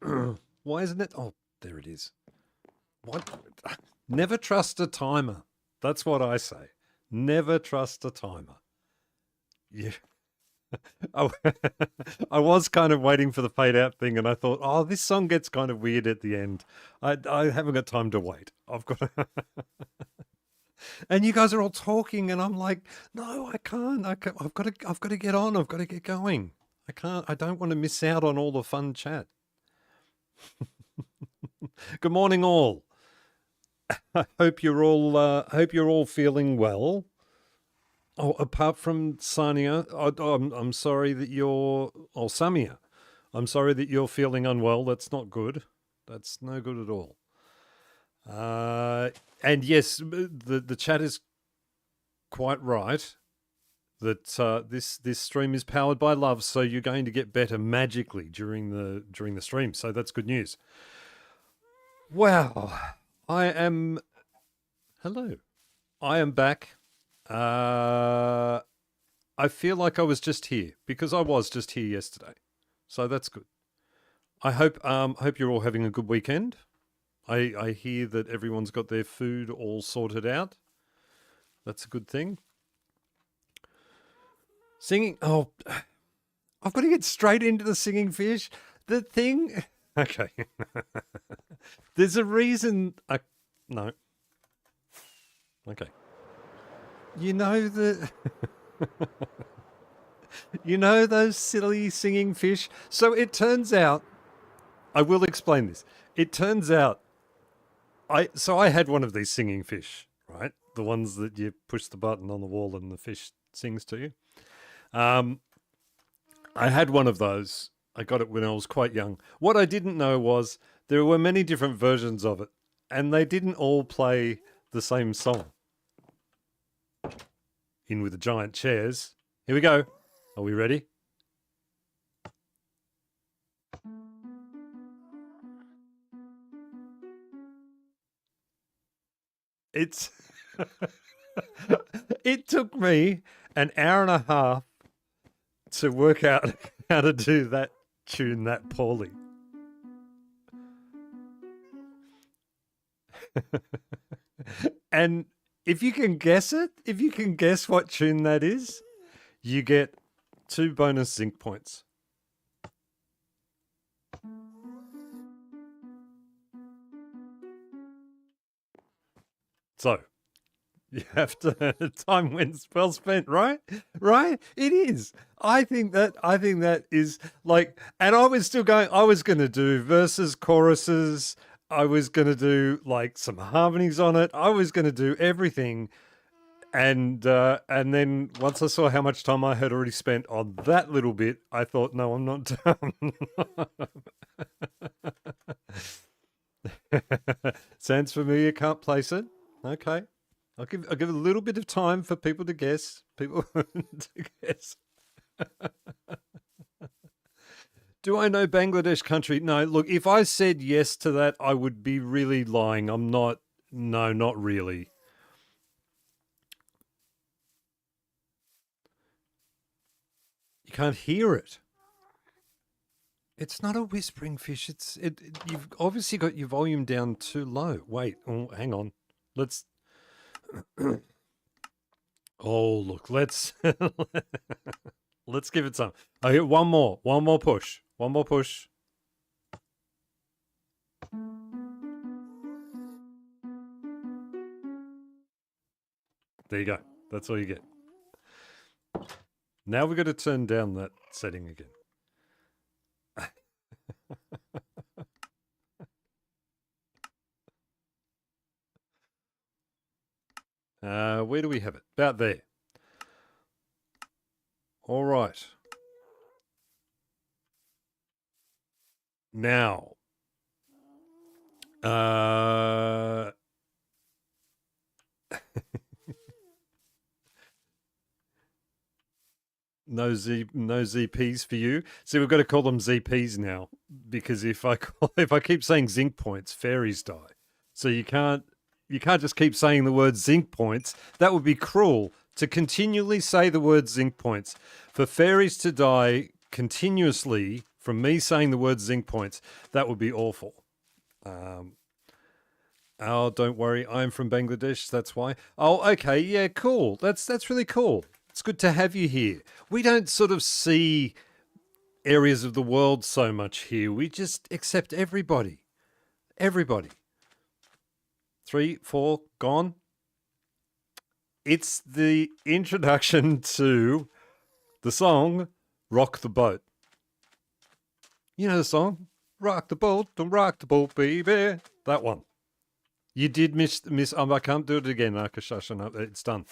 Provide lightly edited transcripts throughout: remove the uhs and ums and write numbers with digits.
3. Why isn't it? Oh, there it is. What? Never trust a timer. That's what I say. Never trust a timer. Yeah. I, I was kind of waiting for the fade out thing, and I thought, oh, this song gets kind of weird at the end. I haven't got time to wait. I've got to... And you guys are all talking, and I'm like, no, I can't. I've got to get on. I've got to get going. I can't. I don't want to miss out on all the fun chat. Good morning, all. I hope you're all feeling well. Oh, apart from Sania, I'm sorry that you're... Oh, Samia, I'm sorry that you're feeling unwell. That's not good. That's no good at all. And yes, the chat is quite right that this stream is powered by love, so you're going to get better magically during the stream. So that's good news. Wow, hello. I am back. I feel like I was just here because I was just here yesterday. So that's good. I hope you're all having a good weekend. I hear that everyone's got their food all sorted out. That's a good thing. Singing. Oh, I've got to get straight into the singing fish. The thing. Okay. There's a reason. No. Okay. You know you know those silly singing fish? So it turns out, I will explain this. It turns out, I had one of these singing fish, right? The ones that you push the button on the wall and the fish sings to you. I had one of those. I got it when I was quite young. What I didn't know was there were many different versions of it, and they didn't all play the same song. In with the giant chairs. Here we go. Are we ready? It's... It took me an hour and a half to work out how to do that tune that poorly. And if you can guess it, if you can guess what tune that is, you get 2 bonus zinc points. So, you have to... Time went well spent, right? Right? It is. I think that is like... And I was still going... I was going to do verses, choruses... I was going to do like some harmonies on it. I was going to do everything. And then once I saw how much time I had already spent on that little bit, I thought, no, I'm not done. Sounds familiar, can't place it. Okay. I'll give a little bit of time for people to guess. Do I know Bangladesh country? No, look, if I said yes to that, I would be really lying. I'm not. No, not really. You can't hear it. It's not a whispering fish. You've obviously got your volume down too low. Wait, oh, hang on. Let's... Oh, look, let's give it some. I hit one more push. One more push. There you go. That's all you get. Now we've got to turn down that setting again. Where do we have it? About there. All right. Now, no ZPs for you. See, we've got to call them ZPs now because if I keep saying zinc points, fairies die. So you can't just keep saying the word zinc points. That would be cruel to continually say the word zinc points. For fairies to die continuously from me saying the word zinc points, that would be awful. Oh, don't worry, I'm from Bangladesh, that's why. Oh, okay, yeah, cool. That's really cool. It's good to have you here. We don't sort of see areas of the world so much here. We just accept everybody. Everybody. 3, 4, gone. It's the introduction to the song Rock the Boat. You know the song? Rock the boat, don't rock the boat, baby. That one. You did miss. I can't do it again, Akashashan. It's done.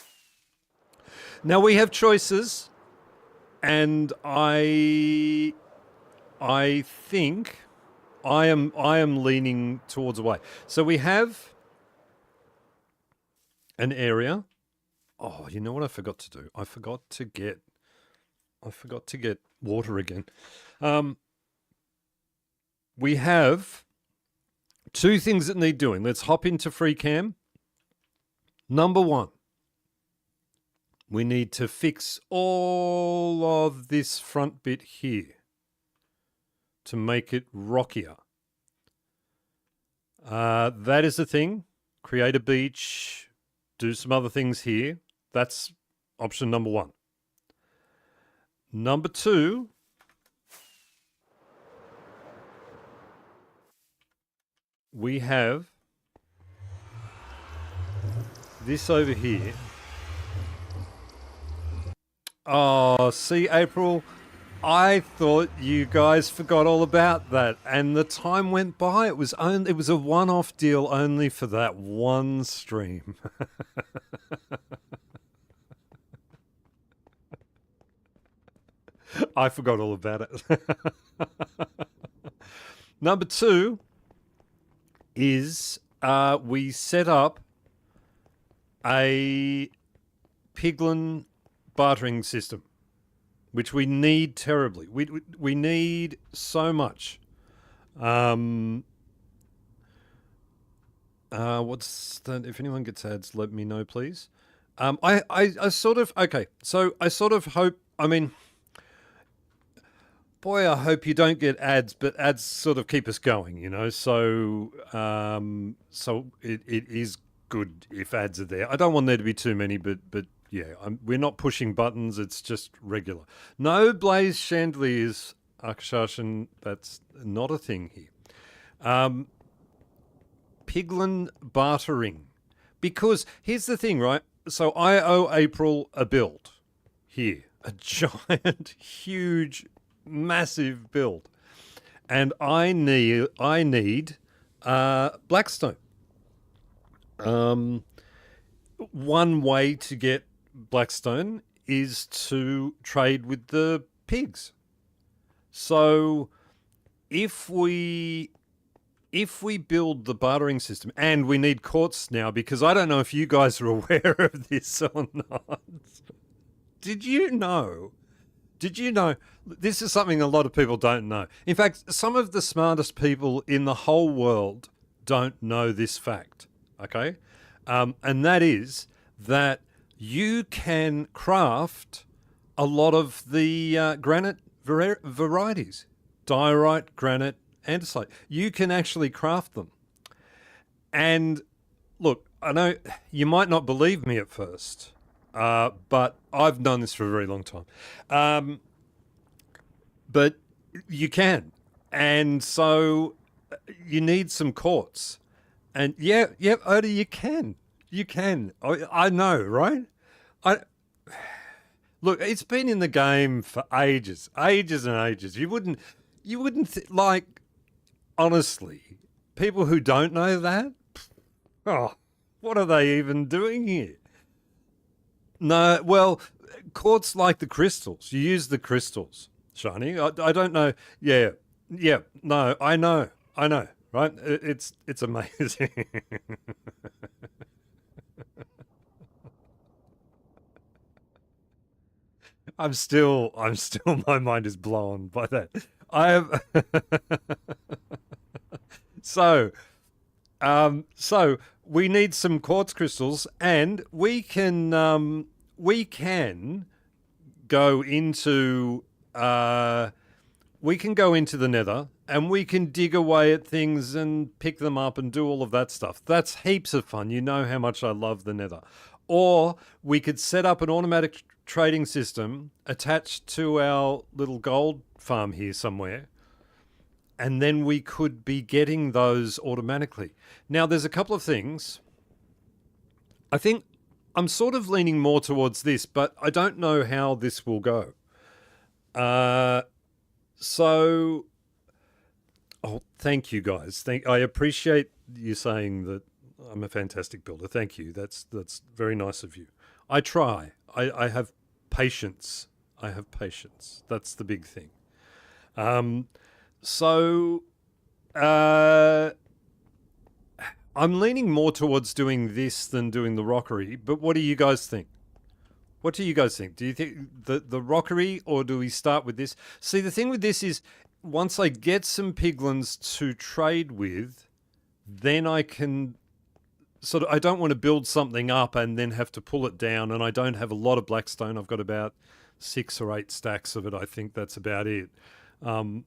Now we have choices, and I think I am leaning towards away. So we have an area. Oh, you know what I forgot to do? I forgot to get water again. We have 2 things that need doing. Let's hop into free cam. Number 1, we need to fix all of this front bit here to make it rockier. That is the thing. Create a beach, do some other things here. That's option number 1. Number 2, we have this over here. Oh, see, April, I thought you guys forgot all about that, and the time went by. It was a one-off deal only for that one stream. I forgot all about it. Number 2 is we set up a piglin bartering system, which we need terribly. We need so much. What's that? If anyone gets ads, let me know, please. I sort of, okay, so I sort of hope, I mean, boy, I hope you don't get ads, but ads sort of keep us going, you know. So, so it is good if ads are there. I don't want there to be too many, but yeah, we're not pushing buttons. It's just regular. No blaze chandeliers, Akshashan. That's not a thing here. Piglin bartering, because here's the thing, right? So I owe April a build here, a giant, huge, massive build, and I need Blackstone. One way to get Blackstone is to trade with the pigs. So if we build the bartering system, and we need quartz now, because I don't know if you guys are aware of this or not. Did you know? This is something a lot of people don't know. In fact, some of the smartest people in the whole world don't know this fact, okay? And that is that you can craft a lot of the granite varieties, diorite, granite, andesite. You can actually craft them. And look, I know you might not believe me at first, but I've done this for a very long time. But you can. And so you need some quartz. And yeah, Oda, you can. You can. I know, right? Look, it's been in the game for ages and ages. You wouldn't like, honestly, people who don't know that, oh, what are they even doing here? No, well, quartz like the crystals. You use the crystals, Shani. I don't know. Yeah, no, I know, right? It's amazing. I'm still, my mind is blown by that. I have, so we need some quartz crystals, and we can go into we can go into the nether and we can dig away at things and pick them up and do all of that stuff. That's heaps of fun. You know how much I love the nether. Or we could set up an automatic trading system attached to our little gold farm here somewhere, and then we could be getting those automatically. Now, there's a couple of things. I think I'm sort of leaning more towards this, but I don't know how this will go. So, thank you guys. I appreciate you saying that I'm a fantastic builder. Thank you. That's very nice of you. I try. I have patience. I have patience. That's the big thing. So, I'm leaning more towards doing this than doing the rockery. But what do you guys think? What do you guys think? Do you think the rockery, or do we start with this? See, the thing with this is, once I get some piglins to trade with, then I can sort of, I don't want to build something up and then have to pull it down, and I don't have a lot of blackstone. I've got about 6 or 8 stacks of it. I think that's about it. And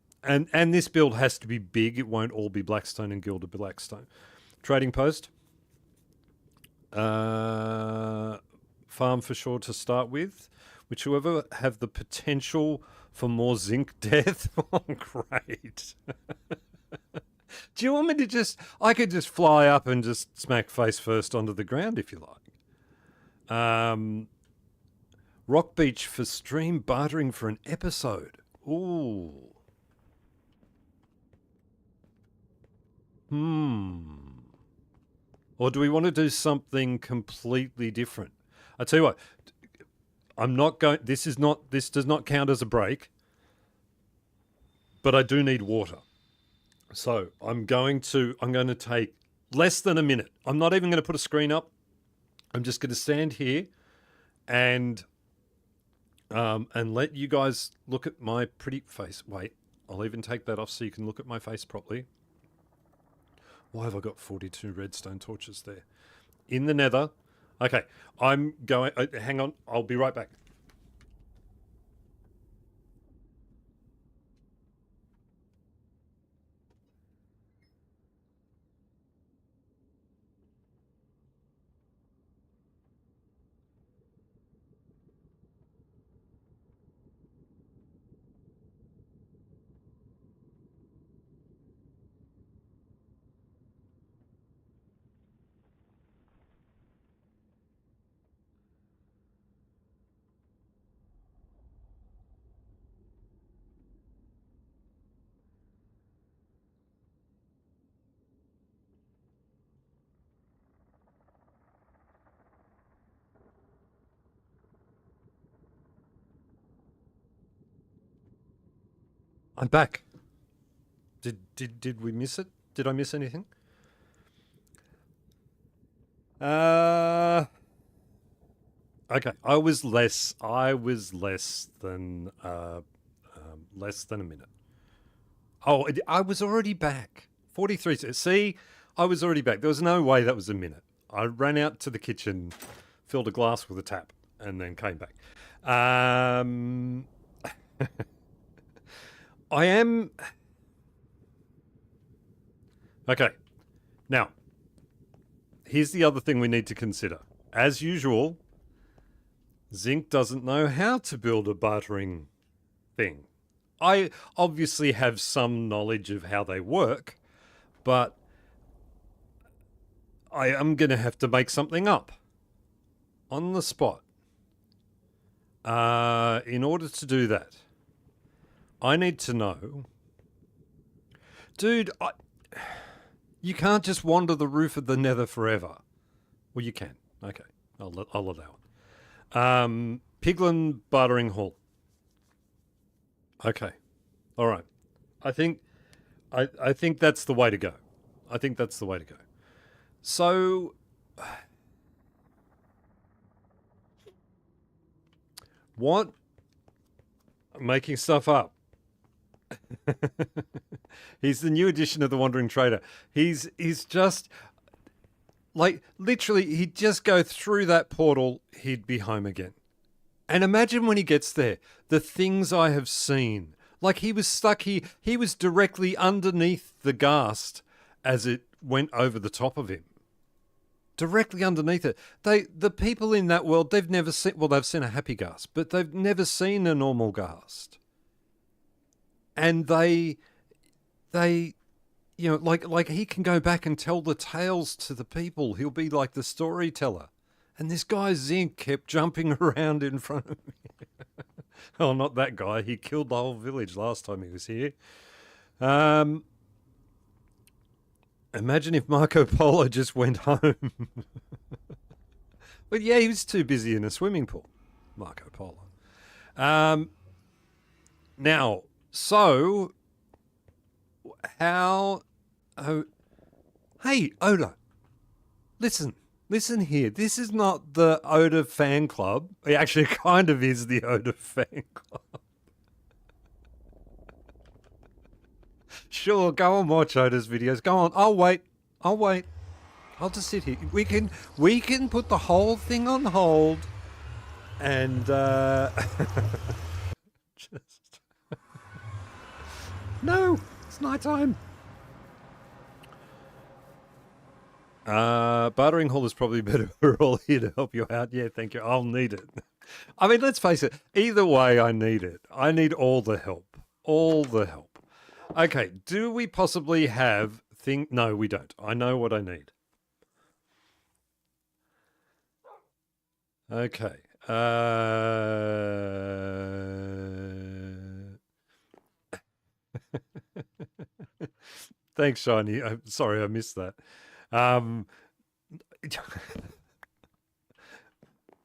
this build has to be big. It won't all be blackstone and gilded blackstone. Trading post. Farm for sure to start with, which whoever have the potential for more zinc death. Oh, great. Do you want me to just, I could just fly up and just smack face first onto the ground if you like. Rock Beach for stream, bartering for an episode. Ooh. Or do we want to do something completely different? I tell you what, I'm not going, this does not count as a break, but I do need water. So I'm going to take less than a minute. I'm not even going to put a screen up. I'm just going to stand here and let you guys look at my pretty face. Wait, I'll even take that off so you can look at my face properly. Why have I got 42 redstone torches there? In the nether. Okay, I'm going, hang on, I'll be right back. I'm back. Did we miss it? Did I miss anything? Okay. I was less than a minute. Oh, I was already back. 43. See, I was already back. There was no way that was a minute. I ran out to the kitchen, filled a glass with a tap, and then came back. I am... Okay. Now, here's the other thing we need to consider. As usual, Zinc doesn't know how to build a bartering thing. I obviously have some knowledge of how they work, but I am going to have to make something up on the spot. In order to do that, I need to know... Dude, you can't just wander the roof of the nether forever. Well, you can. Okay, I'll allow it. Piglin bartering hall. Okay, all right. I think that's the way to go. I think that's the way to go. So, what? I'm making stuff up. He's the new edition of the Wandering Trader. He's just like, literally, he'd just go through that portal, he'd be home again. And imagine when he gets there, the things I have seen, Like he was stuck. He was directly underneath the ghast as it went over the top of him. Directly underneath it. The people in that world, they've never seen, well, they've seen a happy ghast, but they've never seen a normal ghast. And they you know, like he can go back and tell the tales to the people. He'll be like the storyteller. And this guy Zinc kept jumping around in front of me. Oh, not that guy. He killed the whole village last time he was here. Imagine if Marco Polo just went home. But yeah, he was too busy in a swimming pool. Marco Polo. Now, so how? Oh, hey, Oda, listen here. This is not the Oda fan club. It actually kind of is the Oda fan club. Sure, go and watch Oda's videos. Go on. I'll wait. I'll just sit here. We can put the whole thing on hold and just no, it's night time. Bartering hall is probably better. We're all here to help you out. Yeah, thank you. I'll need it. I mean, let's face it. Either way, I need it. I need all the help. All the help. Okay, do we possibly have thing? No, we don't. I know what I need. Okay. Thanks, Shiny. I'm sorry, I missed that.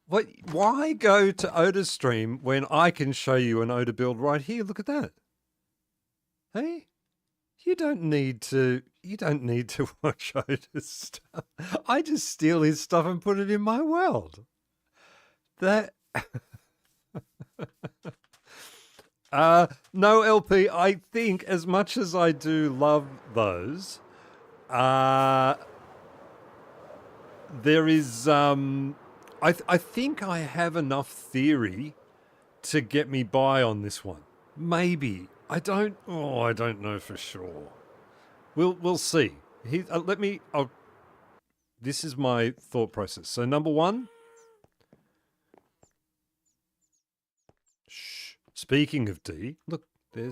What? Why go to Oda's stream when I can show you an Oda build right here? Look at that. Hey, you don't need to. You don't need to watch Oda's stuff. I just steal his stuff and put it in my world. That. No, LP. I think as much as I do love those, there is I think I have enough theory to get me by on this one. Maybe. I don't know for sure. We'll see. This is my thought process. So number one. Shh. Speaking of D, look, I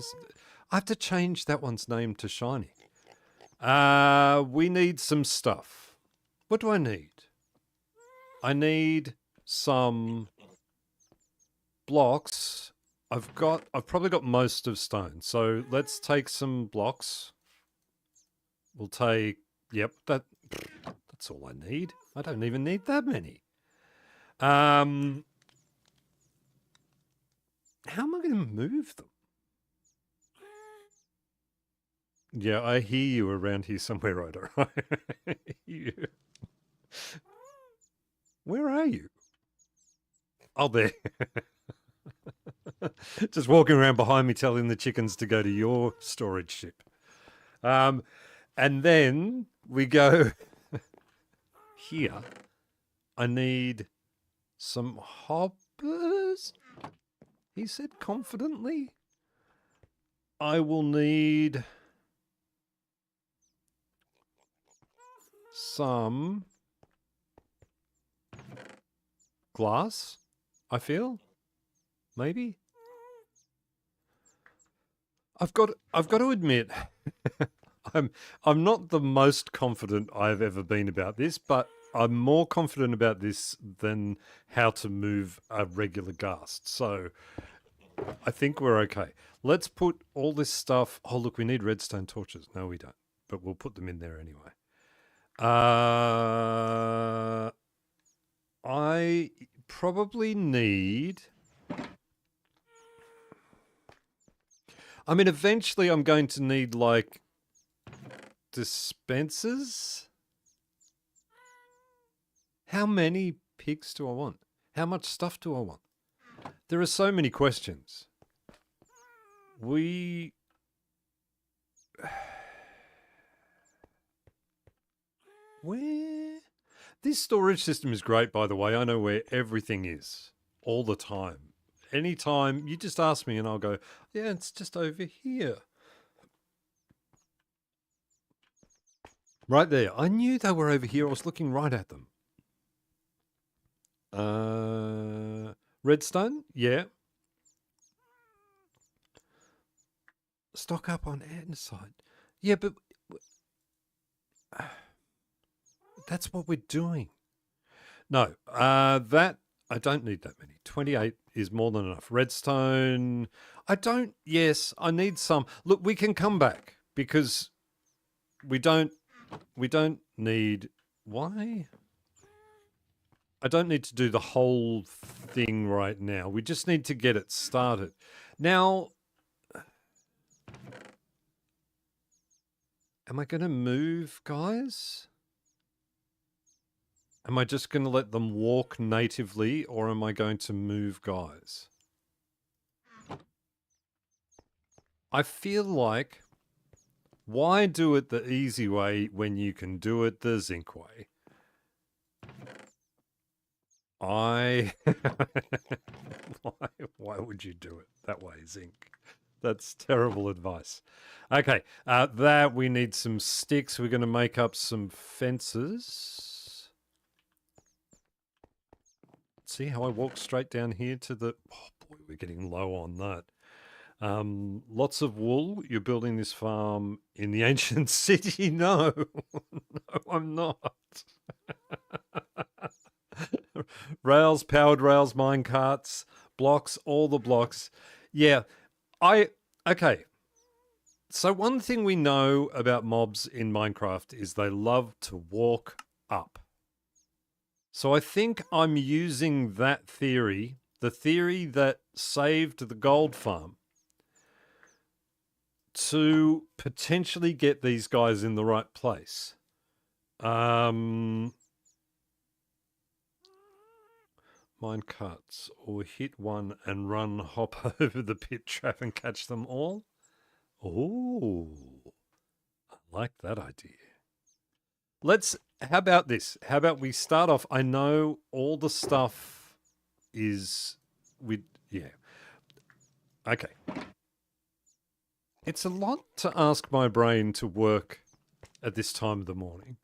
have to change that one's name to Shiny. We need some stuff. What do I need? I need some blocks. I've probably got most of stone. So let's take some blocks. We'll take, yep, that's all I need. I don't even need that many. How am I going to move them? Yeah, I hear you around here somewhere, Oda. Where are you? Oh, there. Just walking around behind me telling the chickens to go to your storage ship. And then we go here. I need some hoppers, he said confidently. I will need some glass, I feel. Maybe. I've got to admit, I'm not the most confident I've ever been about this, but I'm more confident about this than how to move a regular ghast. So I think we're okay. Let's put all this stuff. Oh, look, we need redstone torches. No, we don't, but we'll put them in there anyway. I probably need... I mean, eventually I'm going to need, like, dispensers. How many pigs do I want? How much stuff do I want? There are so many questions. Where? This storage system is great, by the way. I know where everything is all the time. anytime you just ask me and I'll go, yeah, it's just over here. Right there. I knew they were over here. I was looking right at them. Redstone? Yeah. Stock up on andesite. Yeah, but that's what we're doing. No, that I don't need that many. 28 is more than enough. Redstone, I don't. Yes, I need some. Look, we can come back because we don't need. Why? I don't need to do the whole thing right now. We just need to get it started. Now, am I going to move, guys? Am I just going to let them walk natively, or am I going to move guys? I feel like, why do it the easy way when you can do it the Zinc way? why would you do it that way, Zinc? That's terrible advice. Okay, that we need some sticks. We're going to make up some fences. See how I walk straight down here to the... Oh boy, we're getting low on that. Lots of wool. You're building this farm in the ancient city? No, no, I'm not. Rails, powered rails, mine carts, blocks, all the blocks. Yeah, okay. So one thing we know about mobs in Minecraft is they love to walk up. So I think I'm using that theory, the theory that saved the gold farm, to potentially get these guys in the right place. Mine cuts, or hit one and run, hop over the pit trap and catch them all. Oh, I like that idea. How about this? How about we start off? I know all the stuff is yeah. Okay. It's a lot to ask my brain to work at this time of the morning.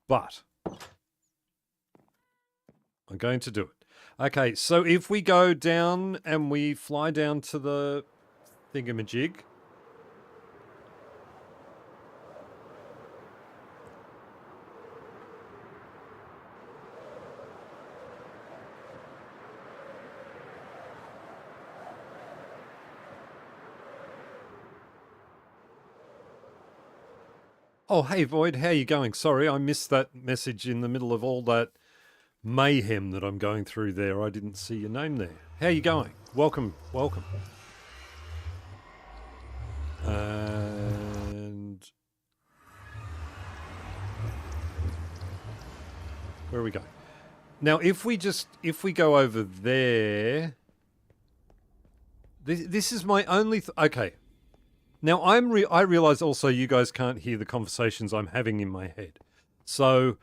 But I'm going to do it. Okay, so if we go down and we fly down to the thingamajig. Oh, hey, Void, how you going? Sorry, I missed that message in the middle of all that mayhem that I'm going through there. I didn't see your name there. How you going? Welcome, welcome. And where are we going? Now, if we go over there, this is my only... okay. Now, I realize also you guys can't hear the conversations I'm having in my head. So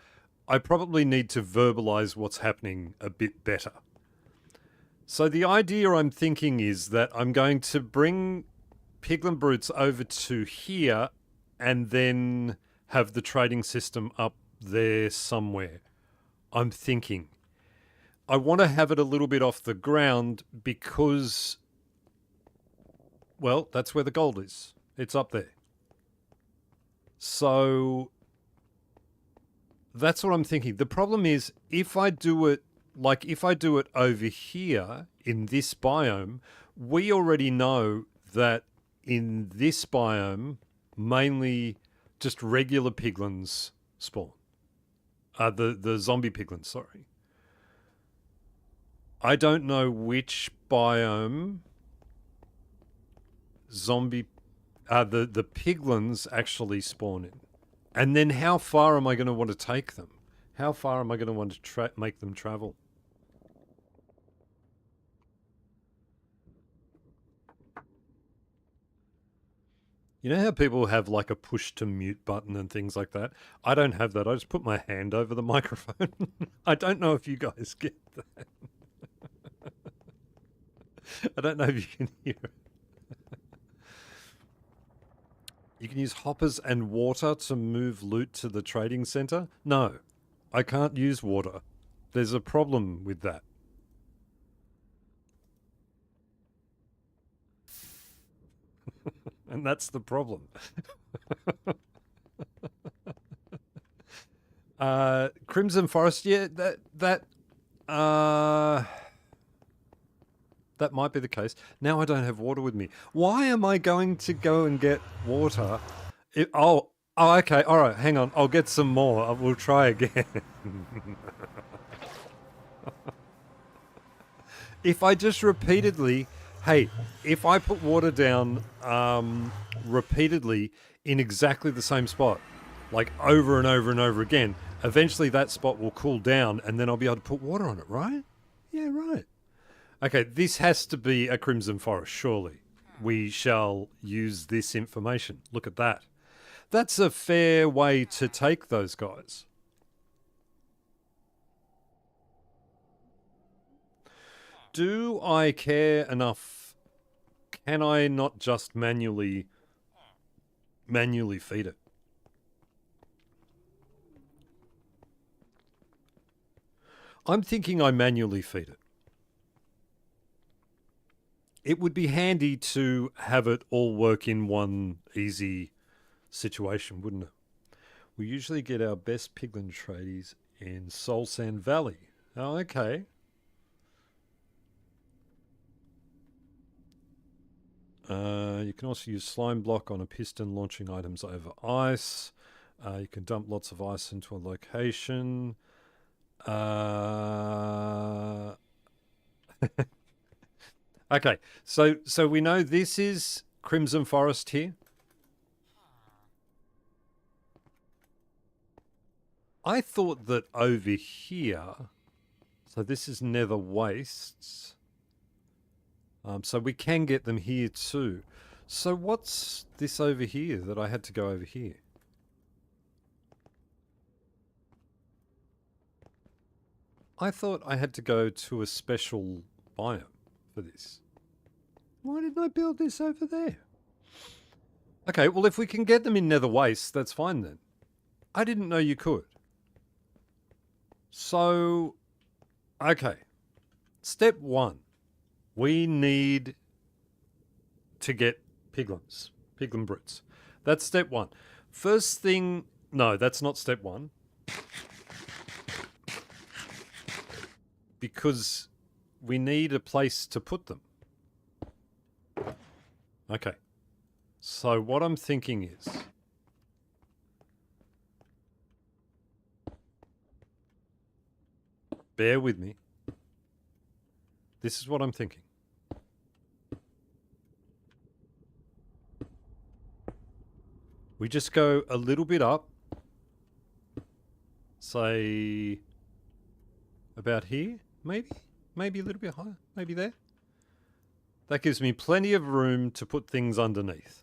I probably need to verbalize what's happening a bit better. So the idea I'm thinking is that I'm going to bring Piglin Brutes over to here and then have the trading system up there somewhere. I'm thinking. I want to have it a little bit off the ground because... well, that's where the gold is. It's up there. So that's what I'm thinking. The problem is if I do it over here in this biome, we already know that in this biome, mainly just regular piglins spawn. The zombie piglins, sorry. I don't know which biome the piglins actually spawn in. And then how far am I going to want to take them? How far am I going to want to make them travel? You know how people have like a push to mute button and things like that? I don't have that. I just put my hand over the microphone. I don't know if you guys get that. I don't know if you can hear it. You can use hoppers and water to move loot to the trading center? No, I can't use water. There's a problem with that. And that's the problem. Crimson Forest, yeah, that might be the case. Now I don't have water with me. Why am I going to go and get water? Oh, okay. All right, hang on. I'll get some more. We'll try again. If I just repeatedly, hey, if I put water down repeatedly in exactly the same spot, like over and over and over again, eventually that spot will cool down and then I'll be able to put water on it, right? Yeah, right. Okay, this has to be a Crimson Forest, surely. We shall use this information. Look at that. That's a fair way to take those guys. Do I care enough? Can I not just manually feed it? I'm thinking I manually feed it. It would be handy to have it all work in one easy situation, wouldn't it? We usually get our best piglin tradies in Soul Sand Valley. Oh, okay. You can also use slime block on a piston launching items over ice. You can dump lots of ice into a location. Okay, so we know this is Crimson Forest here. I thought that over here, so this is Nether Wastes. So we can get them here too. So what's this over here that I had to go over here? I thought I had to go to a special biome for this. Why didn't I build this over there? Okay, well if we can get them in Nether Wastes, that's fine then. I didn't know you could. So, okay. Step one. We need to get piglins. Piglin brutes. That's step one. First thing... No, that's not step one. Because we need a place to put them. Okay. So what I'm thinking is... Bear with me. This is what I'm thinking. We just go a little bit up. Say... about here, maybe? Maybe a little bit higher. Maybe there. That gives me plenty of room to put things underneath.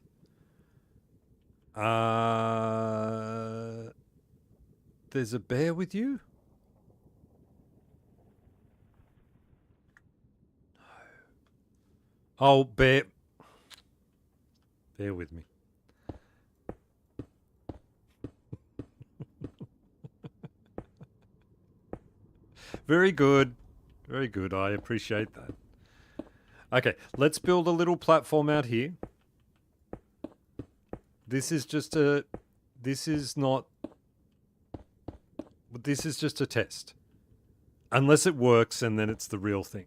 There's a bear with you? No. Oh, bear. Bear with me. Very good. Very good. I appreciate that. Okay, let's build a little platform out here. This is just a... This is not... This is just a test. Unless it works and then it's the real thing.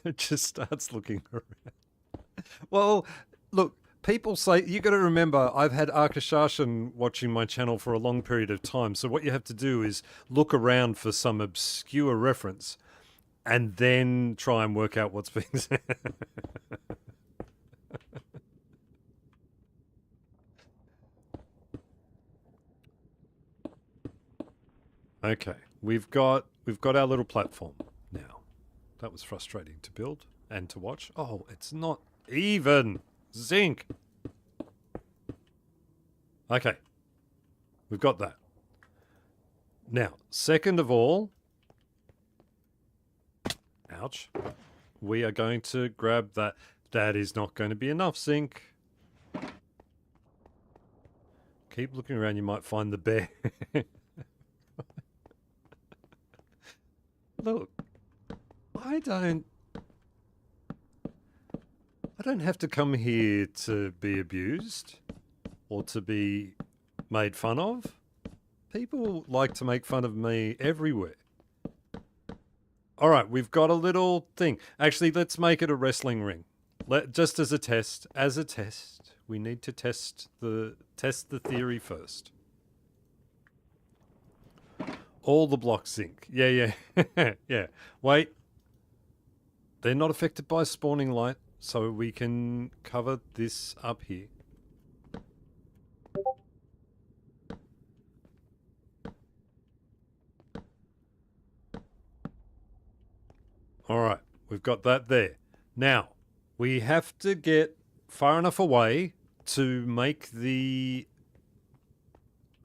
It just starts looking around. Well, look... People say, you got to remember, I've had Arkashashan watching my channel for a long period of time. So what you have to do is look around for some obscure reference and then try and work out what's being said. Okay, we've got our little platform now. That was frustrating to build and to watch. Oh, it's not even. Zinc. Okay. We've got that. Now, second of all, Ouch. We are going to grab that. That is not going to be enough, Zinc. Keep looking around, you might find the bear. Look, I don't have to come here to be abused or to be made fun of. People like to make fun of me everywhere. All right, we've got a little thing. Actually, let's make it a wrestling ring. Just as a test. As a test, we need to test the theory first. All the blocks zinc. Yeah. Yeah. Wait. They're not affected by spawning light, so we can cover this up here. All right, we've got that there. Now, we have to get far enough away to make the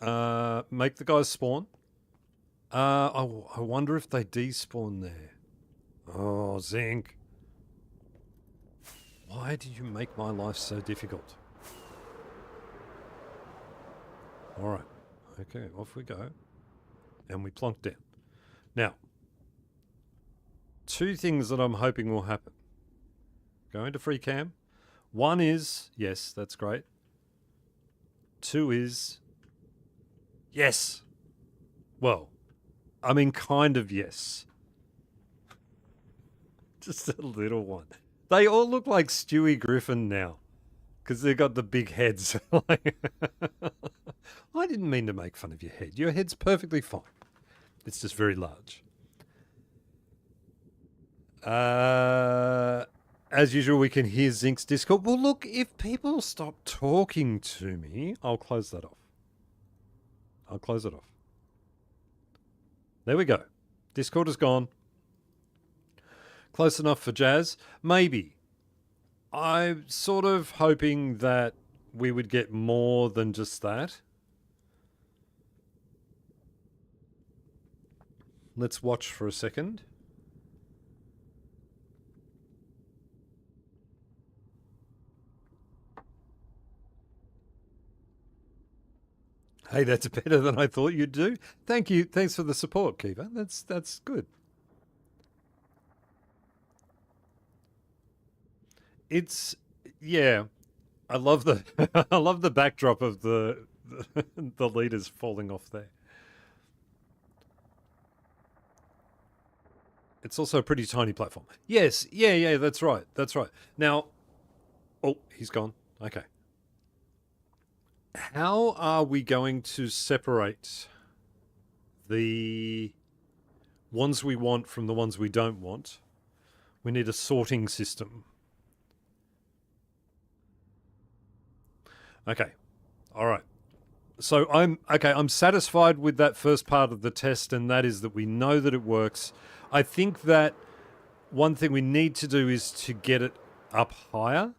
guys spawn. I wonder if they despawn there. Oh, Zinc. Why do you make my life so difficult? All right. Okay, off we go. And we plonk down. Now, two things that I'm hoping will happen. Go into free cam. One is, yes, that's great. Two is, yes. Well, I mean, kind of yes. Just a little one. They all look like Stewie Griffin now. Because they've got the big heads. I didn't mean to make fun of your head. Your head's perfectly fine. It's just very large. As usual, we can hear Zinc's Discord. Well, look, if people stop talking to me, I'll close that off. I'll close it off. There we go. Discord is gone. Close enough for Jazz? Maybe. I'm sort of hoping that we would get more than just that. Let's watch for a second. Hey, that's better than I thought you'd do. Thank you. Thanks for the support, Kiva. That's good. It's, yeah. I love the I love the backdrop of the leaders falling off there. It's also a pretty tiny platform. Yes, yeah, that's right. That's right. Now, oh, he's gone. Okay. How are we going to separate the ones we want from the ones we don't want? We need a sorting system. Okay. All right. So I'm satisfied with that first part of the test, and that is that we know that it works. I think that one thing we need to do is to get it up higher.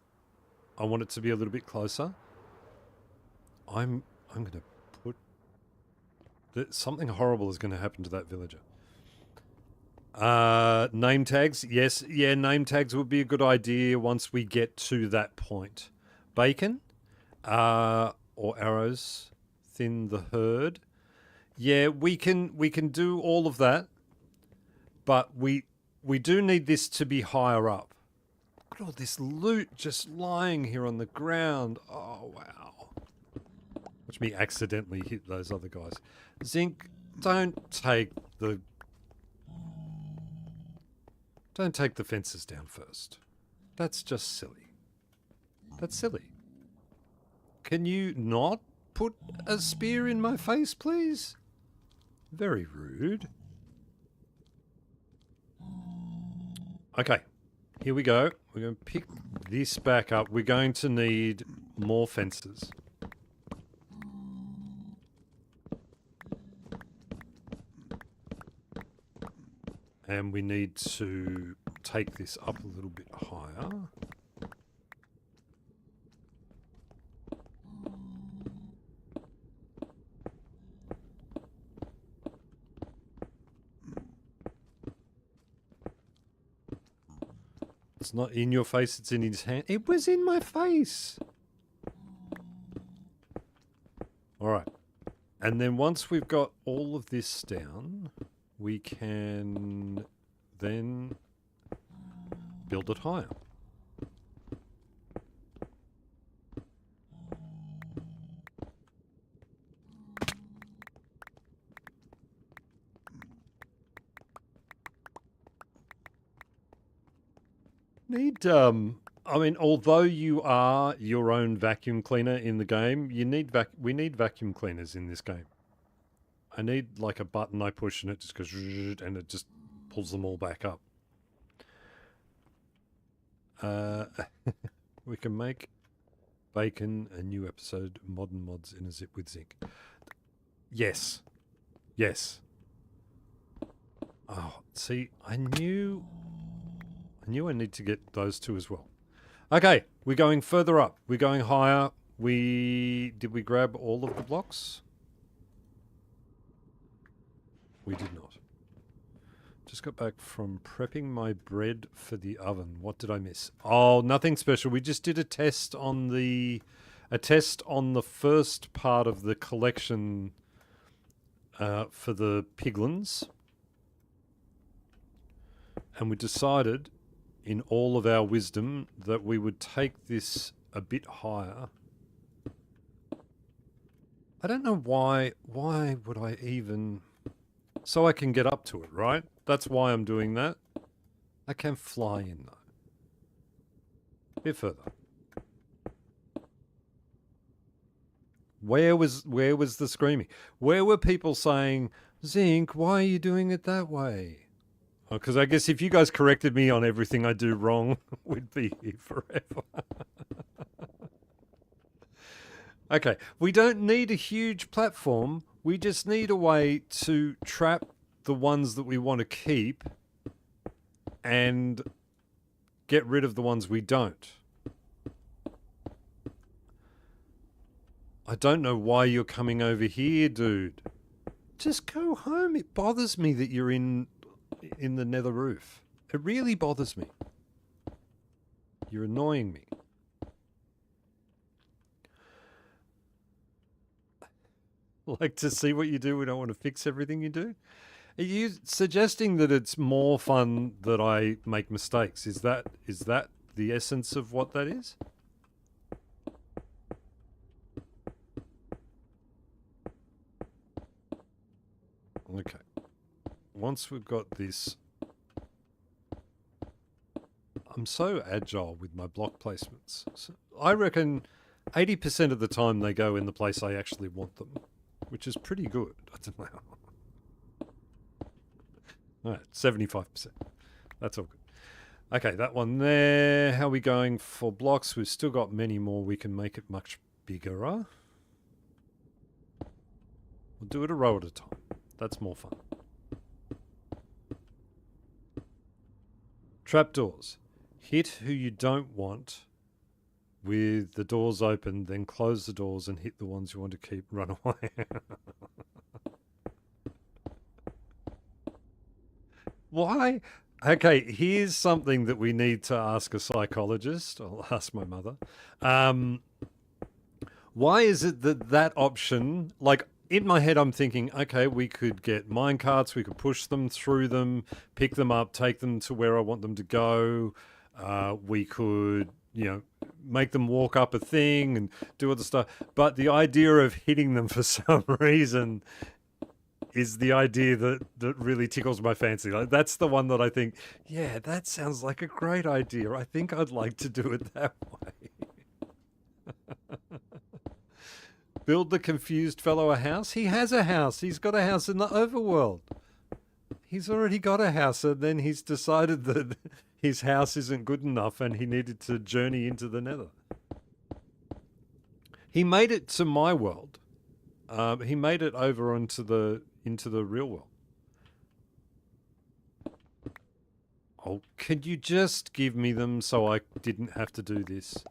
I want it to be a little bit closer. I'm going to put... something horrible is going to happen to that villager. Name tags. Yes, yeah, name tags would be a good idea once we get to that point. Bacon. Or arrows. Thin the herd. Yeah, we can do all of that. But we do need this to be higher up. Look at all this loot just lying here on the ground. Oh, wow. Watch me accidentally hit those other guys. Zinc, don't take the fences down first. That's just silly. That's silly. Can you not put a spear in my face, please? Very rude. Okay, here we go. We're going to pick this back up. We're going to need more fences. And we need to take this up a little bit higher. It's not in your face, it's in his hand. It was in my face. All right. And then once we've got all of this down, we can then build it higher. Need, I mean, although you are your own vacuum cleaner in the game, you need we need vacuum cleaners in this game. I need like a button I push and it just goes and it just pulls them all back up. We can make bacon a new episode, modern mods in a zip with zinc. Yes. Yes. Oh, see, I knew I need to get those two as well. Okay, we're going further up. We're going higher. Did we grab all of the blocks? We did not. Just got back from prepping my bread for the oven. What did I miss? Oh, nothing special. We just did a test on the first part of the collection for the piglins. And we decided, in all of our wisdom, that we would take this a bit higher. I don't know why. Why would I even... So I can get up to it, right? That's why I'm doing that. I can fly in, though. A bit further. Where was the screaming? Where were people saying, Zinc, why are you doing it that way? Because I guess if you guys corrected me on everything I do wrong, we'd be here forever. Okay, we don't need a huge platform. We just need a way to trap the ones that we want to keep and get rid of the ones we don't. I don't know why you're coming over here, dude. Just go home. It bothers me that you're in the nether roof. It really bothers me. You're annoying me. Like to see what you do. We don't want to fix everything you do. Are you suggesting that it's more fun that I make mistakes? Is that the essence of what that is? Okay. Once we've got this, I'm so agile with my block placements. So I reckon 80% of the time they go in the place I actually want them, which is pretty good. I don't know. All right, 75%. That's all good. Okay, that one there. How are we going for blocks? We've still got many more. We can make it much bigger. We'll do it a row at a time. That's more fun. Trapdoors. Hit who you don't want with the doors open, then close the doors and hit the ones you want to keep. Run away. Why? Okay, here's something that we need to ask a psychologist. I'll ask my mother. Why is it that option, like in my head I'm thinking, okay, we could get mine carts, we could push them through them, pick them up, take them to where I want them to go. We could, make them walk up a thing and do other stuff. But the idea of hitting them for some reason is the idea that really tickles my fancy. Like that's the one that I think, yeah, that sounds like a great idea. I think I'd like to do it that way. Build the confused fellow a house. He has a house. He's got a house in the overworld. He's already got a house, and then he's decided that his house isn't good enough and he needed to journey into the nether. He made it to my world. He made it over into the real world. Oh, could you just give me them so I didn't have to do this?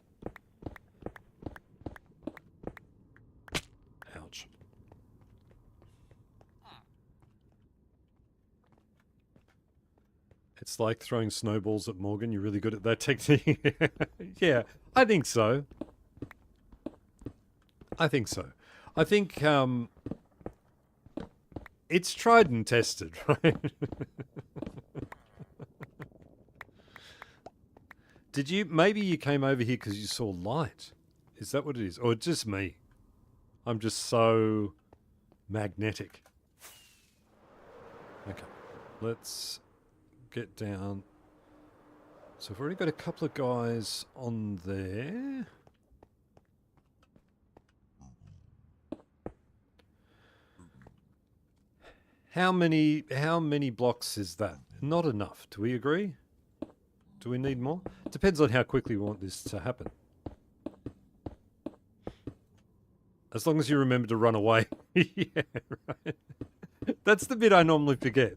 Ouch. It's like throwing snowballs at Morgan. You're really good at that technique. Yeah, I think so. I think so. I think it's tried and tested, right? Did you, maybe you came over here because you saw light? Is that what it is? Or just me? I'm just so magnetic. Okay, let's get down. So we've already got a couple of guys on there. How many blocks is that? Not enough. Do we agree? Do we need more? Depends on how quickly we want this to happen. As long as you remember to run away. Yeah, right. That's the bit I normally forget.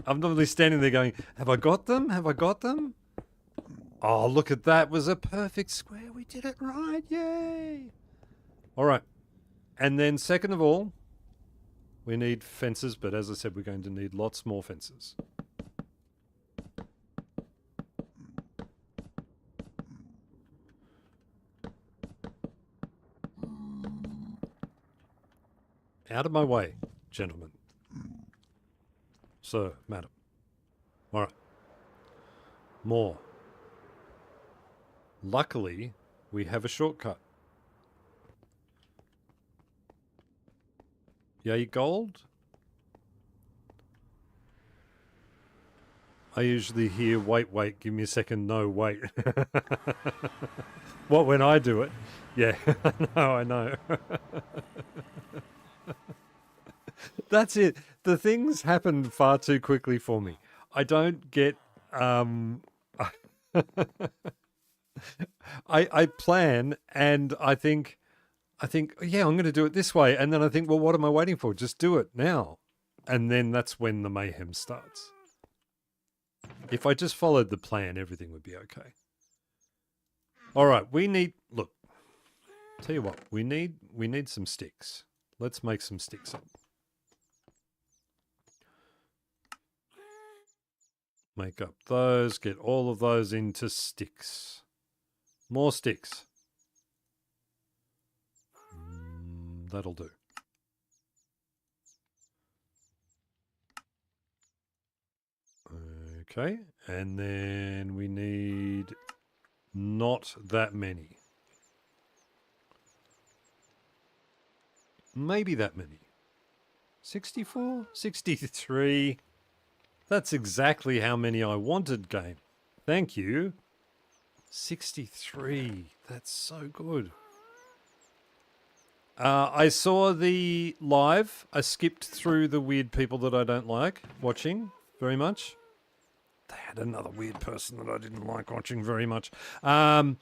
I'm normally standing there going, have I got them? Have I got them? Oh, look at that. It was a perfect square. We did it right. Yay. All right. And then second of all, we need fences. But as I said, we're going to need lots more fences. Out of my way, gentlemen. Sir, madam. All right. More. Luckily, we have a shortcut. Yay, gold? I usually hear, wait, give me a second, no, wait. What, when I do it? Yeah, I know. That's it. The things happen far too quickly for me. I don't get... I plan and I think, yeah, I'm going to do it this way. And then I think, well, what am I waiting for? Just do it now. And then that's when the mayhem starts. If I just followed the plan, everything would be okay. All right, we need, look, tell you what, we need some sticks. Let's make some sticks up. Make up those, get all of those into sticks. More sticks. That'll do. Okay, and then we need not that many. Maybe that many. 64? 63? That's exactly how many I wanted, game. Thank you. 63. That's so good. I saw the live. I skipped through the weird people that I don't like watching very much. They had another weird person that I didn't like watching very much. That's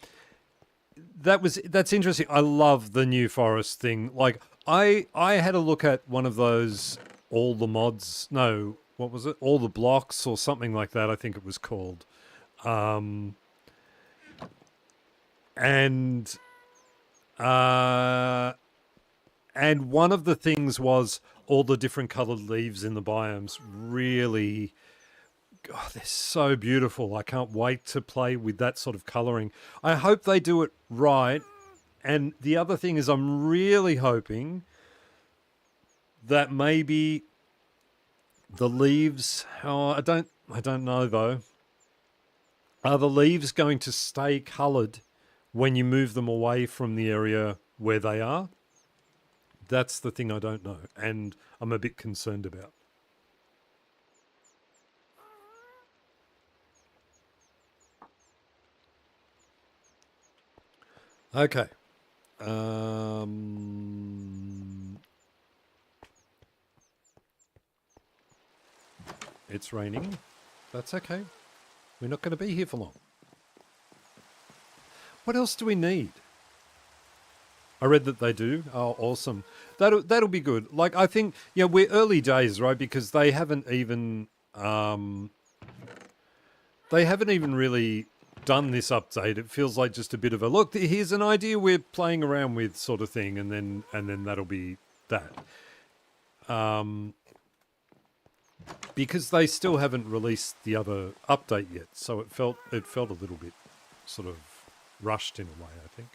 interesting. I love the New Forest thing. Like I had a look at one of those all the mods. No, what was it? All the blocks or something like that. I think it was called. And one of the things was all the different colored leaves in the biomes. Really, God, they're so beautiful. I can't wait to play with that sort of coloring. I hope they do it right. And the other thing is I'm really hoping that maybe the leaves, I don't know though. Are the leaves going to stay colored when you move them away from the area where they are? That's the thing I don't know, and I'm a bit concerned about. Okay. It's raining. That's okay. We're not going to be here for long. What else do we need? I read that they do. Oh, awesome. That'll be good. Like, I think, yeah, we're early days, right? Because they haven't even really done this update. It feels like just a bit of a look. Here's an idea we're playing around with, sort of thing, and then that'll be that. because they still haven't released the other update yet, so it felt a little bit sort of rushed in a way, I think.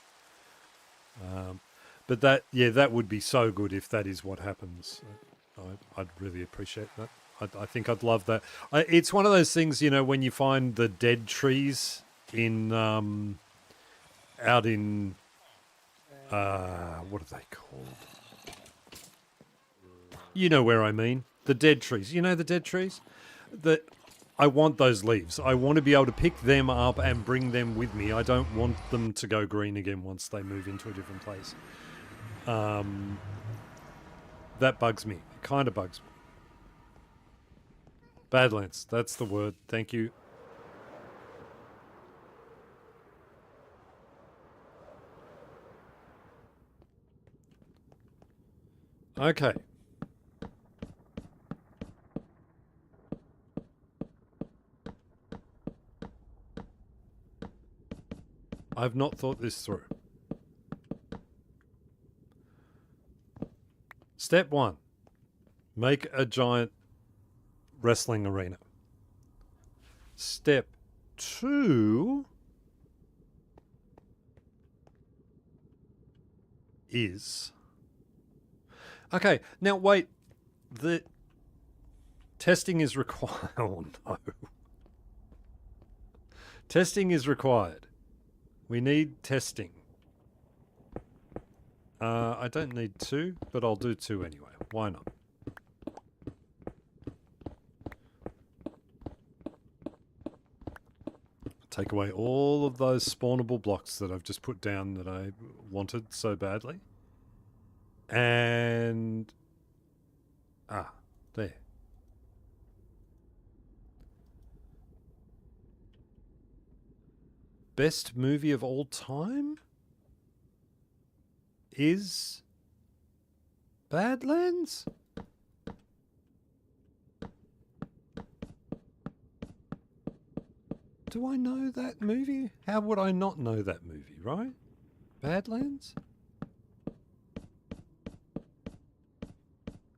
But that would be so good if that is what happens. I'd really appreciate that. I think I'd love that. It's one of those things, when you find the dead trees in out in what are they called? You know where I mean. The dead trees. You know the dead trees? I want those leaves. I want to be able to pick them up and bring them with me. I don't want them to go green again once they move into a different place. That bugs me. It kind of bugs me. Badlands. That's the word. Thank you. Okay. I've not thought this through. Step 1. Make a giant wrestling arena. Step 2 is... Okay, now wait. The testing is required. Oh no. Testing is required. We need testing. I don't need 2, but I'll do 2 anyway. Why not? Take away all of those spawnable blocks that I've just put down that I wanted so badly. And... there. Best movie of all time is Badlands? Do I know that movie? How would I not know that movie, right? Badlands?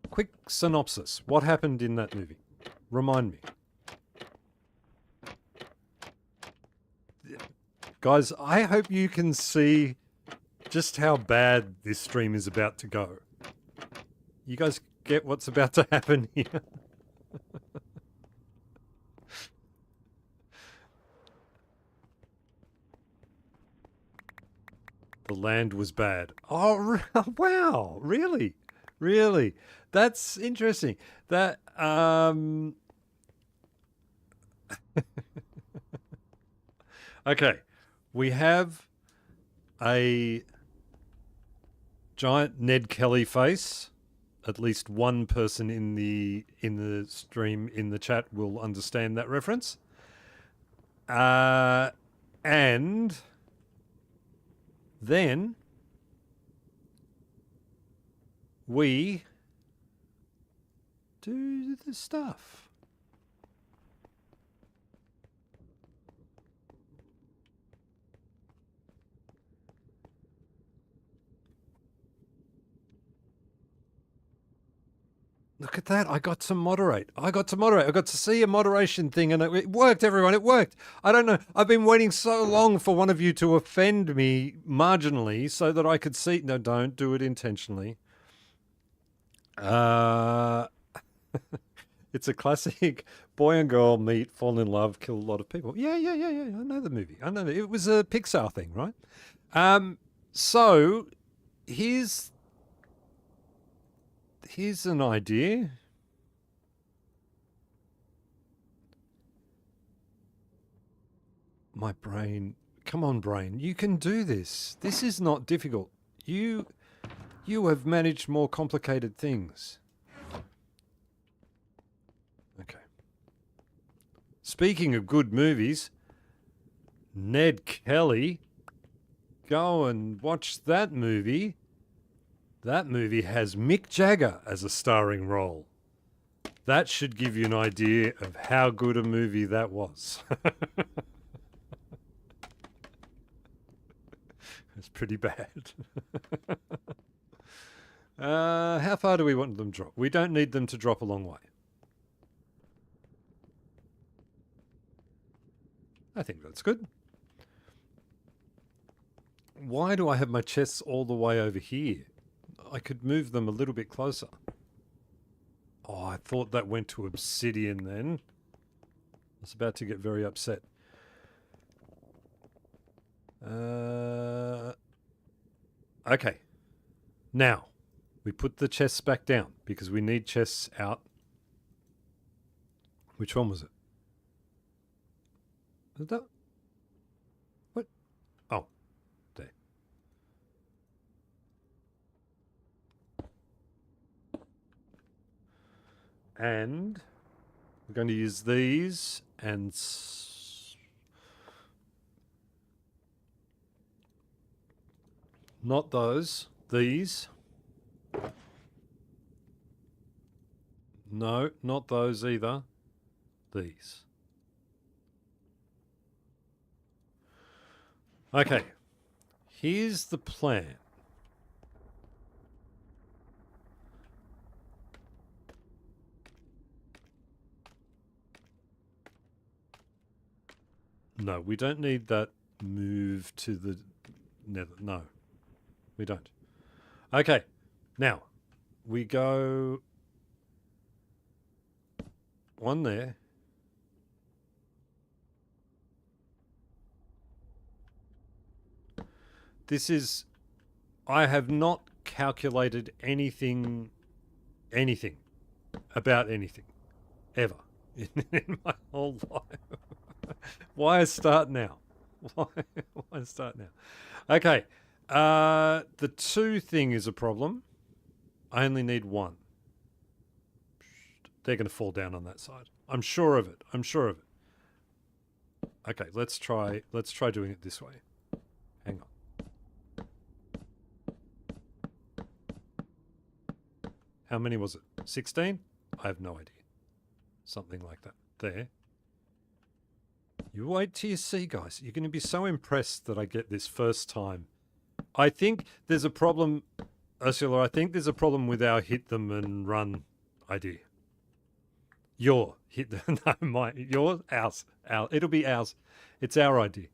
Quick synopsis. What happened in that movie? Remind me. Guys, I hope you can see just how bad this stream is about to go. You guys get what's about to happen here? The land was bad. Oh, wow. Really? Really? That's interesting. That, okay. We have a giant Ned Kelly face. At least one person in the stream, in the chat, will understand that reference. And then we do the stuff. Look at that. I got to moderate. I got to see a moderation thing, and it worked, everyone. It worked. I don't know. I've been waiting so long for one of you to offend me marginally so that I could see. No, don't do it intentionally. It's a classic boy and girl meet, fall in love, kill a lot of people. Yeah. I know the movie. I know that. It was a Pixar thing, right? So here's an idea. My brain. Come on, brain. You can do this. This is not difficult. You have managed more complicated things. Okay. Speaking of good movies, Ned Kelly. Go and watch that movie. That movie has Mick Jagger as a starring role. That should give you an idea of how good a movie that was. It's pretty bad. How far do we want them to drop? We don't need them to drop a long way. I think that's good. Why do I have my chests all the way over here? I could move them a little bit closer. Oh, I thought that went to obsidian then. I was about to get very upset. Okay. Now, we put the chests back down because we need chests out. Which one was it? Was that? What? Oh, there. And we're going to use these and not those, these. No, not those either. These. Okay, here's the plan. No, we don't need that move to the nether. No, we don't. Okay, now we go one there. This is, I have not calculated anything about anything ever in my whole life. Why start now? Why start now? Okay, the 2 thing is a problem. I only need 1. They're going to fall down on that side. I'm sure of it. I'm sure of it. Okay, let's try doing it this way. Hang on. How many was it? 16? I have no idea. Something like that. There. You wait till you see, guys. You're going to be so impressed that I get this first time. I think there's a problem, Ursula. I think there's a problem with our hit them and run idea. Your hit them. No, my. Yours? Ours. It'll be ours. It's our idea.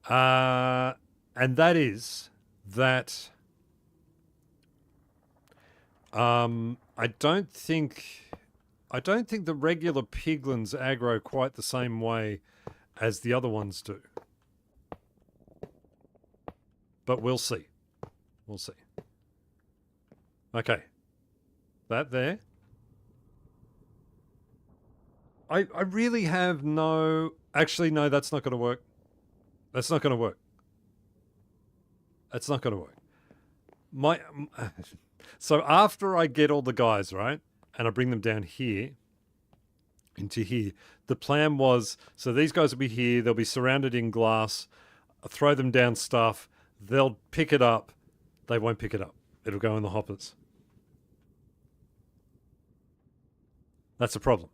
And that is that... I don't think the regular piglins aggro quite the same way as the other ones do. But we'll see. We'll see. Okay. That there. I really have no... Actually, no, that's not going to work. That's not going to work. That's not going to work. So after I get all the guys, right, and I bring them down here, into here, the plan was, so these guys will be here, they'll be surrounded in glass, I'll throw them down stuff, they'll pick it up, they won't pick it up. It'll go in the hoppers. That's a problem.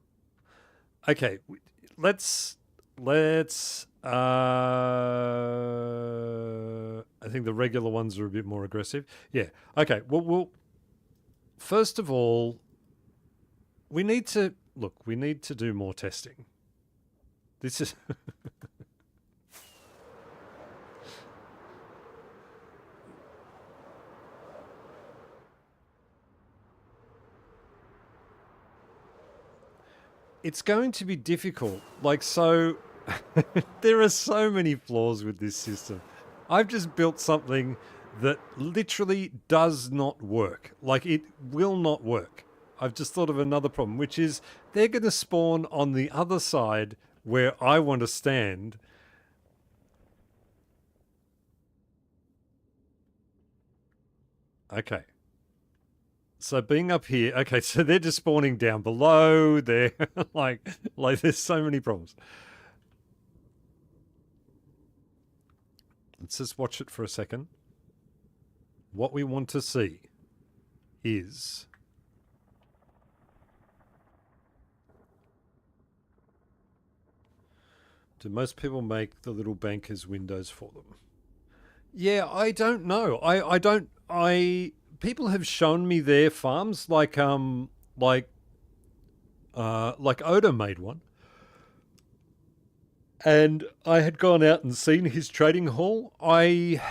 Okay, let's I think the regular ones are a bit more aggressive. Yeah. Okay. Well, first of all, we need to do more testing. This is it's going to be difficult. Like, so there are so many flaws with this system. I've just built something that literally does not work. Like, it will not work. I've just thought of another problem, which is they're going to spawn on the other side where I want to stand. Okay. So being up here, okay, so they're just spawning down below. They're like there's so many problems. Let's just watch it for a second. What we want to see is do most people make the little bankers windows for them? Yeah, I don't know. People have shown me their farms, like Oda made one. And I had gone out and seen his trading hall. I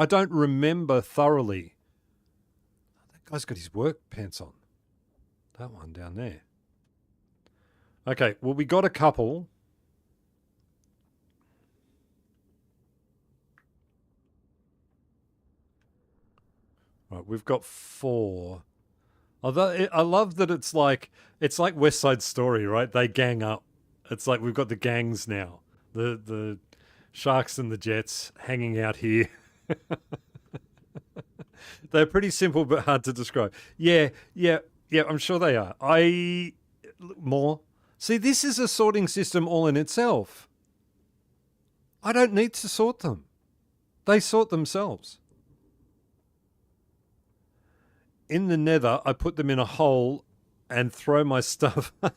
don't remember thoroughly. That guy's got his work pants on. That one down there. Okay, well, we got a couple. Right, we've got 4. Although I love that it's like West Side Story, right? They gang up. It's like we've got the gangs now. The Sharks and the Jets hanging out here. They're pretty simple but hard to describe. Yeah, yeah, yeah, I'm sure they are. More. See, this is a sorting system all in itself. I don't need to sort them. They sort themselves. In the nether, I put them in a hole and throw my stuff up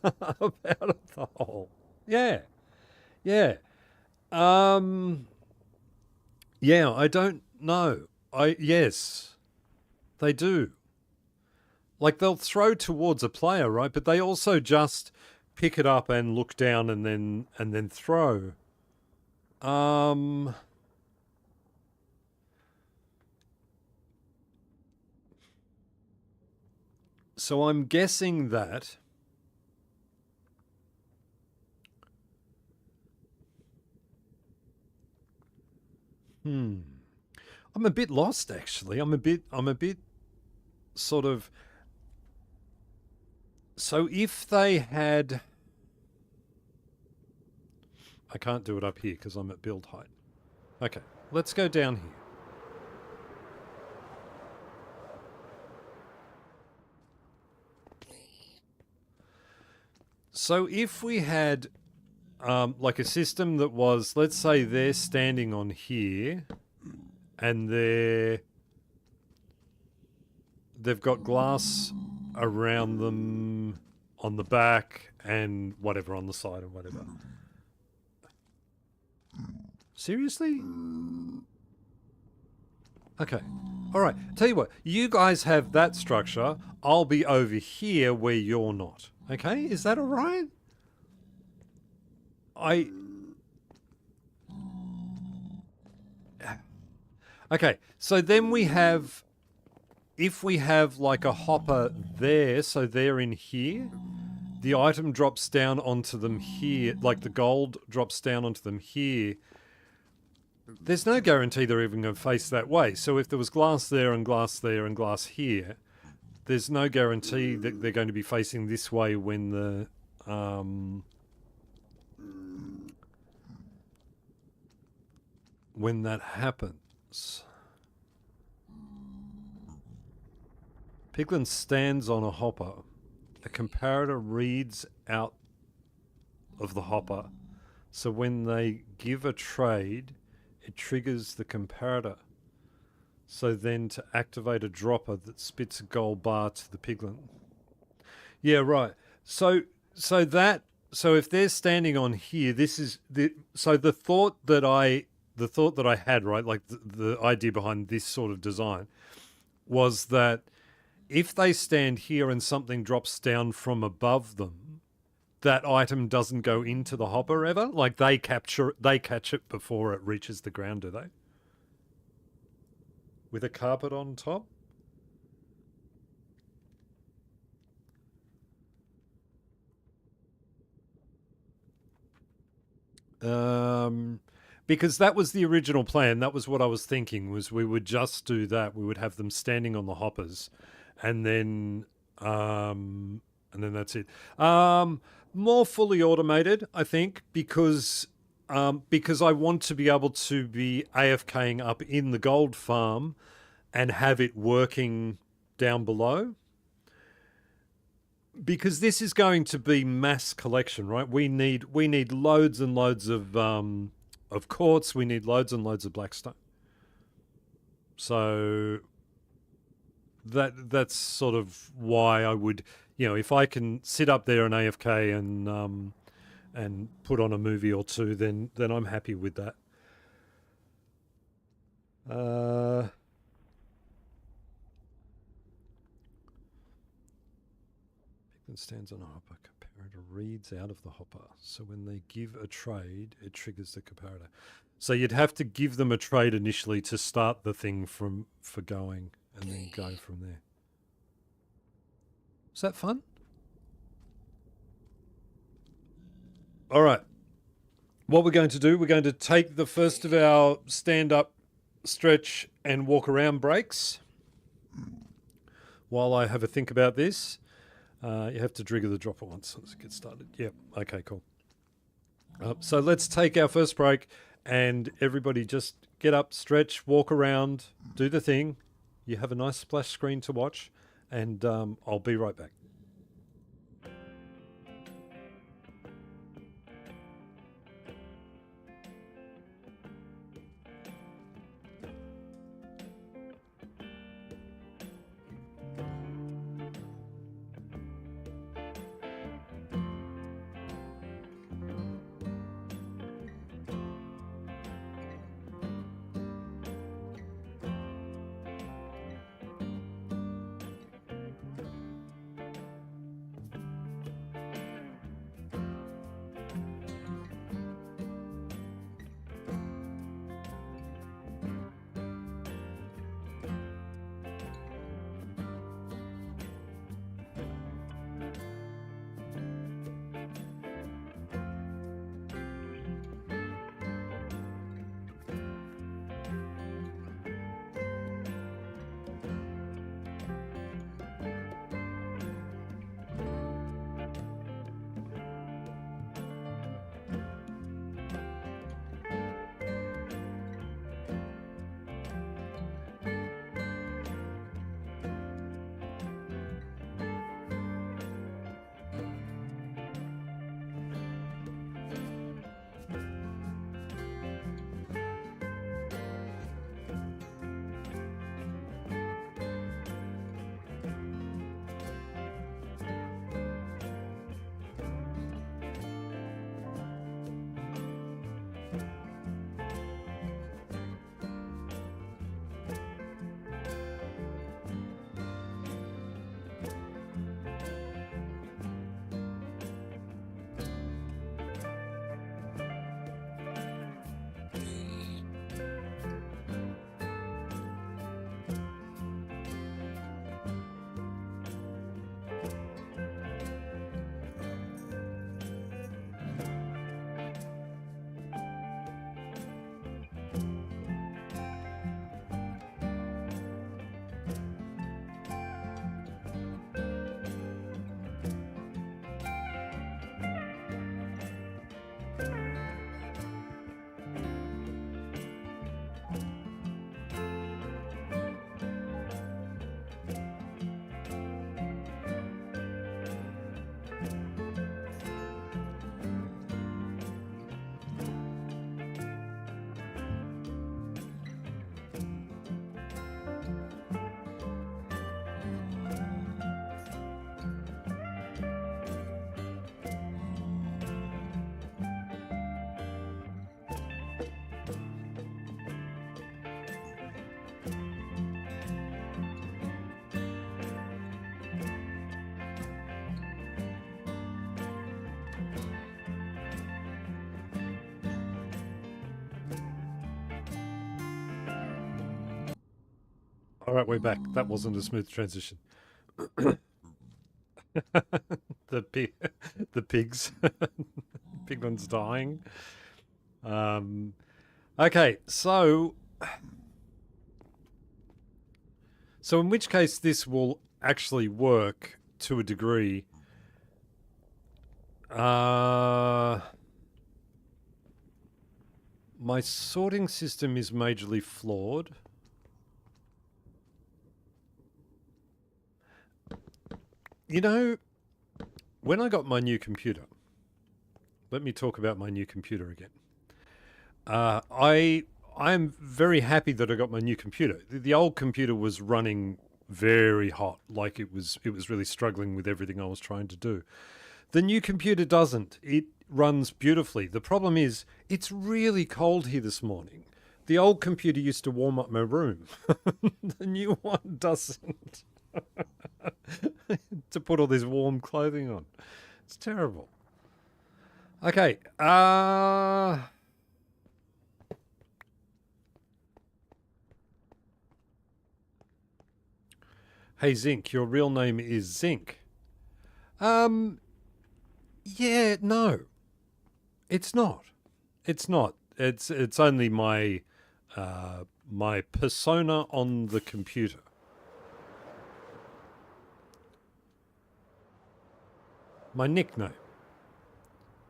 out of the hole. Yeah. Yeah. Yeah, I don't know. Yes. They do. Like they'll throw towards a player, right? But they also just pick it up and look down and then throw. So I'm guessing that I'm a bit lost actually. I'm a bit sort of. So if they had, I can't do it up here because I'm at build height. Okay, let's go down here. So if we had like a system that was, let's say they're standing on here and they've got glass around them on the back and whatever on the side and whatever. Seriously? Okay. All right. Tell you what, you guys have that structure. I'll be over here where you're not. Okay? Is that all right? Okay, so then we have, if we have like a hopper there, so they're in here, the item drops down onto them here, like the gold drops down onto them here. There's no guarantee they're even going to face that way. So if there was glass there and glass there and glass here, there's no guarantee that they're going to be facing this way when the when that happens. Piglin stands on a hopper. A comparator reads out of the hopper. So when they give a trade, it triggers the comparator. So then to activate a dropper that spits a gold bar to the piglin. Yeah, right. So if they're standing on here, this is the thought that I had, right, like the idea behind this sort of design was that if they stand here and something drops down from above them, that item doesn't go into the hopper ever. Like they catch it before it reaches the ground, do they? With a carpet on top? Because that was the original plan. That was what I was thinking, was we would just do that. We would have them standing on the hoppers and then that's it. More fully automated, I think, because I want to be able to be AFKing up in the gold farm and have it working down below. Because this is going to be mass collection, right? We need loads and loads of quartz. We need loads and loads of blackstone. So that's sort of why I would, if I can sit up there and AFK and put on a movie or two, then I'm happy with that. It stands on a hopper. Comparator reads out of the hopper. So when they give a trade, it triggers the comparator. So you'd have to give them a trade initially to start the thing for going, and then go from there. Is that fun? All right. What we're going to do, we're going to take the first of our stand-up, stretch, and walk around breaks while I have a think about this. You have to trigger the dropper once let's get started. Yep. Okay, cool. So let's take our first break, and everybody just get up, stretch, walk around, do the thing. You have a nice splash screen to watch, and I'll be right back. All right, we're back. That wasn't a smooth transition. the pigs, pig one's dying. Okay, so in which case this will actually work to a degree. My sorting system is majorly flawed. You know, when I got my new computer, let me talk about my new computer again. I'm very happy that I got my new computer. The old computer was running very hot, like it was really struggling with everything I was trying to do. The new computer doesn't. It runs beautifully. The problem is it's really cold here this morning. The old computer used to warm up my room. The new one doesn't. to put all this warm clothing on. It's terrible. Okay. Hey, Zinc, your real name is Zinc. Yeah, no. It's not. It's not. It's only my my persona on the computer. My nickname.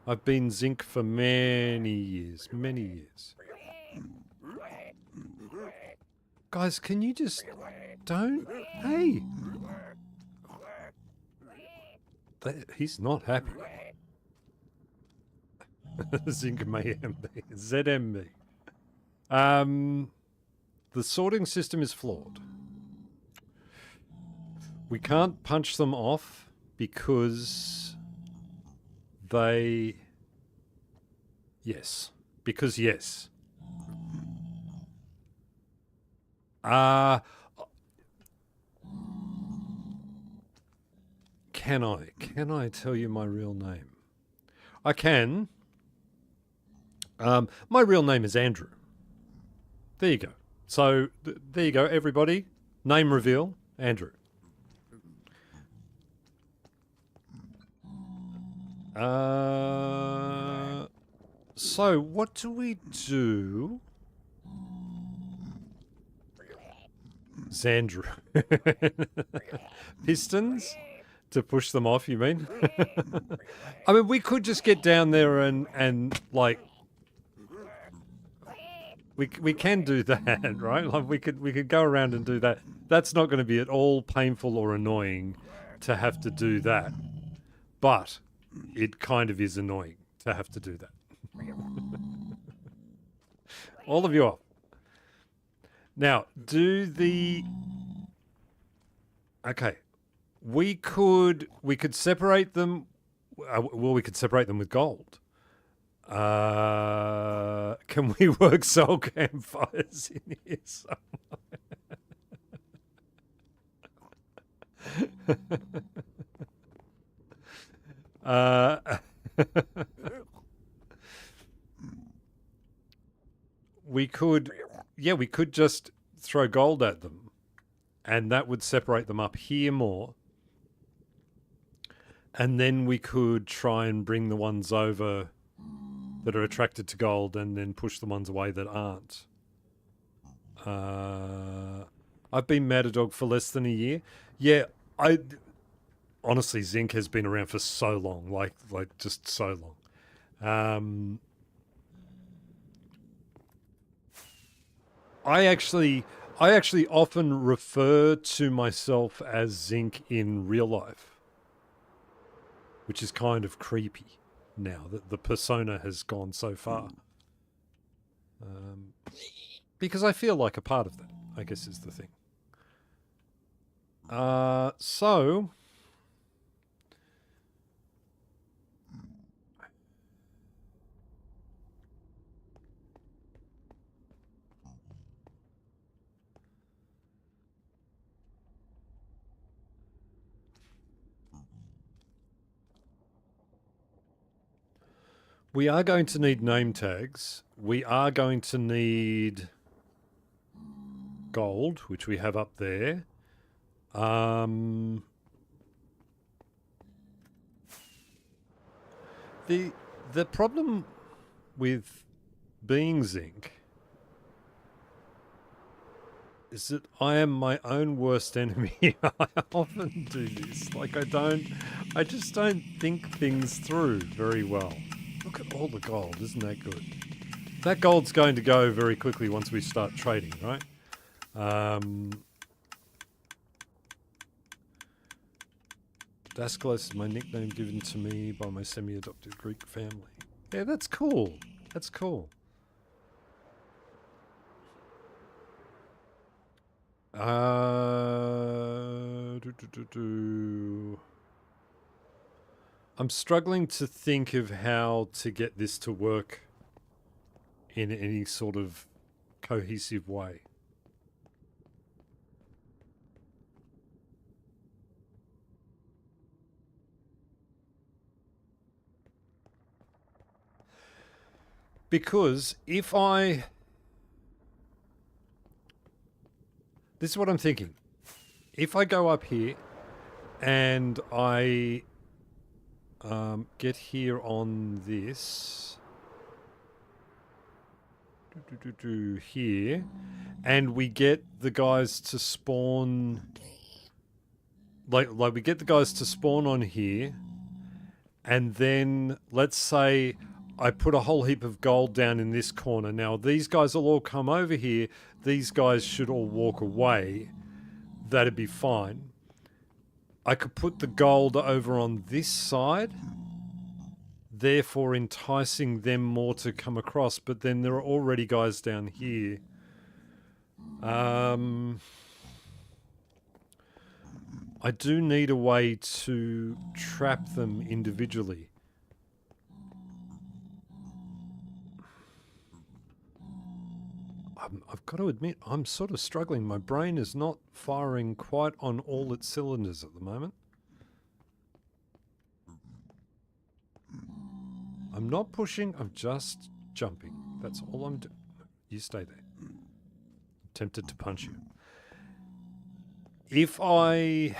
I've been Zinc for many years. Many years. Guys, can you just don't? Hey! He's not happy. Zinc Mayhem ZMB. The sorting system is flawed. We can't punch them off because they... Yes. Because yes. Can I tell you my real name? I can. My real name is Andrew. There you go. So, there you go, everybody. Name reveal, Andrew. So, what do we do? Xandru. Pistons? To push them off, you mean? I mean, we could just get down there and like... We can do that, right? Like we could go around and do that. That's not going to be at all painful or annoying to have to do that. But it kind of is annoying to have to do that. All of you off. Now, do the... Okay. We could separate them... well, we could separate them with gold. Can we work soul campfires in here somewhere? We could just throw gold at them, and that would separate them up here more. And then we could try and bring the ones over that are attracted to gold and then push the ones away that aren't. I've been Matadog for less than a year. Yeah, honestly, Zinc has been around for so long, like just so long. I actually often refer to myself as Zinc in real life, which is kind of creepy now that the persona has gone so far. Because I feel like a part of that, I guess is the thing. So... we are going to need name tags. We are going to need gold, which we have up there. The problem with being Zinc is that I am my own worst enemy. I often do this. Like I just don't think things through very well. Look at all the gold, isn't that good? That gold's going to go very quickly once we start trading, right? Daskalos is my nickname given to me by my semi-adopted Greek family. Yeah, that's cool. That's cool. I'm struggling to think of how to get this to work in any sort of cohesive way. Because if I... This is what I'm thinking. If I go up here and I get here on this... here, and we get the guys to spawn... Like we get the guys to spawn on here, and then let's say I put a whole heap of gold down in this corner. Now these guys will all come over here. These guys should all walk away. That'd be fine. I could put the gold over on this side, therefore enticing them more to come across, but then there are already guys down here. I do need a way to trap them individually. I've got to admit, I'm sort of struggling. My brain is not firing quite on all its cylinders at the moment. I'm not pushing, I'm just jumping. That's all I'm doing. You stay there. I'm tempted to punch you. If I...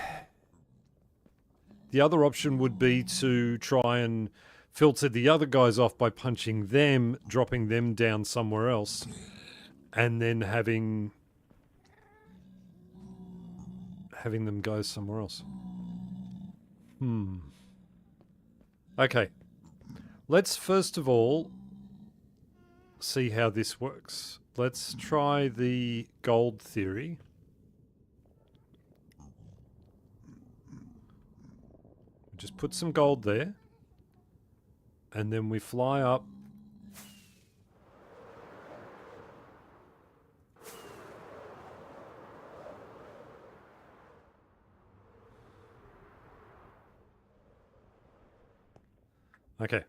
The other option would be to try and filter the other guys off by punching them, dropping them down somewhere else, and then having them go somewhere else. Okay. Let's first of all see how this works. Let's try the gold theory. Just put some gold there, and then we fly up. Okay,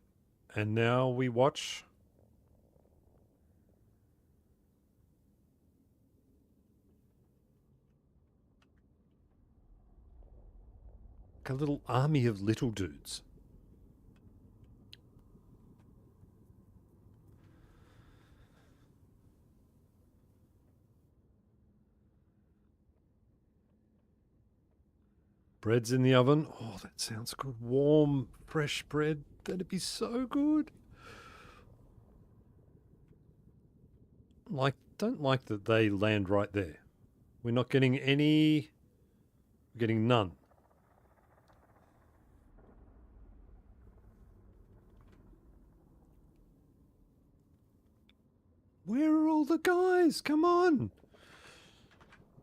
and now we watch. A little army of little dudes. Bread's in the oven. Oh, that sounds good. Warm, fresh bread. That'd be so good. Don't like that they land right there. We're not getting any... We're getting none. Where are all the guys? Come on.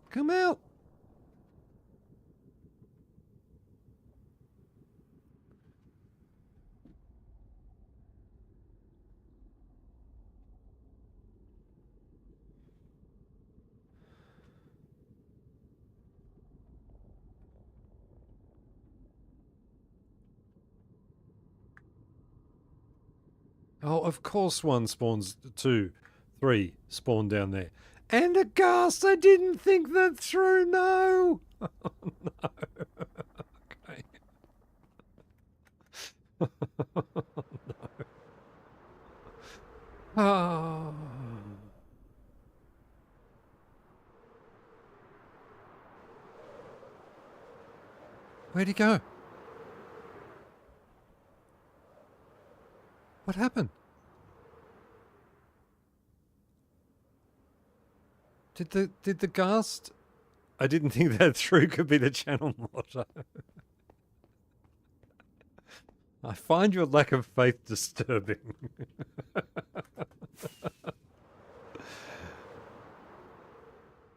Come out. Oh, of course one spawns, 2, 3 spawn down there. And a ghast, I didn't think that through, no! Oh, no. Okay. No. Oh. Where'd he go? What happened? Did the ghast... I didn't think that through could be the channel motto. I find your lack of faith disturbing.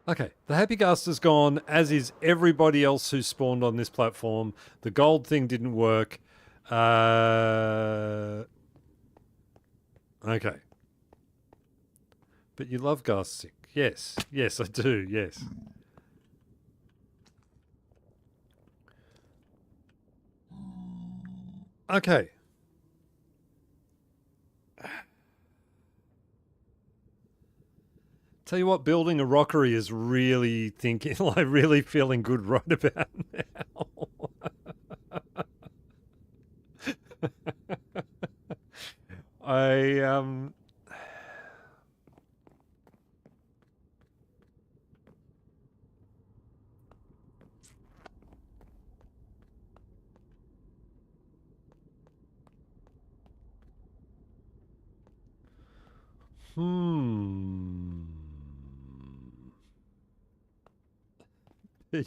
Okay, the happy ghast is gone, as is everybody else who spawned on this platform. The gold thing didn't work. Okay. But you love ghast sick. Yes. Yes, I do. Yes. Okay. Tell you what, building a rockery is really thinking, like really feeling good right about now.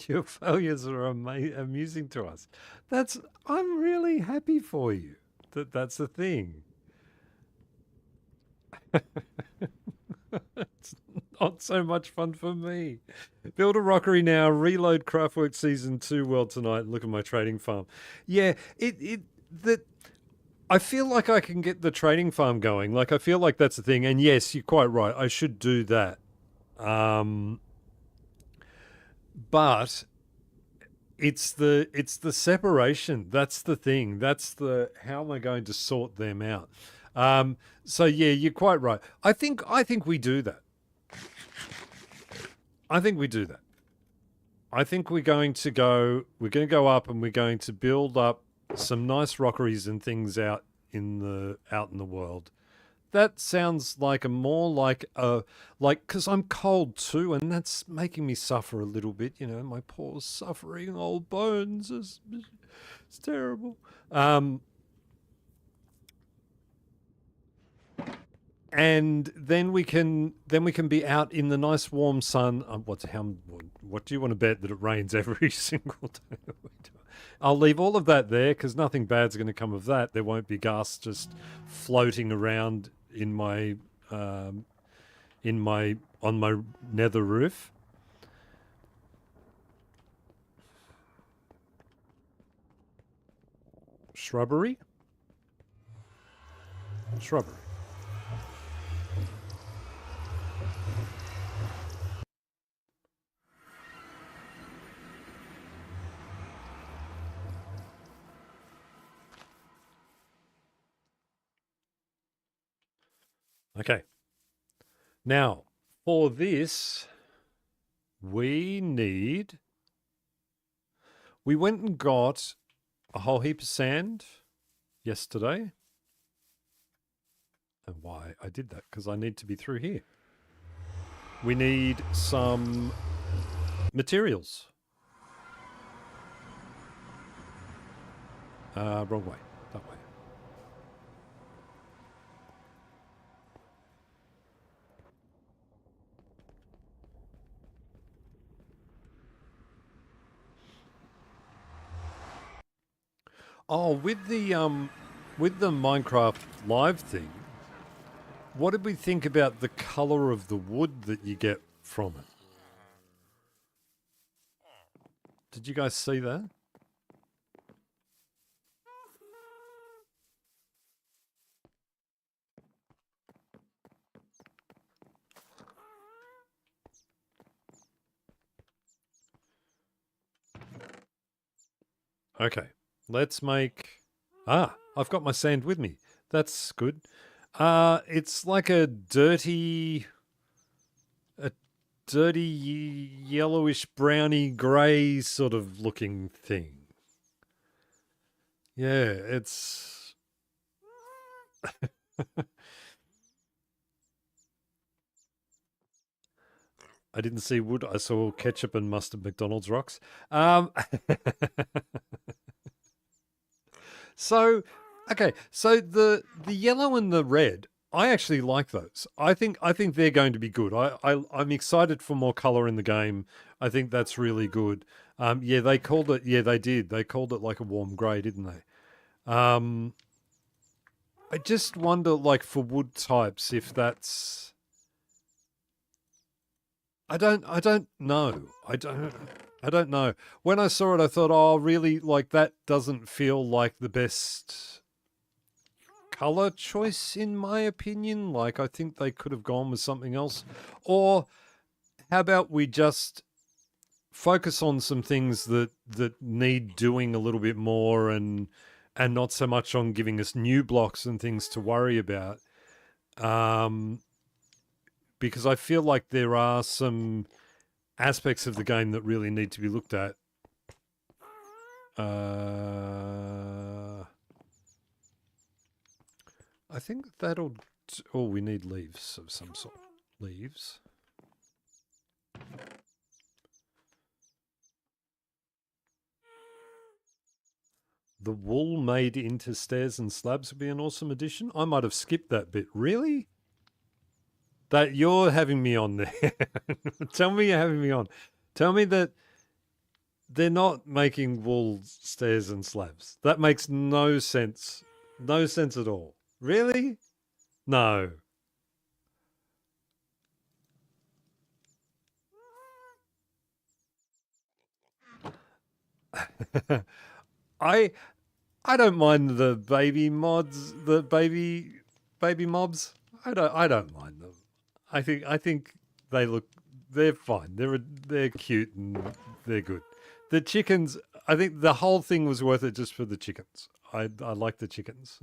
Your failures are amusing to us. I'm really happy for you. That's the thing. It's not so much fun for me. Build a rockery now. Reload Craftwork Season 2 world tonight. And look at my trading farm. Yeah, that. I feel like I can get the trading farm going. Like, I feel like that's the thing. And yes, you're quite right. I should do that. But it's the separation. That's the thing. That's the how am I going to sort them out? So yeah, you're quite right. I think we do that. I think we do that. I think we're going to go up and we're going to build up some nice rockeries and things out in the world. That sounds like because I'm cold too, and that's making me suffer a little bit. You know, my poor suffering old bones it's terrible. And then we can be out in the nice warm sun. What do you want to bet that it rains every single day? I'll leave all of that there because nothing bad's going to come of that. There won't be gas just floating around in my on my nether roof. Shrubbery. Okay. Now, for this, we went and got a whole heap of sand yesterday. And why I did that, because I need to be through here. We need some materials. Wrong way. That way. Oh, with the Minecraft Live thing, what did we think about the color of the wood that you get from it? Did you guys see that? Okay, let's make... I've got my sand with me. That's good. It's like a dirty yellowish browny grey sort of looking thing. Yeah, it's... I didn't see wood. I saw ketchup and mustard McDonald's rocks. So, okay. So the yellow and the red, I actually like those. I think they're going to be good. I'm excited for more color in the game. I think that's really good. Yeah, they called it. Yeah, they did. They called it like a warm grey, didn't they? I just wonder, like for wood types, if that's... I don't know. I don't know. When I saw it, I thought, oh, really? Like that doesn't feel like the best color choice in my opinion. Like I think they could have gone with something else. Or how about we just focus on some things that need doing a little bit more and not so much on giving us new blocks and things to worry about. Because I feel like there are some aspects of the game that really need to be looked at. I think that'll... Oh, we need leaves of some sort. Leaves. The wool made into stairs and slabs would be an awesome addition. I might have skipped that bit. Really? That you're having me on there. Tell me you're having me on. Tell me that they're not making wool stairs and slabs. That makes no sense. No sense at all. Really? No. I I don't mind the baby mods, the baby mobs. I don't mind them. I think they look they're fine. They're cute and they're good. The chickens, I think the whole thing was worth it just for the chickens. I like the chickens.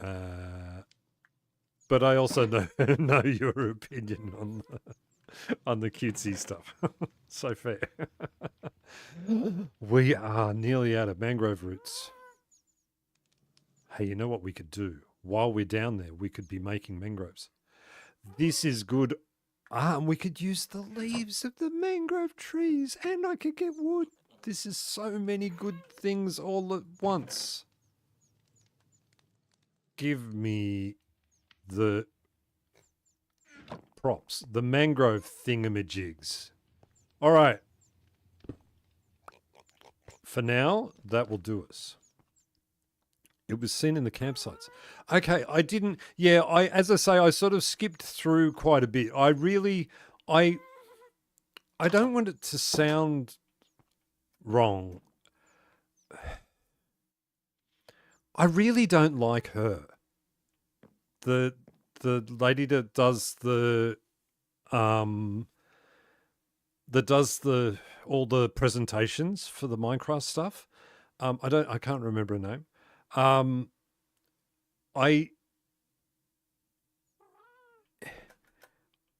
Uh, but I also know your opinion on the cutesy stuff. So fair. We are nearly out of mangrove roots. Hey, you know what we could do? While we're down there, we could be making mangroves. This is good. And we could use the leaves of the mangrove trees, and I could get wood. This is so many good things all at once. Give me the props, the mangrove thingamajigs. All right. For now, that will do us. It was seen in the campsites. Okay, I didn't. Yeah, as I say, I sort of skipped through quite a bit. I I don't want it to sound wrong. I really don't like her. The lady um that does the all the presentations for the Minecraft stuff. I can't remember her name. Um, I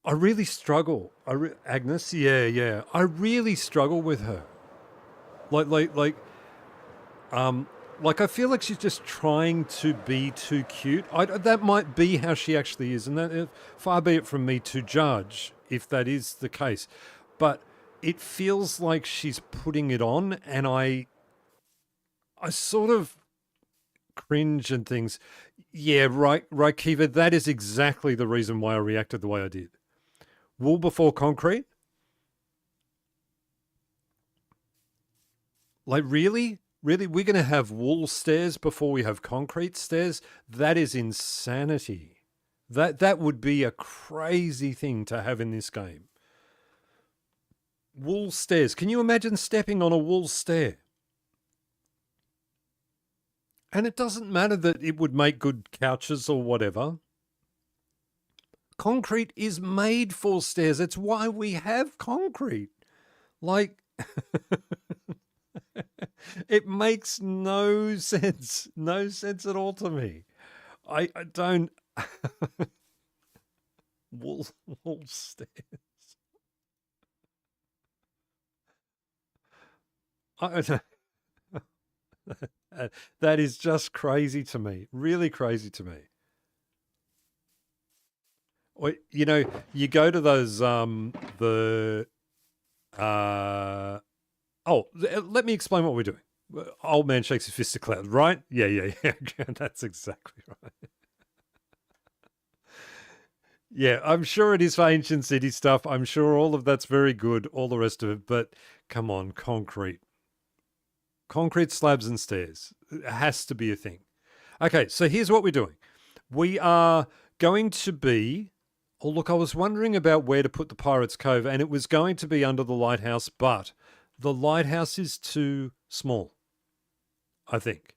I really struggle. Agnes, yeah, yeah. I really struggle with her. Like like like um like I feel like she's just trying to be too cute. That might be how she actually is, and that far be it from me to judge if that is the case. But it feels like she's putting it on, and I sort of cringe and things. Yeah, right, Kiva. That is exactly the reason why I reacted the way I did. Wool before concrete? Like, really? Really? We're going to have wool stairs before we have concrete stairs? That is insanity. That would be a crazy thing to have in this game. Wool stairs. Can you imagine stepping on a wool stair? And it doesn't matter that it would make good couches or whatever. Concrete is made for stairs. It's why we have concrete. Like, it makes no sense. No sense at all to me. I don't. wool, wool stairs. I, that is just crazy to me. Really crazy to me. You know, you go to those the uh let me explain what we're doing. Old man shakes his fist at cloud, right? Yeah, yeah, yeah. That's exactly right. Yeah, I'm sure it is for ancient city stuff. I'm sure all of that's very good, all the rest of it. But come on, concrete. Concrete slabs and stairs. It has to be a thing. Okay, so here's what we're doing. We are going to be. Oh, look, I was wondering about where to put the Pirates Cove, and it was going to be under the lighthouse, but the lighthouse is too small, I think.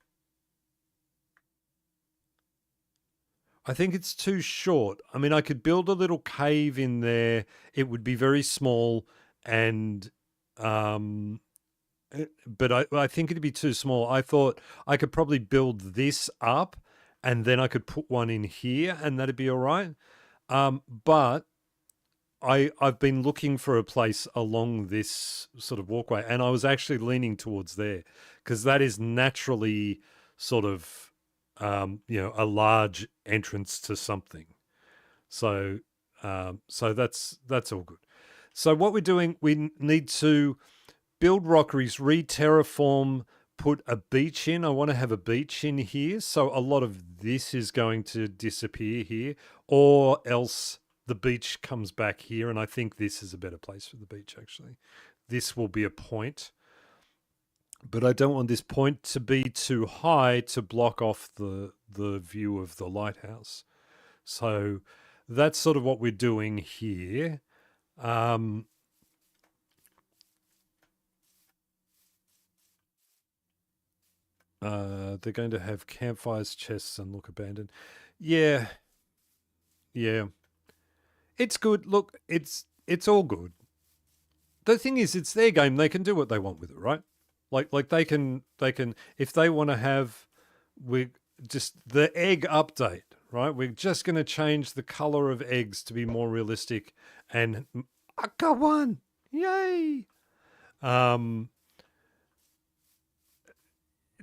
I think it's too short. I mean, I could build a little cave in there. It would be very small, and um, but I think it'd be too small. I thought I could probably build this up, and then I could put one in here, and that'd be all right. But I've been looking for a place along this sort of walkway, and I was actually leaning towards there because that is naturally sort of a large entrance to something. So so that's all good. So what we're doing, we need to build rockeries, re-terraform, put a beach in. I want to have a beach in here, so a lot of this is going to disappear here, or else the beach comes back here, and I think this is a better place for the beach, actually. This will be a point, but I don't want this point to be too high to block off the view of the lighthouse. So that's sort of what we're doing here. They're going to have campfires, chests, and look abandoned. Yeah, yeah. It's good. Look, it's all good. The thing is, it's their game. They can do what they want with it, right? Like they can if they want to have, we just the egg update, right? We're just going to change the color of eggs to be more realistic, and I got one, yay!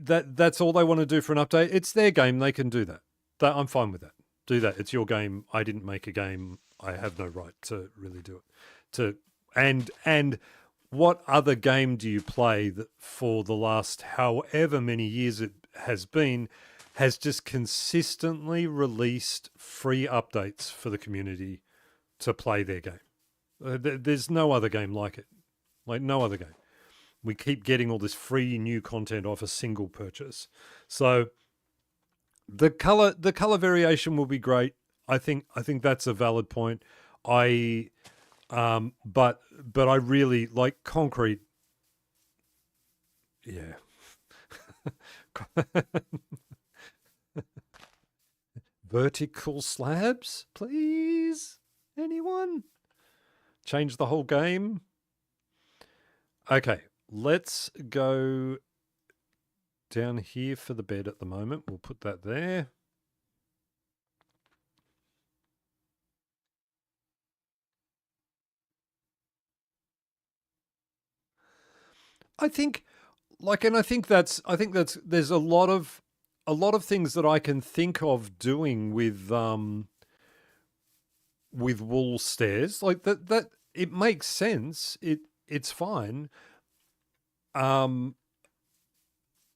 That's all they want to do for an update. It's their game. They can do that. I'm fine with that. Do that. It's your game. I didn't make a game. I have no right to really do it. And what other game do you play that for the last however many years it has been has just consistently released free updates for the community to play their game? There's no other game like it. Like no other game. We keep getting all this free new content off a single purchase. So the color variation will be great. I think that's a valid point. But I really like concrete. Yeah. Vertical slabs, please. Anyone? Change the whole game. Okay, let's go down here for the bed at the moment. We'll put that there. I think there's a lot of things that I can think of doing with wool stairs. Like that it makes sense. It's fine.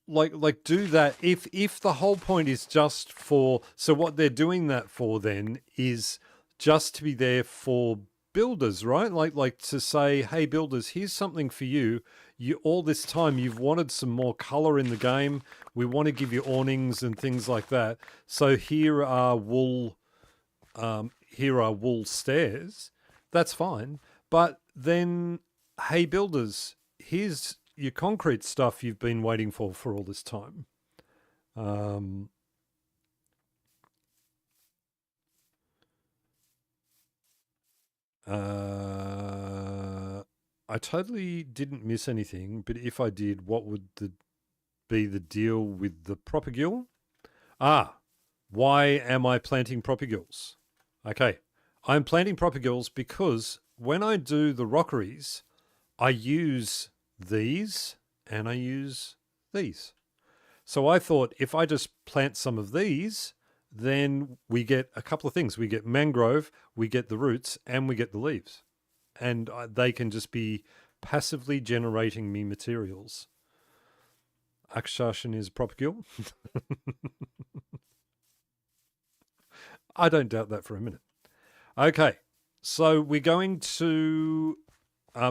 Like do that if the whole point is just for, so what they're doing that for then is just to be there for builders, right? Like to say, hey builders, here's something for you. You all this time you've wanted some more color in the game. We want to give you awnings and things like that. So here are wool stairs. That's fine. But then, hey builders, here's your concrete stuff you've been waiting for all this time. I totally didn't miss anything, but if I did, what would be the deal with the propagule? Why am I planting propagules? Okay, I'm planting propagules because when I do the rockeries, I use these and I use these. So I thought if I just plant some of these, then we get a couple of things. We get mangrove, we get the roots, and we get the leaves. And they can just be passively generating me materials. Akshashan is propagule. I don't doubt that for a minute. Okay, so we're going to...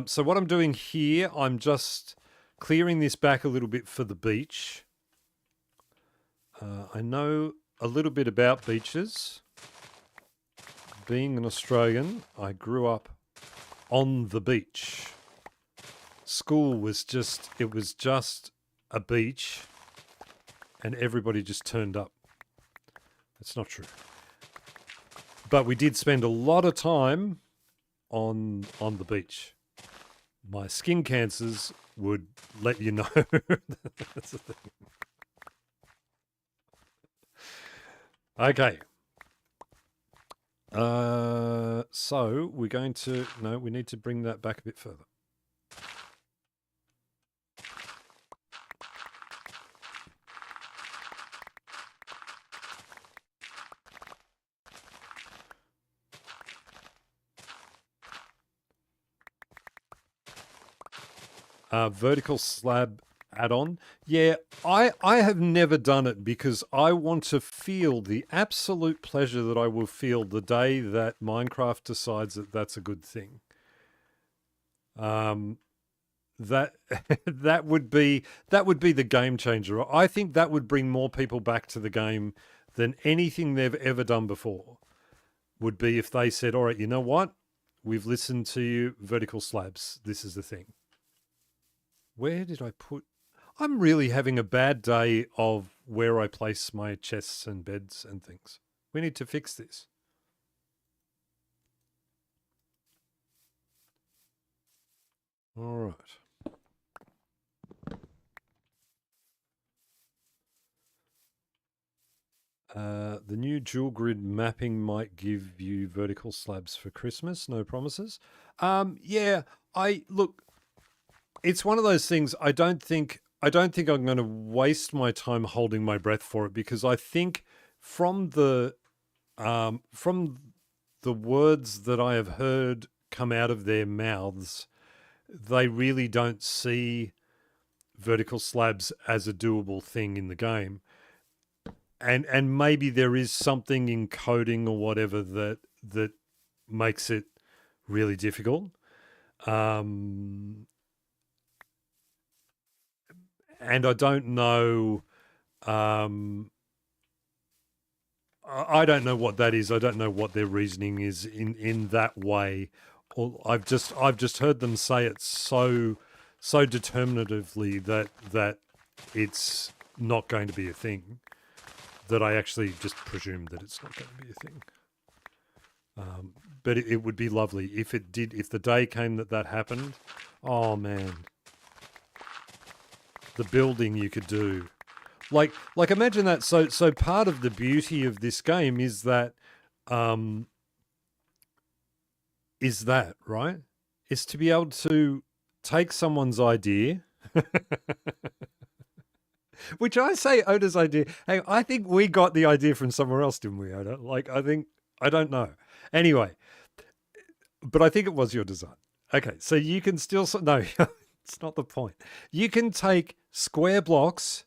so what I'm doing here, I'm just clearing this back a little bit for the beach. I know a little bit about beaches. Being an Australian, I grew up on the beach. School was just a beach and everybody just turned up. That's not true. But we did spend a lot of time on the beach. My skin cancers would let you know. That's the thing. Okay. So we're going to... No, we need to bring that back a bit further. Vertical slab add-on. Yeah, I have never done it because I want to feel the absolute pleasure that I will feel the day that Minecraft decides that that's a good thing. Um, that that would be the game changer. I think that would bring more people back to the game than anything they've ever done before. Would be if they said, "All right, you know what? We've listened to you, vertical slabs. This is the thing." Where did I put? I'm really having a bad day of where I place my chests and beds and things. We need to fix this. All right. The new dual grid mapping might give you vertical slabs for Christmas. No promises. Yeah, I look. It's one of those things. I don't think I'm going to waste my time holding my breath for it because I think from the from the words that I have heard come out of their mouths, they really don't see vertical slabs as a doable thing in the game. And maybe there is something in coding or whatever that makes it really difficult. And I don't know. I don't know what that is. I don't know what their reasoning is in that way. Or I've just heard them say it so determinatively that it's not going to be a thing, that I actually just presume that it's not going to be a thing. But it would be lovely if it did. If the day came that happened, oh man, the building you could do, like imagine that. So part of the beauty of this game is that, right? Is to be able to take someone's idea. Which I say Oda's idea. Hey, I think we got the idea from somewhere else, didn't we, Oda? Like, I don't know. Anyway, but I think it was your design. Okay, so you can still, no, it's not the point. You can take square blocks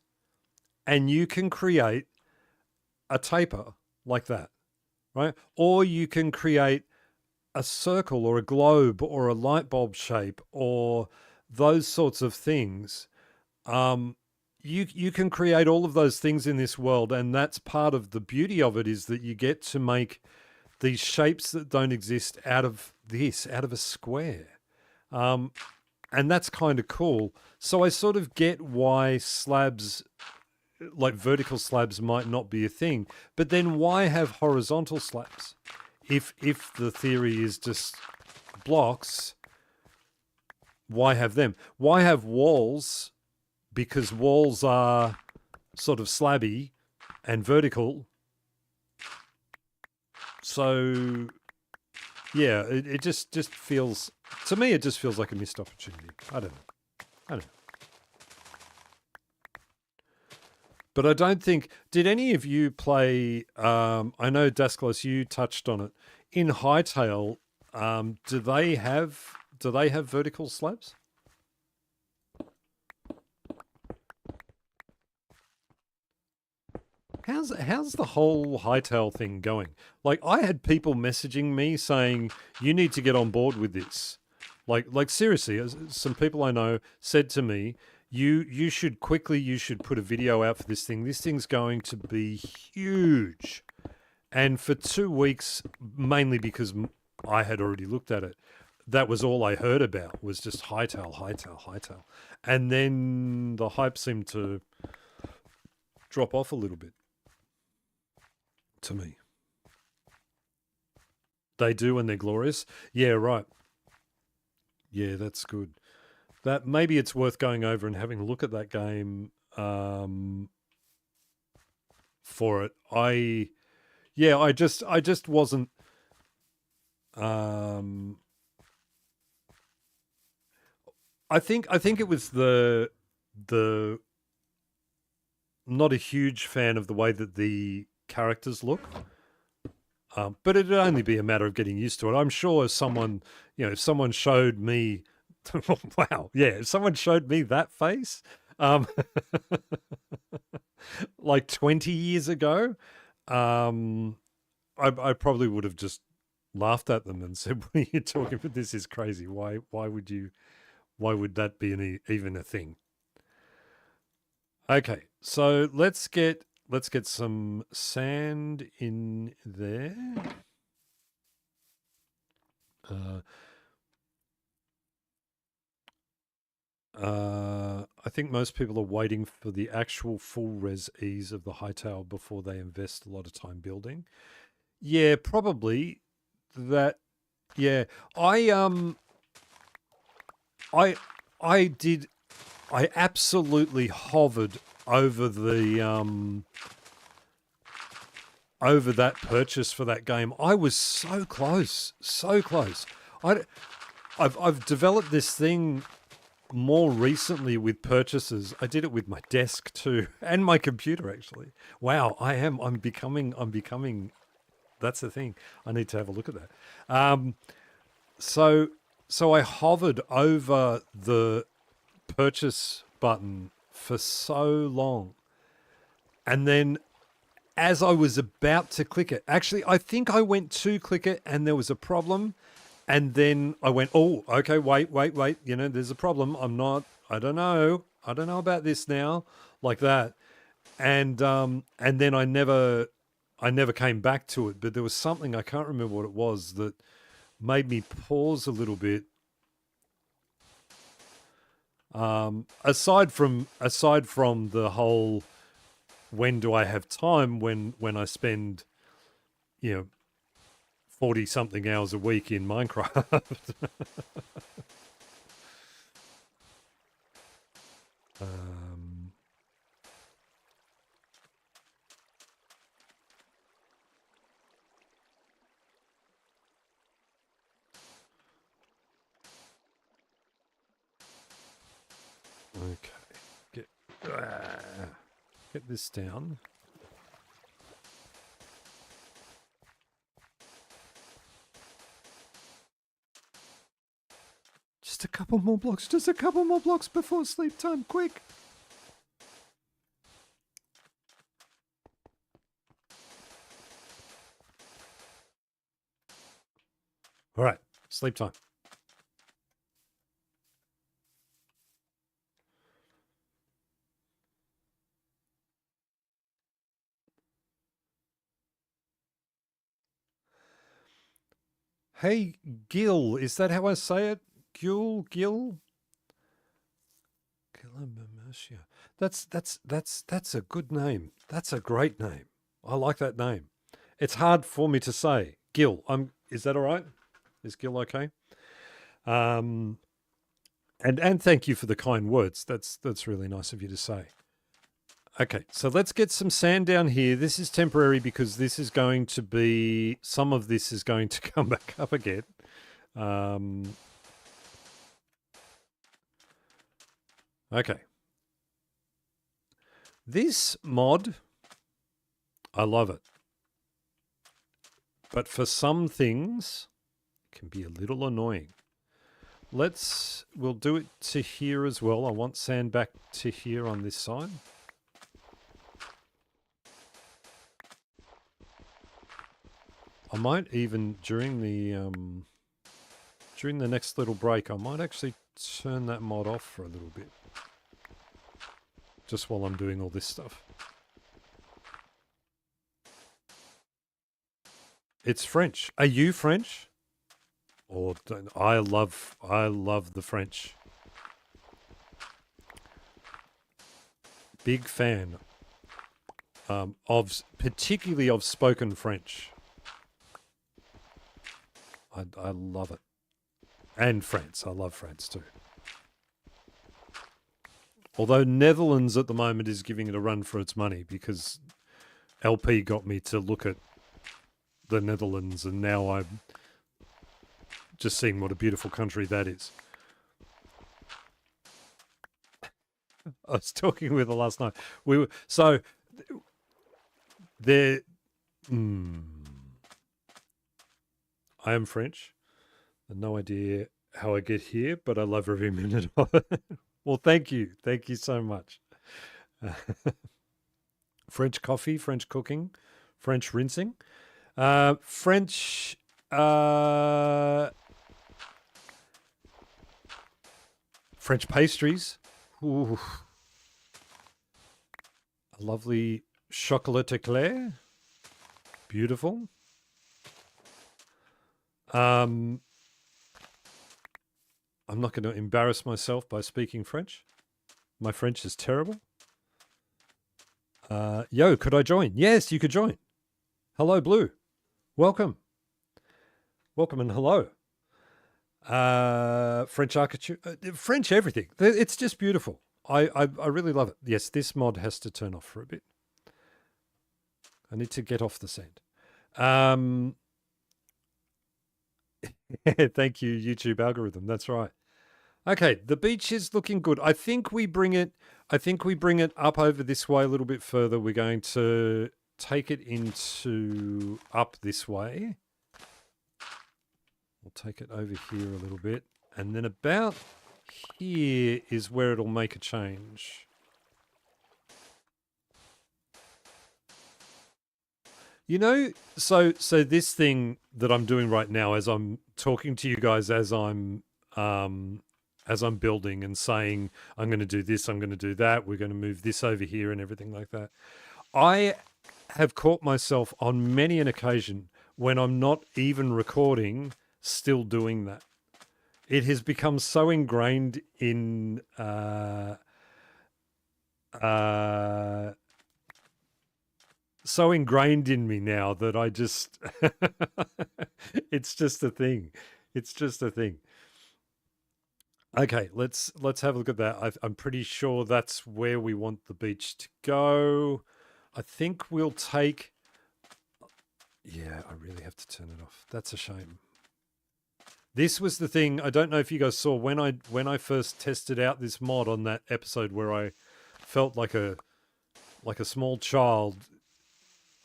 and you can create a taper like that, right? Or you can create a circle or a globe or a light bulb shape or those sorts of things. You can create all of those things in this world, and that's part of the beauty of it, is that you get to make these shapes that don't exist out of a square. And that's kind of cool. So I sort of get why slabs, like vertical slabs, might not be a thing. But then why have horizontal slabs? If the theory is just blocks, why have them? Why have walls? Because walls are sort of slabby and vertical. So, yeah, it just feels, to me, it just feels like a missed opportunity. I don't know. But I don't think, did any of you play, I know Daskalos, you touched on it, in Hightail, do they have vertical slabs? How's the whole Hightail thing going? Like, I had people messaging me saying, you need to get on board with this. Like seriously, some people I know said to me, you should put a video out for this thing. This thing's going to be huge. And for 2 weeks, mainly because I had already looked at it, that was all I heard about, was just Hightail. And then the hype seemed to drop off a little bit. To me, they do, and they're glorious. Yeah, right. Yeah, that's good. That maybe it's worth going over and having a look at that game for it. I just wasn't. I think it was the not a huge fan of the way that the characters look. But it'd only be a matter of getting used to it. I'm sure if someone showed me, wow, yeah, if someone showed me that face, Um, like 20 years ago, I probably would have just laughed at them and said, "What are you talking about? This is crazy. Why would you? Why would that be even a thing?" Okay, so let's get some sand in there. Uh, I think most people are waiting for the actual full res ease of the high tower before they invest a lot of time building. Yeah, probably that. Yeah, I I I did. I absolutely hovered over the over that purchase for that game. I was so close, so close. I, I've developed this thing more recently with purchases. I did it with my desk too, and my computer actually. Wow, I'm becoming. That's the thing. I need to have a look at that. So so I hovered over the purchase button for so long, and then as I was about to click it, actually, I think I went to click it and there was a problem. And then I went, oh, okay, wait. You know, there's a problem. I don't know. I don't know about this now, like that. And then I never came back to it. But there was something, I can't remember what it was, that made me pause a little bit. Aside from the whole, when do I have time when I spend, you know, 40 something hours a week in Minecraft. um, okay, get get this down. Just a couple more blocks. Just a couple more blocks before sleep time. Quick. All right, sleep time. Hey, Gil, is that how I say it? Gil? Gilamamercia. That's a good name. That's a great name. I like that name. It's hard for me to say. Gil. Is that all right? Is Gil okay? Um and thank you for the kind words. That's really nice of you to say. Okay, so let's get some sand down here. This is temporary because this is going to be, some of this is going to come back up again. Okay. This mod, I love it. But for some things, it can be a little annoying. We'll do it to here as well. I want sand back to here on this side. I might even, during the next little break, I might actually turn that mod off for a little bit. Just while I'm doing all this stuff. It's French. Are you French? Or I love the French. Big fan of particularly of spoken French. I love it. And France. I love France too. Although Netherlands at the moment is giving it a run for its money because LP got me to look at the Netherlands, and now I'm just seeing what a beautiful country that is. I was talking with her last night. We were so there. I am French. No idea how I get here, but I love every minute of it. Well, thank you. Thank you so much. French coffee, French cooking, French rinsing, French uh, French pastries. Ooh, a lovely chocolat eclair. Beautiful. I'm not going to embarrass myself by speaking French. My French is terrible. Yo, could I join? Yes, you could join. Hello, Blue. Welcome. Welcome and hello. French architecture, French everything. It's just beautiful. I really love it. Yes, this mod has to turn off for a bit. I need to get off the sand. Thank you, YouTube algorithm. That's right. Okay, the beach is looking good. I think we bring it up over this way a little bit further. We're going to take it into up this way. We'll take it over here a little bit. And then about here is where it'll make a change. You know, so this thing that I'm doing right now, as I'm talking to you guys, as I'm building and saying, I'm going to do this, I'm going to do that, we're going to move this over here and everything like that. I have caught myself on many an occasion when I'm not even recording, still doing that. It has become so ingrained in so ingrained in me now that I just it's just a thing. It's just a thing. Okay, let's have a look at that. I'm pretty sure that's where we want the beach to go. I think we'll take... Yeah, I really have to turn it off. That's a shame. This was the thing. I don't know if you guys saw when I first tested out this mod on that episode where I felt like a small child.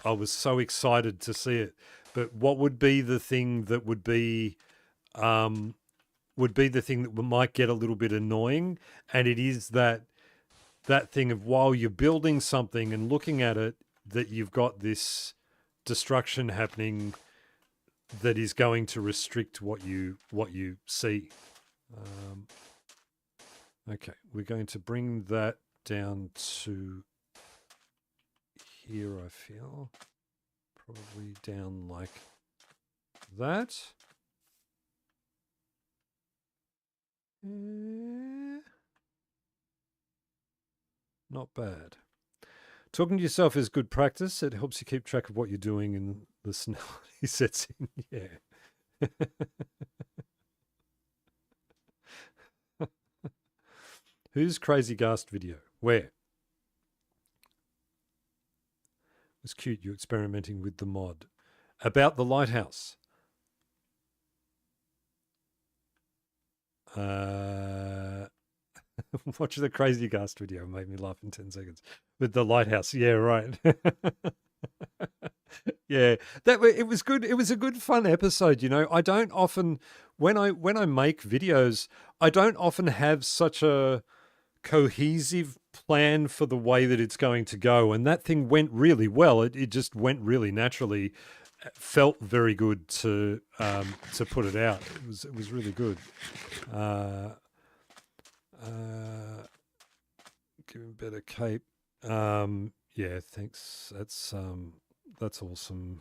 I was so excited to see it. But what would be the thing that would be the thing that might get a little bit annoying? And it is that thing of, while you're building something and looking at it, that you've got this destruction happening that is going to restrict what you see. Okay, we're going to bring that down to here, I feel. Probably down like that. Not bad. Talking to yourself is good practice. It helps you keep track of what you're doing and the personality sets in. Yeah. Whose Crazy Ghast video? Where? It was cute, you experimenting with the mod. About the lighthouse. Watch the Crazy Ghast video. Made me laugh in 10 seconds. With the lighthouse. Yeah, right. Yeah, it was good. It was a good, fun episode. You know, I don't often, when I make videos, I don't often have such a cohesive plan for the way that it's going to go. And that thing went really well. It just went really naturally. It felt very good to put it out. It was really good. Give him a better cape. Yeah, thanks. That's awesome.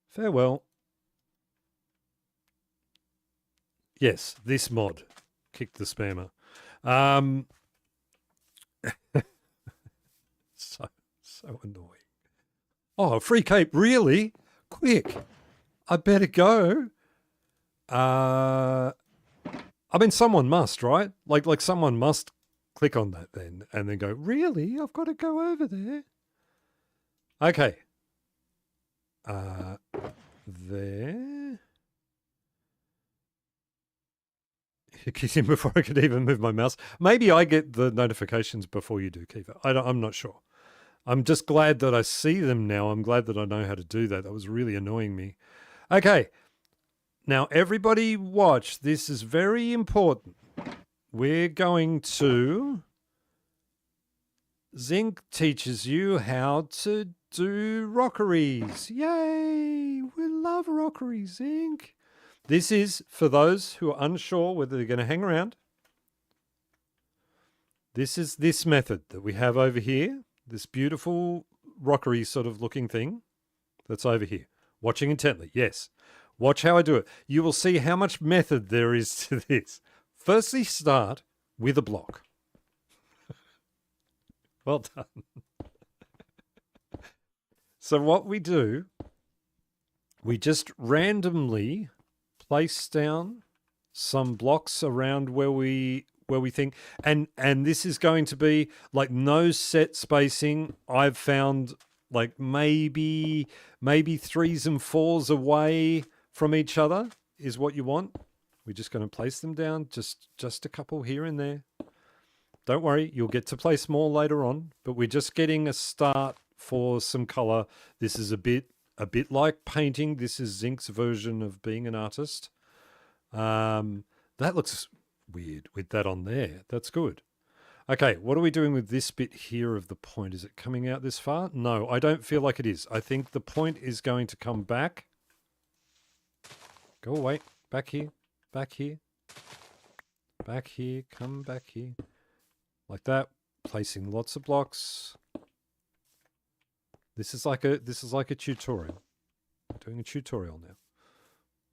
Farewell. Yes, this mod. Kick the spammer. So annoying. Oh, free cape, really? Quick. I better go. I mean, someone must, right? Like someone must click on that then and then go, really? I've got to go over there. Okay. There. It kicked in before I could even move my mouse. Maybe I get the notifications before you do, Kiva. I'm not sure. I'm just glad that I see them now. I'm glad that I know how to do that. That was really annoying me. Okay. Now, everybody watch. This is very important. We're going to... Zinc teaches you how to do rockeries. Yay! We love rockeries, Zinc. This is for those who are unsure whether they're going to hang around. This is this method that we have over here. This beautiful rockery sort of looking thing that's over here. Watching intently, yes. Watch how I do it. You will see how much method there is to this. Firstly, start with a block. Well done. So what we do, we just randomly place down some blocks around where we think, and this is going to be like no set spacing. I've found like maybe 3s and 4s away from each other is what you want. We're just going to place them down, just a couple here and there. Don't worry, you'll get to place more later on, but we're just getting a start for some color. This is a bit like painting. This is Zinc's version of being an artist. That looks weird with that on there. That's good. Okay, what are we doing with this bit here of the point? Is it coming out this far? No, I don't feel like it is. I think the point is going to come back. Go away. Back here. Back here. Back here. Come back here. Like that. Placing lots of blocks. This is like a tutorial. I'm doing a tutorial now.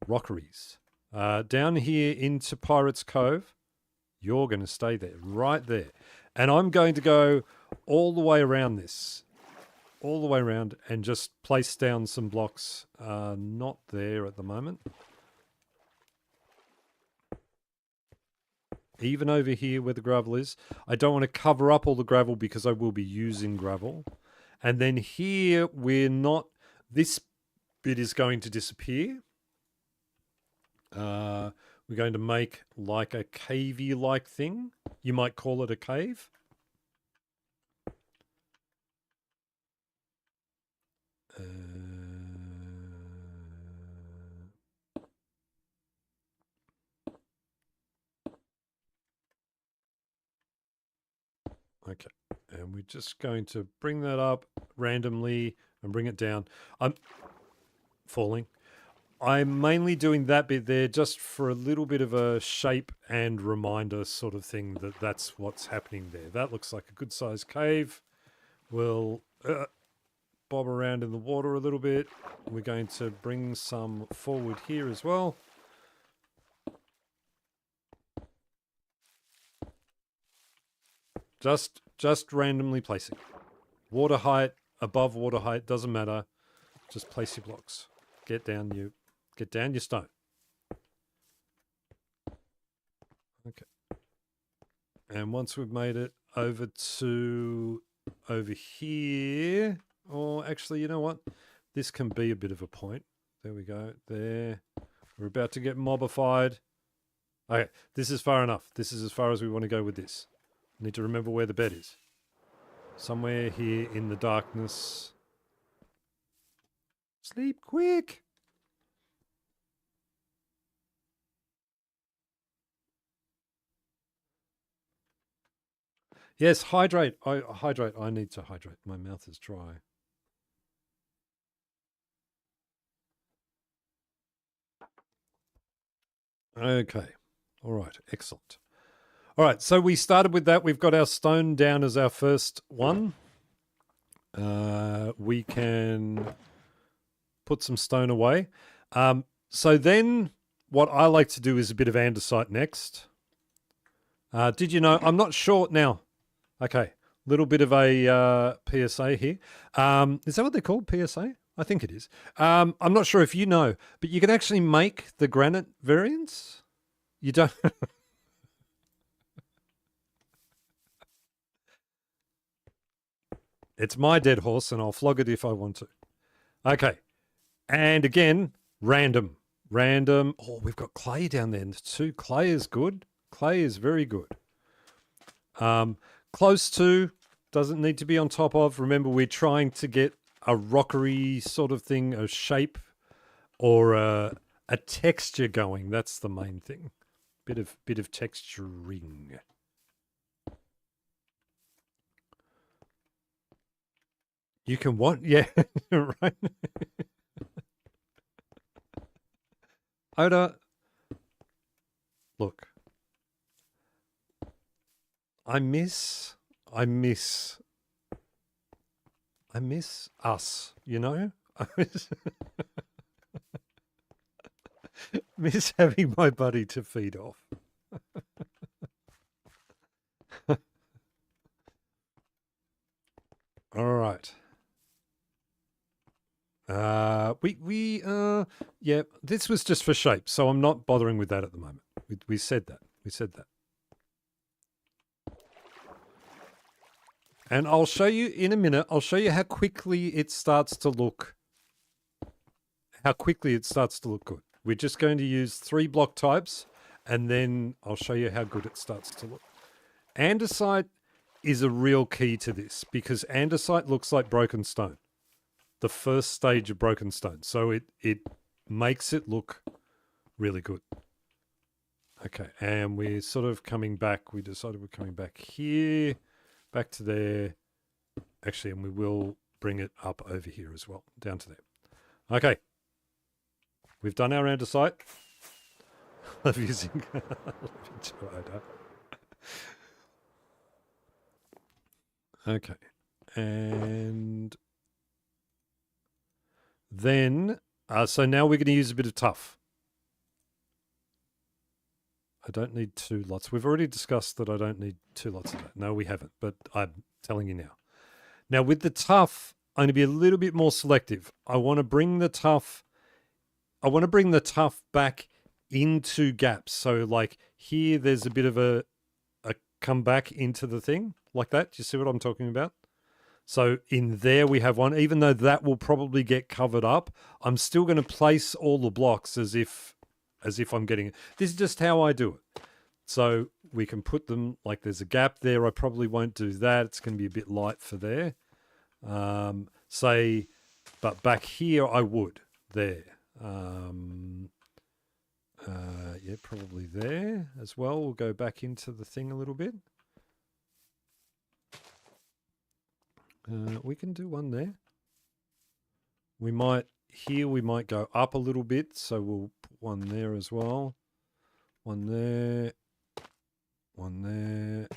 Rockeries. Down here into Pirates Cove. You're going to stay there, right there. And I'm going to go all the way around this. All the way around and just place down some blocks. Not there at the moment. Even over here where the gravel is. I don't want to cover up all the gravel because I will be using gravel. And then here we're not... This bit is going to disappear. We're going to make like a cavey-like thing. You might call it a cave. Okay, and we're just going to bring that up randomly and bring it down. I'm falling. I'm mainly doing that bit there just for a little bit of a shape and reminder sort of thing that that's what's happening there. That looks like a good sized cave. We'll bob around in the water a little bit. We're going to bring some forward here as well. Just randomly placing. Water height, above water height, doesn't matter. Just place your blocks. Get down your stone. Okay. And once we've made it over here, or actually, you know what? This can be a bit of a point. There we go. There. We're about to get mobified. Okay, this is far enough. This is as far as we want to go with this. I need to remember where the bed is. Somewhere here in the darkness. Sleep quick. Yes, hydrate. Hydrate. I need to hydrate. My mouth is dry. Okay. All right. Excellent. All right. So we started with that. We've got our stone down as our first one. We can put some stone away. So then what I like to do is a bit of andesite next. Did you know? I'm not sure now. Okay. Little bit of a PSA here. Is that what they're called? PSA? I think it is. I'm not sure if you know, but you can actually make the granite variants. You don't... It's my dead horse, and I'll flog it if I want to. Okay. And again, random. Random. Oh, we've got clay down there too. Clay is good. Clay is very good. Close to doesn't need to be on top of. Remember, we're trying to get a rockery sort of thing, a shape or a texture going. That's the main thing. Bit of texturing. You can what? Yeah, right. Oda, look. I miss us, you know? I miss having my buddy to feed off. All right. Yeah, this was just for shape, so I'm not bothering with that at the moment. We said that. We said that. And I'll show you in a minute, I'll show you how quickly it starts to look good. We're just going to use 3 block types, and then I'll show you how good it starts to look. Andesite is a real key to this, because andesite looks like broken stone. The first stage of broken stone. So it makes it look really good. Okay, and we're sort of coming back. We decided we're coming back here, back to there. Actually, and we will bring it up over here as well, down to there. Okay. We've done our andesite. Love using Okay. And then, so now we're going to use a bit of tough. I don't need 2 lots. We've already discussed that I don't need 2 lots of that. No, we haven't, but I'm telling you now. Now, with the tough, I'm going to be a little bit more selective. I want to bring the tough back into gaps. So like here, there's a bit of a come back into the thing like that. Do you see what I'm talking about? So in there we have one, even though that will probably get covered up, I'm still going to place all the blocks as if I'm getting it. This is just how I do it. So we can put them like there's a gap there. I probably won't do that. It's going to be a bit light for there. But back here I would there. Yeah, probably there as well. We'll go back into the thing a little bit. We can do one there. We might go up a little bit, so we'll put one there as well. One there. One there.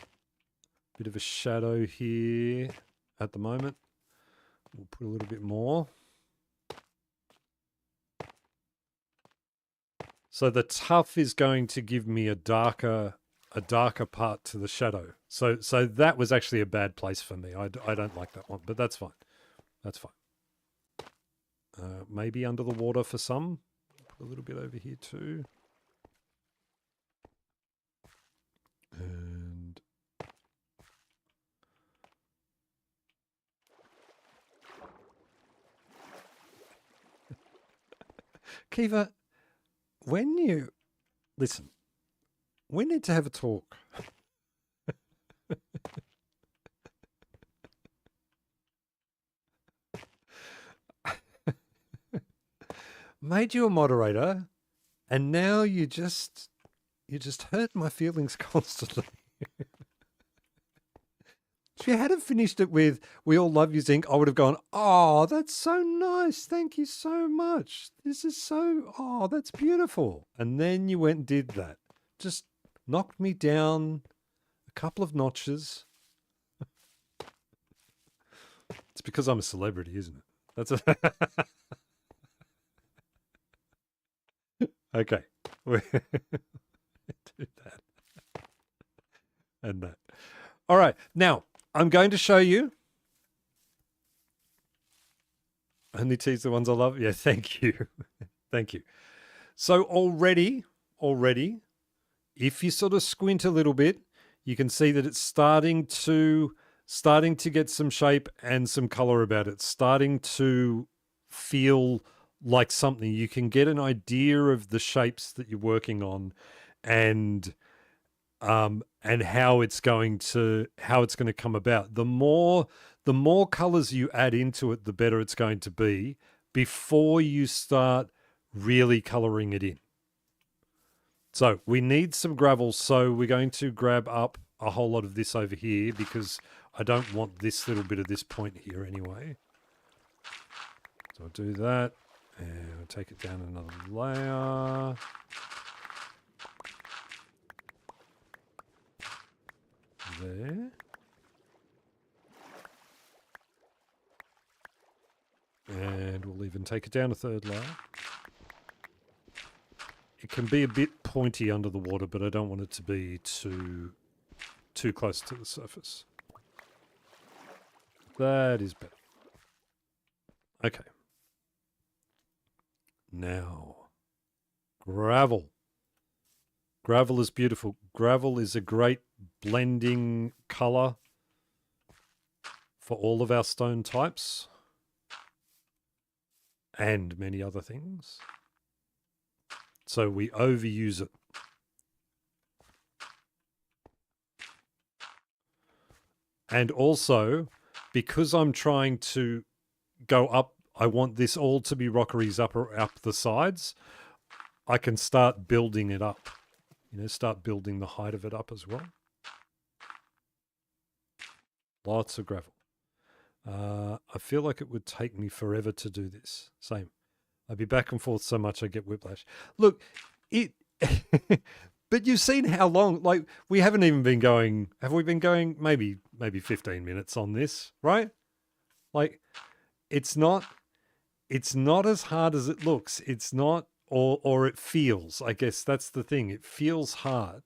Bit of a shadow here at the moment. We'll put a little bit more. So the tough is going to give me a darker part to the shadow. So that was actually a bad place for me. I don't like that one, but that's fine. That's fine. Maybe under the water for some. Put a little bit over here too. And Kiva, listen, we need to have a talk. Made you a moderator, and now you just hurt my feelings constantly. If you hadn't finished it with "We all love you, Zinc," I would have gone, "Oh, that's so nice. Thank you so much. This is so, oh, that's beautiful." And then you went and did that. Just knocked me down a couple of notches. It's because I'm a celebrity, isn't it? That's okay. We do that and that. All right. Now, I'm going to show you. Only tease the ones I love. Yeah, thank you. Thank you. So already, if you sort of squint a little bit, you can see that it's starting to get some shape and some color about it. It's starting to feel like something. You can get an idea of the shapes that you're working on, and and how it's going to come about. The more colors you add into it, the better it's going to be before you start really coloring it in. So we need some gravel. So we're going to grab up a whole lot of this over here because I don't want this little bit of this point here anyway. So I'll do that and I'll take it down another layer. There. And we'll even take it down a third layer. It can be a bit pointy under the water, but I don't want it to be too close to the surface. That is better. Okay. Now, gravel. Gravel is beautiful. Gravel is a great blending color for all of our stone types and many other things. So we overuse it. And also, because I'm trying to go up, I want this all to be rockeries up the sides, I can start building it up. You know, start building the height of it up as well. Lots of gravel. I feel like it would take me forever to do this. Same. I'd be back and forth so much I get whiplash. Look, it... But you've seen how long, like, we haven't even been going... Have we been going maybe 15 minutes on this, right? Like, it's not as hard as it looks. It's not, or it feels. I guess that's the thing. It feels hard.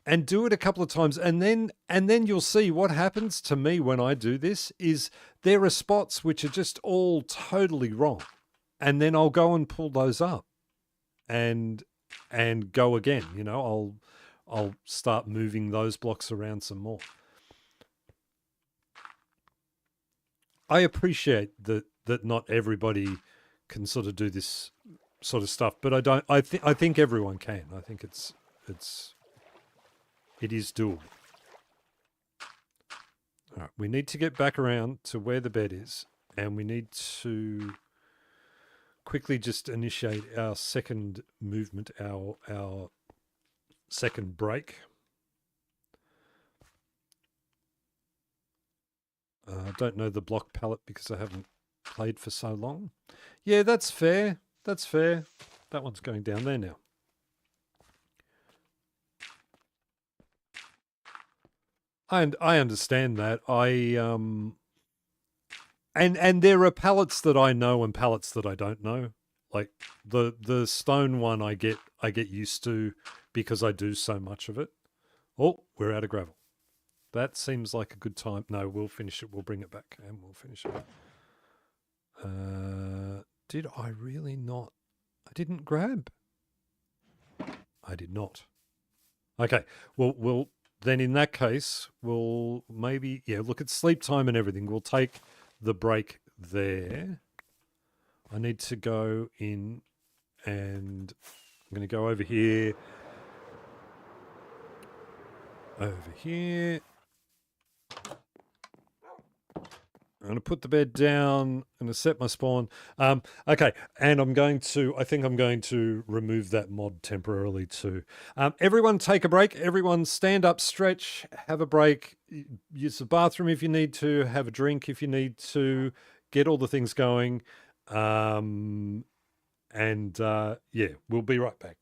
And do it a couple of times, and then you'll see what happens to me when I do this is there are spots which are just all totally wrong. And then I'll go and pull those up and go again. You know, I'll start moving those blocks around some more. I appreciate that not everybody can sort of do this sort of stuff, but I think everyone can. I think it is doable. All right, we need to get back around to where the bed is, and we need to quickly just initiate our second movement, our second break. I don't know the block palette because I haven't played for so long. Yeah, that's fair. That's fair. That one's going down there now. I understand that. And there are palettes that I know and palettes that I don't know. Like the stone one I get used to because I do so much of it. Oh, we're out of gravel. That seems like a good time. No, we'll finish it. We'll bring it back and we'll finish it. Did I really not? I didn't grab. I did not. Okay. Well, we'll then in that case, we'll maybe, yeah, look at sleep time and everything. We'll take the break there. I need to go in and I'm going to go over here. Over here. I'm going to put the bed down. I'm going to set my spawn. Okay, and I think I'm going to remove that mod temporarily too. Everyone take a break. Everyone stand up, stretch, have a break. Use the bathroom if you need to. Have a drink if you need to. Get all the things going. Yeah, we'll be right back.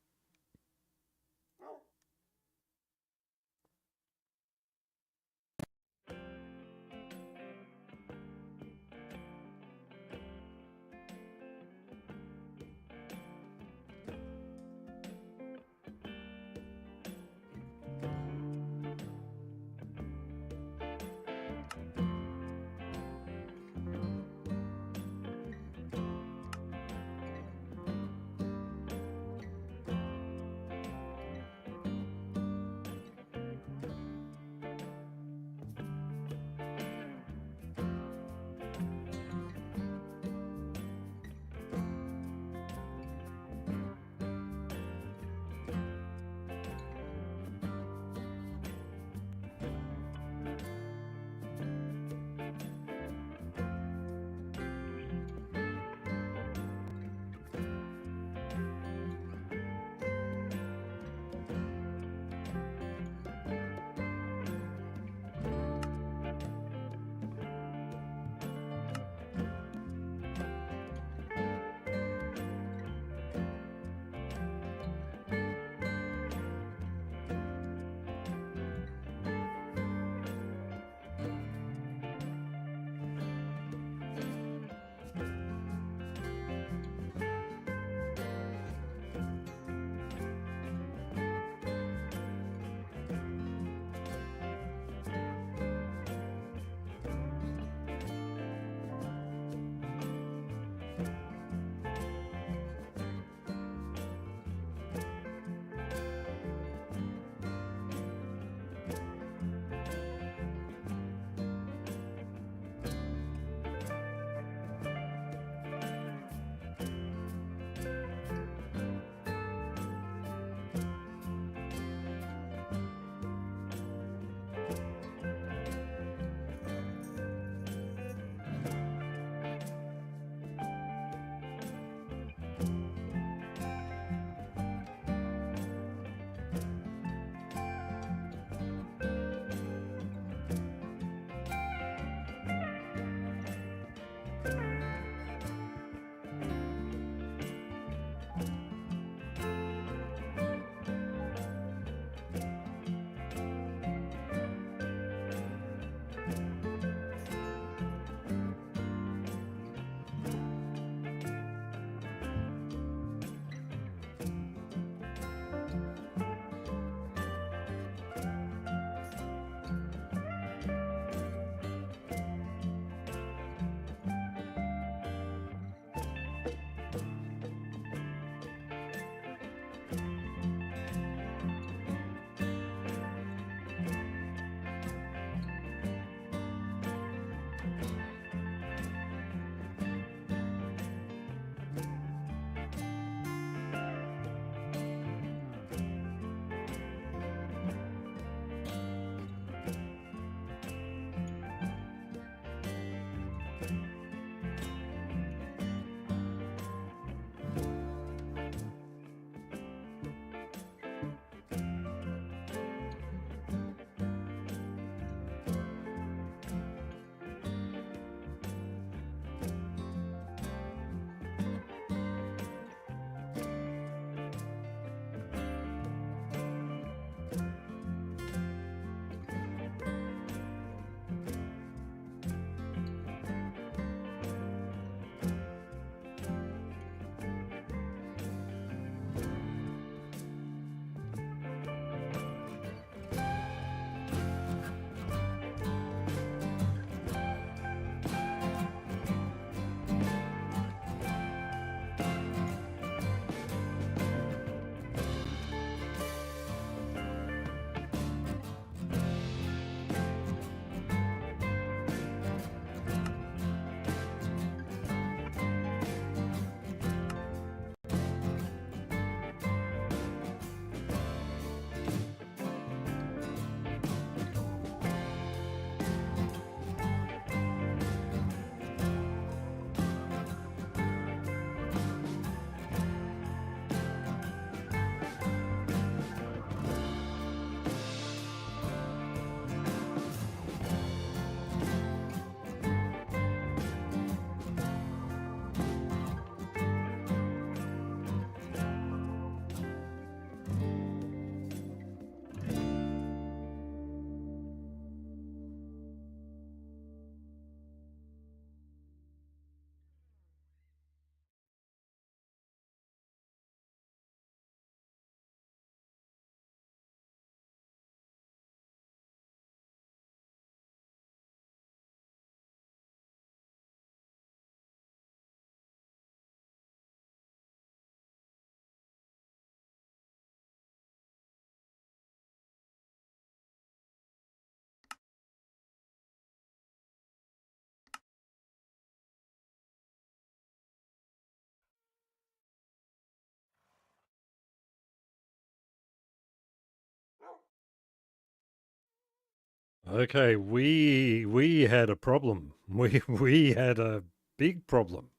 Okay, we had a problem. We had a big problem.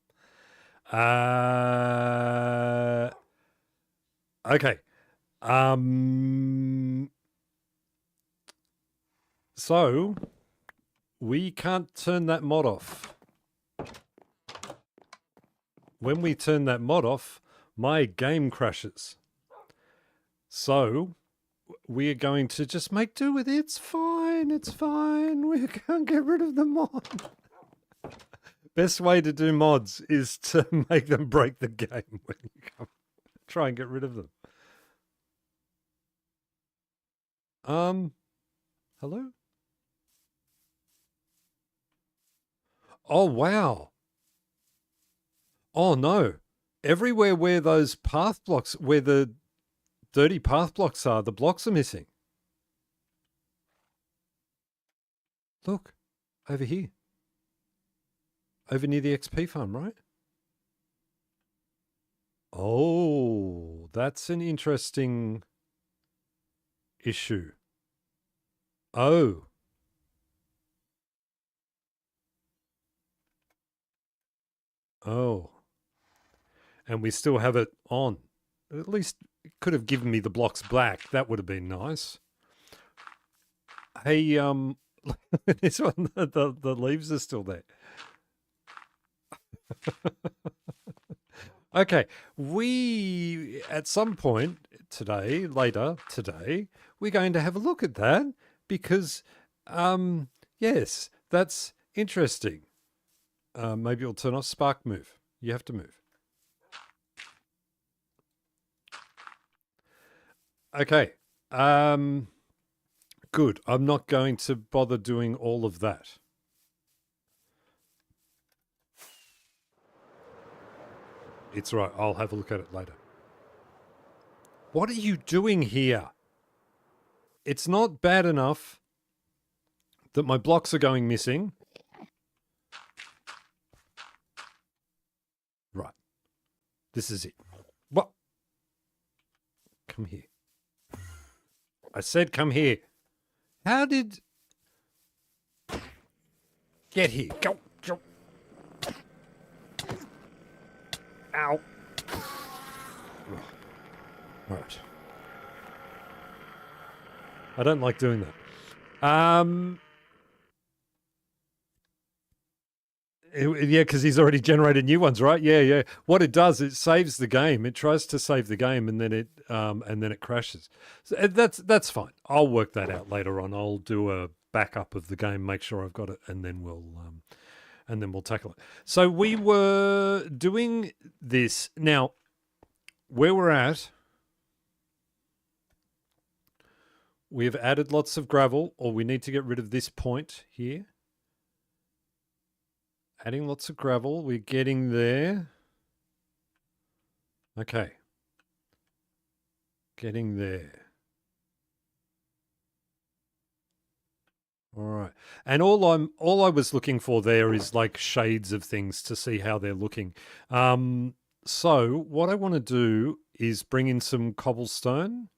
Okay. So we can't turn that mod off. When we turn that mod off, my game crashes. So we're going to just make do with it. It's fine. It's fine. We can't get rid of the mod. Best way to do mods is to make them break the game when you come. Try and get rid of them. Hello? Oh, wow. Oh, no. Everywhere where those path blocks, where the dirty path blocks are, the blocks are missing. Look, over here. Over near the XP farm, right? Oh, that's an interesting issue. Oh. Oh. And we still have it on. At least it could have given me the blocks back. That would have been nice. Hey, this one, the leaves are still there. Okay, we, at some point today, later today, we're going to have a look at that because, yes, that's interesting. Maybe it'll turn off Spark move. You have to move. Okay. Good. I'm not going to bother doing all of that. It's right. I'll have a look at it later. What are you doing here? It's not bad enough that my blocks are going missing. Right. This is it. What? Come here. I said come here. How did... Get here. Go. Go. Ow. Right. I don't like doing that. Yeah, because he's already generated new ones, right? Yeah, yeah. What it does, it saves the game. It tries to save the game, and then it crashes. So that's fine. I'll work that out later on. I'll do a backup of the game, make sure I've got it, and then we'll tackle it. So we were doing this now. Where we're at, we've added lots of gravel, or we need to get rid of this point here. Adding lots of gravel. We're getting there. Okay. Getting there. All right. And all I was looking for there is like shades of things to see how they're looking. So what I want to do is bring in some cobblestone,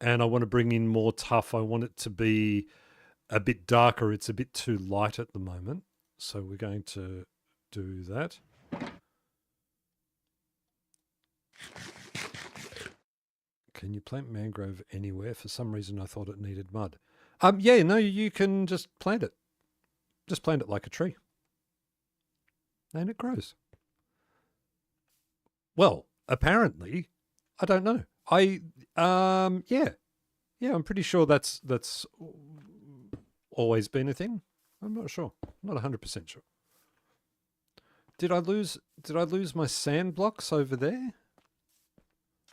and I want to bring in more tuff. I want it to be a bit darker. It's a bit too light at the moment. So we're going to do that. Can you plant mangrove anywhere? For some reason I thought it needed mud. Yeah, no, you can just plant it. Just plant it like a tree. And it grows. Well, apparently, I don't know. Yeah. Yeah, I'm pretty sure that's always been a thing. I'm not sure. I'm not 100% sure. Did I lose my sand blocks over there?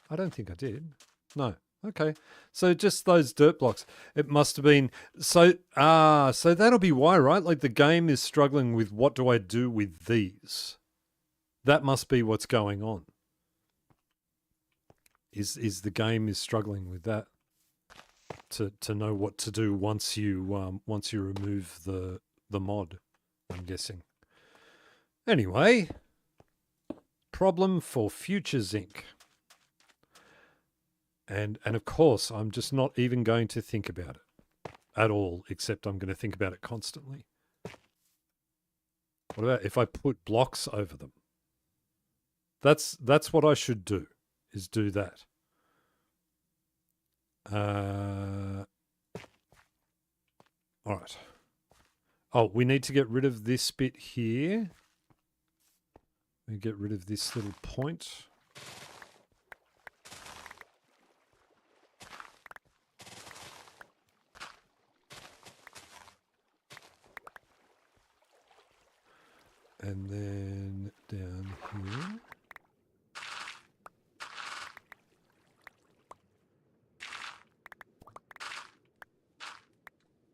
I don't think I did. No. Okay. So just those dirt blocks. It must have been so that'll be why, right? Like the game is struggling with what do I do with these? That must be what's going on. Is the game is struggling with that to know what to do once you remove the mod, I'm guessing. Anyway, problem for future Zinc. And of course, I'm just not even going to think about it. at all, except I'm going to think about it constantly. What about if I put blocks over them? That's what I should do, is do that. All right. Oh, we need to get rid of this bit here. We get rid of this little point. And then down here.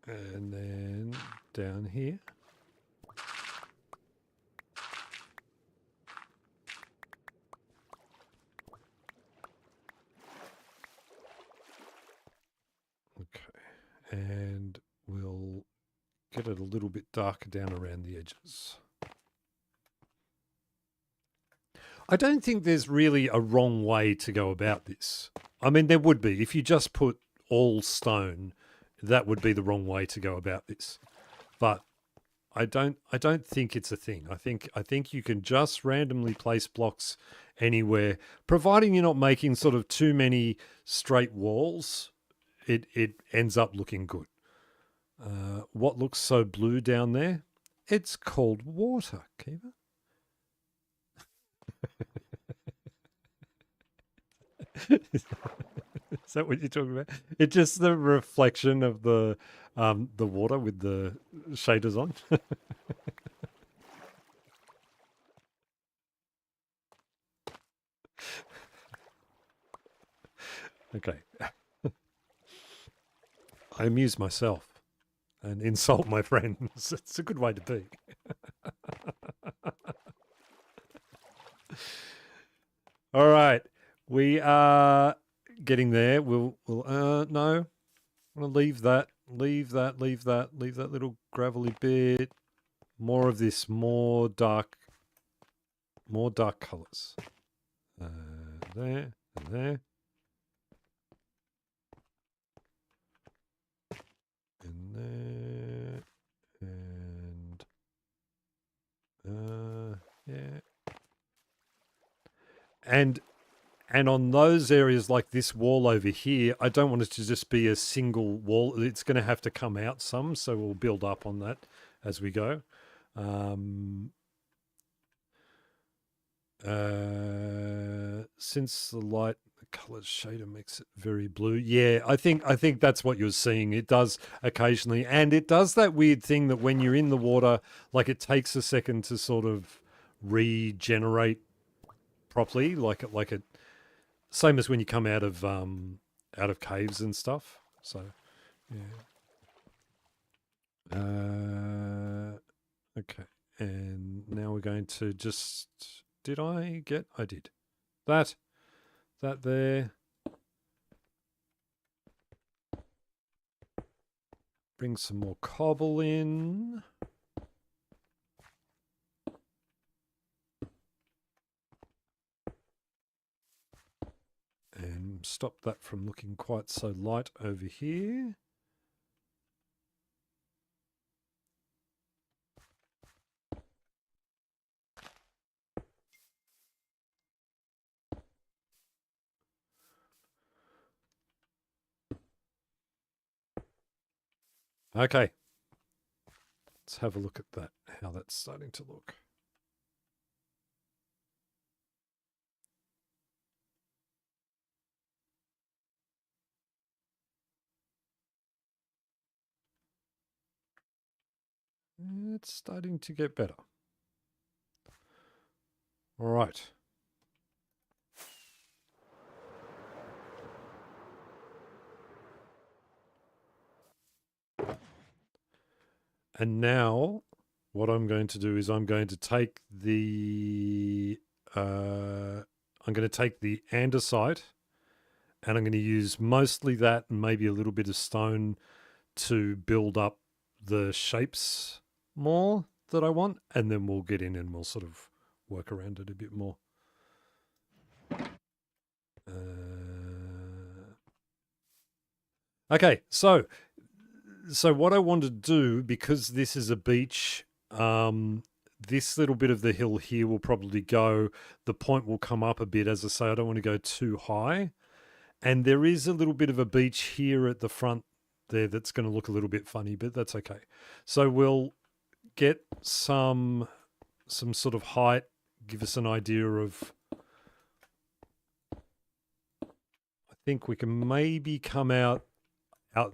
And then down here. Okay, and we'll get it a little bit darker down around the edges. I don't think there's really a wrong way to go about this. I mean, there would be. If you just put all stone, that would be the wrong way to go about this. But I don't think it's a thing. I think you can just randomly place blocks anywhere, providing you're not making sort of too many straight walls. It ends up looking good. What looks so blue down there? It's called water, Kiva. Is that what you're talking about? It's just the reflection of the water with the shaders on. Okay. I amuse myself and insult my friends. It's a good way to be. All right. We are getting there. We'll no. I'm gonna leave that little gravelly bit. More of this, more dark colours. There and there. And there. And yeah. And on those areas like this wall over here, I don't want it to just be a single wall. It's going to have to come out some, so we'll build up on that as we go. Since the light, the color shader makes it very blue. Yeah, I think that's what you're seeing. It does occasionally, and it does that weird thing that when you're in the water, like it takes a second to sort of regenerate properly, like it same as when you come out of caves and stuff. So yeah. Okay, and now we're going to just, I did that there. Bring some more cobble in. And stop that from looking quite so light over here. Okay. Let's have a look at that, how that's starting to look. It's starting to get better. All right. And now what I'm going to do is I'm going to take the andesite, and I'm going to use mostly that and maybe a little bit of stone to build up the shapes more that I want, and then we'll get in and we'll sort of work around it a bit more. Okay, so So what I want to do, because this is a beach, this little bit of the hill here will probably go, the point will come up a bit. As I say, I don't want to go too high. And there is a little bit of a beach here at the front there that's going to look a little bit funny, but that's okay. So we'll get some sort of height, give us an idea of, I think we can maybe come out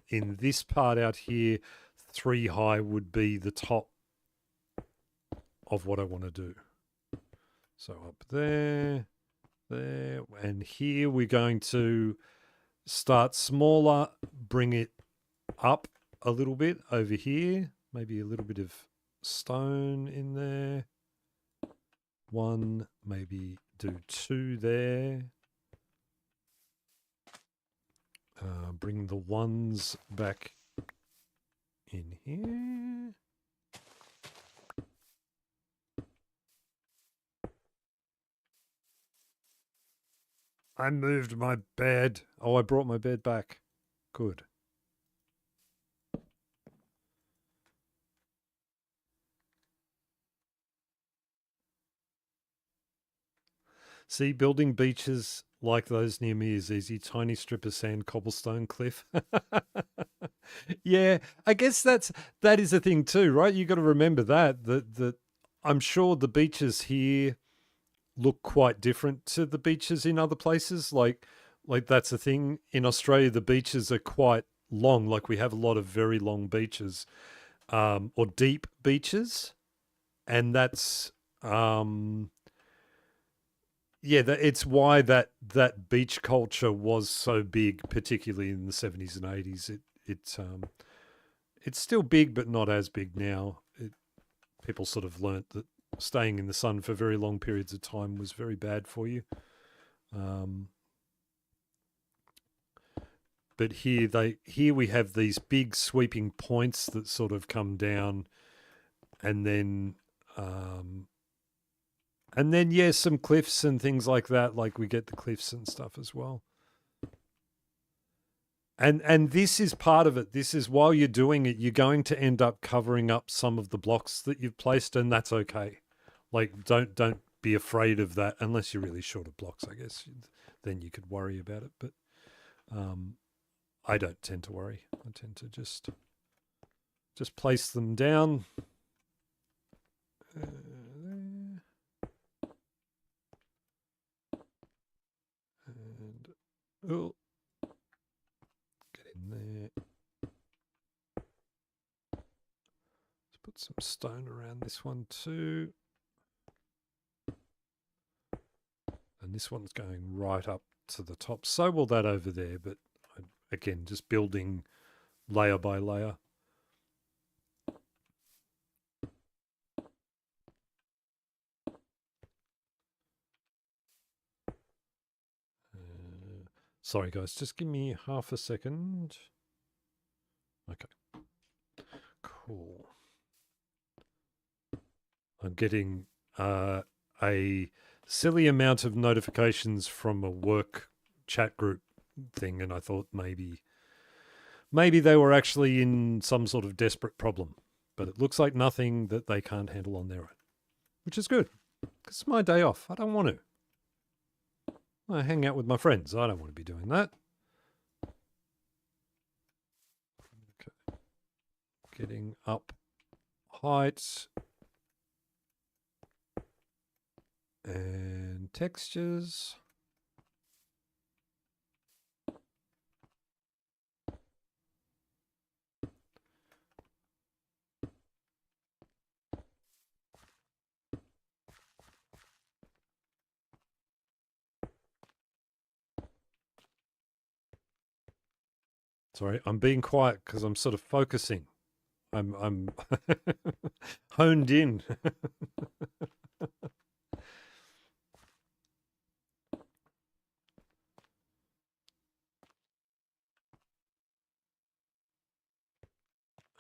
in this part out here. 3 high would be the top of what I want to do. So up there, and here we're going to start smaller, bring it up a little bit over here, maybe a little bit of stone in there. 1, maybe do 2 there. Bring the 1s back in here. I moved my bed. Oh, I brought my bed back. Good. See, building beaches like those near me is easy. Tiny strip of sand, cobblestone cliff. Yeah, I guess that is a thing too, right? You got to remember that I'm sure the beaches here look quite different to the beaches in other places. Like that's a thing in Australia. The beaches are quite long. Like we have a lot of very long beaches, or deep beaches, and that's yeah, it's why that beach culture was so big, particularly in the 70s and 80s. It's still big, but not as big now. People sort of learnt that staying in the sun for very long periods of time was very bad for you. But here we have these big sweeping points that sort of come down, and then yeah, some cliffs and things like that. Like we get the cliffs and stuff as well. And this is part of it. This is while you're doing it, you're going to end up covering up some of the blocks that you've placed, and that's okay. Like don't be afraid of that unless you're really short of blocks, I guess. Then you could worry about it. But I don't tend to worry. I tend to just place them down. There. And oh, get in there. Let's put some stone around this one too. And this one's going right up to the top. So will that over there, but again, just building layer by layer. Sorry, guys, just give me half a second. Okay. Cool. I'm getting a silly amount of notifications from a work chat group thing, and I thought maybe they were actually in some sort of desperate problem. But it looks like nothing that they can't handle on their own, which is good. It's my day off. I don't want to. I hang out with my friends. I don't want to be doing that. Okay. Getting up height and textures. Sorry, I'm being quiet because I'm sort of focusing. I'm honed in.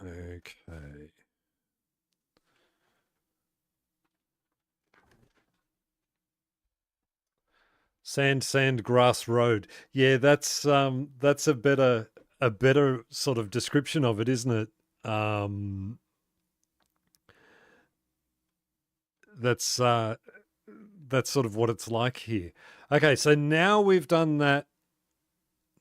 Okay. Sand, grass, road. Yeah, that's a better a better sort of description of it, isn't it? That's sort of what it's like here. Okay, so now we've done that.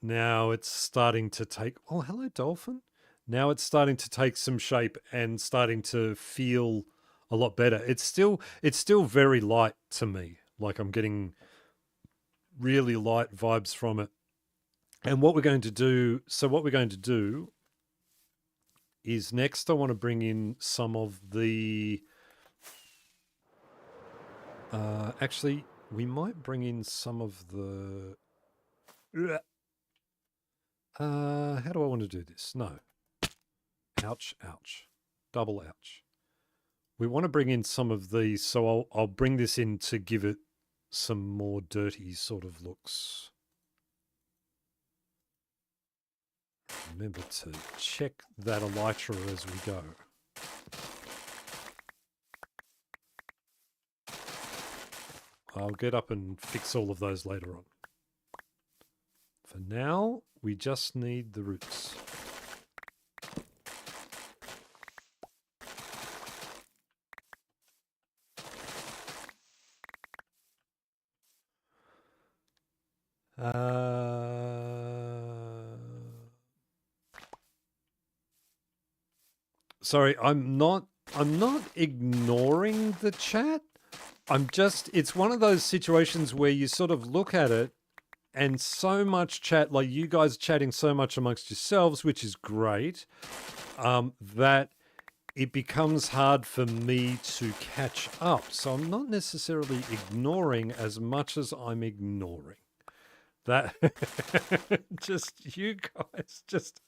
Now it's starting to take. Oh, hello, dolphin. Now it's starting to take some shape and starting to feel a lot better. It's still very light to me. Like I'm getting really light vibes from it. And what we're going to do, is next I want to bring in some of the actually we might bring in some of the how do I want to do this? No. Ouch, ouch. Double ouch. We want to bring in some of these, so I'll bring this in to give it some more dirty sort of looks. Remember to check that elytra as we go. I'll get up and fix all of those later on. For now, we just need the roots. Sorry, I'm not ignoring the chat. It's one of those situations where you sort of look at it and so much chat, like you guys chatting so much amongst yourselves, which is great, that it becomes hard for me to catch up. So I'm not necessarily ignoring as much as I'm ignoring. That just you guys just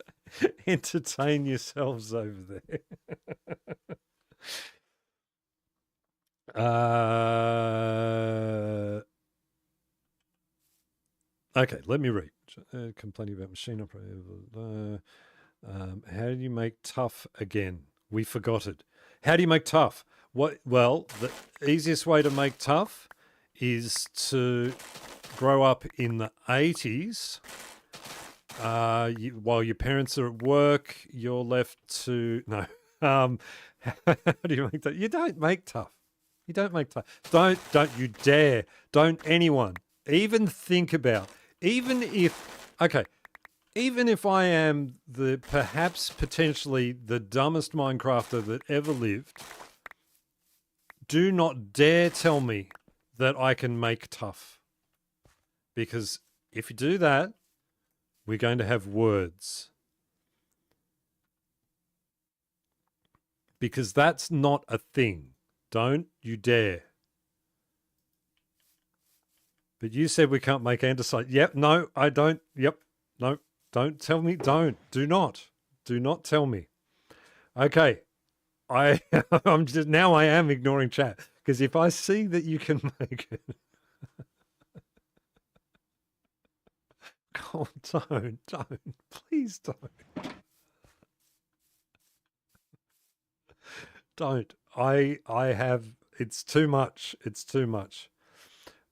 entertain yourselves over there. Okay, let me read. Complaining about machine operator. How do you make tough again? We forgot it. How do you make tough? Well, the easiest way to make tough is to grow up in the 80s. While your parents are at work, you're left to no. How do you make that? You don't make tough. You don't make tough. Don't you dare. Don't anyone even think about. Even if I am potentially the dumbest Minecrafter that ever lived, do not dare tell me that I can make tough. Because if you do that, we're going to have words. Because that's not a thing. Don't you dare. But you said we can't make andesite. Yep, no, I don't. Yep, no, don't tell me. Don't. Do not. Do not tell me. Okay. I am ignoring chat. Because if I see that you can make it. Oh, don't. Please don't. Don't. It's too much. It's too much.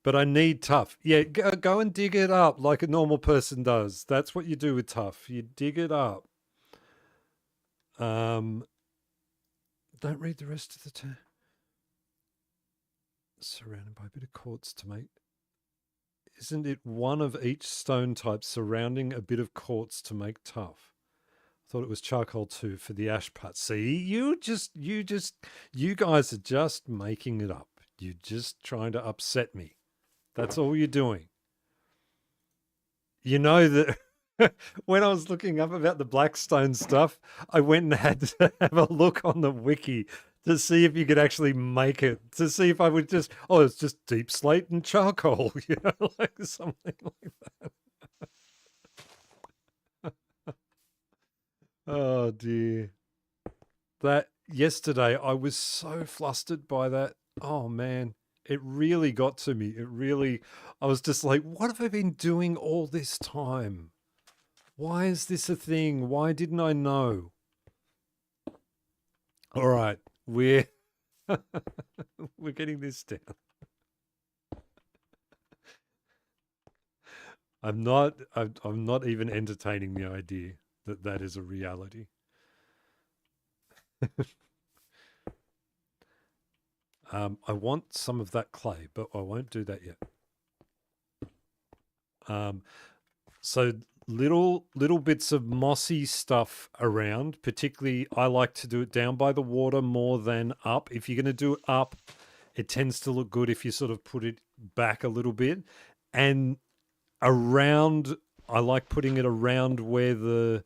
But I need tough. Yeah, go and dig it up like a normal person does. That's what you do with tough. You dig it up. Don't read the rest of the term. Surrounded by a bit of quartz to make. Isn't it one of each stone type surrounding a bit of quartz to make tough? I thought it was charcoal too for the ash part. See, you guys are just making it up. You're just trying to upset me. That's all you're doing. You know that when I was looking up about the Blackstone stuff, I went and had to have a look on the wiki to see if you could actually make it, to see if I would just, it's just deep slate and charcoal, like something like that. Oh, dear. That yesterday, I was so flustered by that. Oh, man. It really got to me. I was just like, what have I been doing all this time? Why is this a thing? Why didn't I know? All right, we're getting this down. I'm not even entertaining the idea. that is a reality. I want some of that clay, but I won't do that yet. So little bits of mossy stuff around. Particularly, I like to do it down by the water more than up. If you're going to do it up, it tends to look good if you sort of put it back a little bit. And around, I like putting it around where the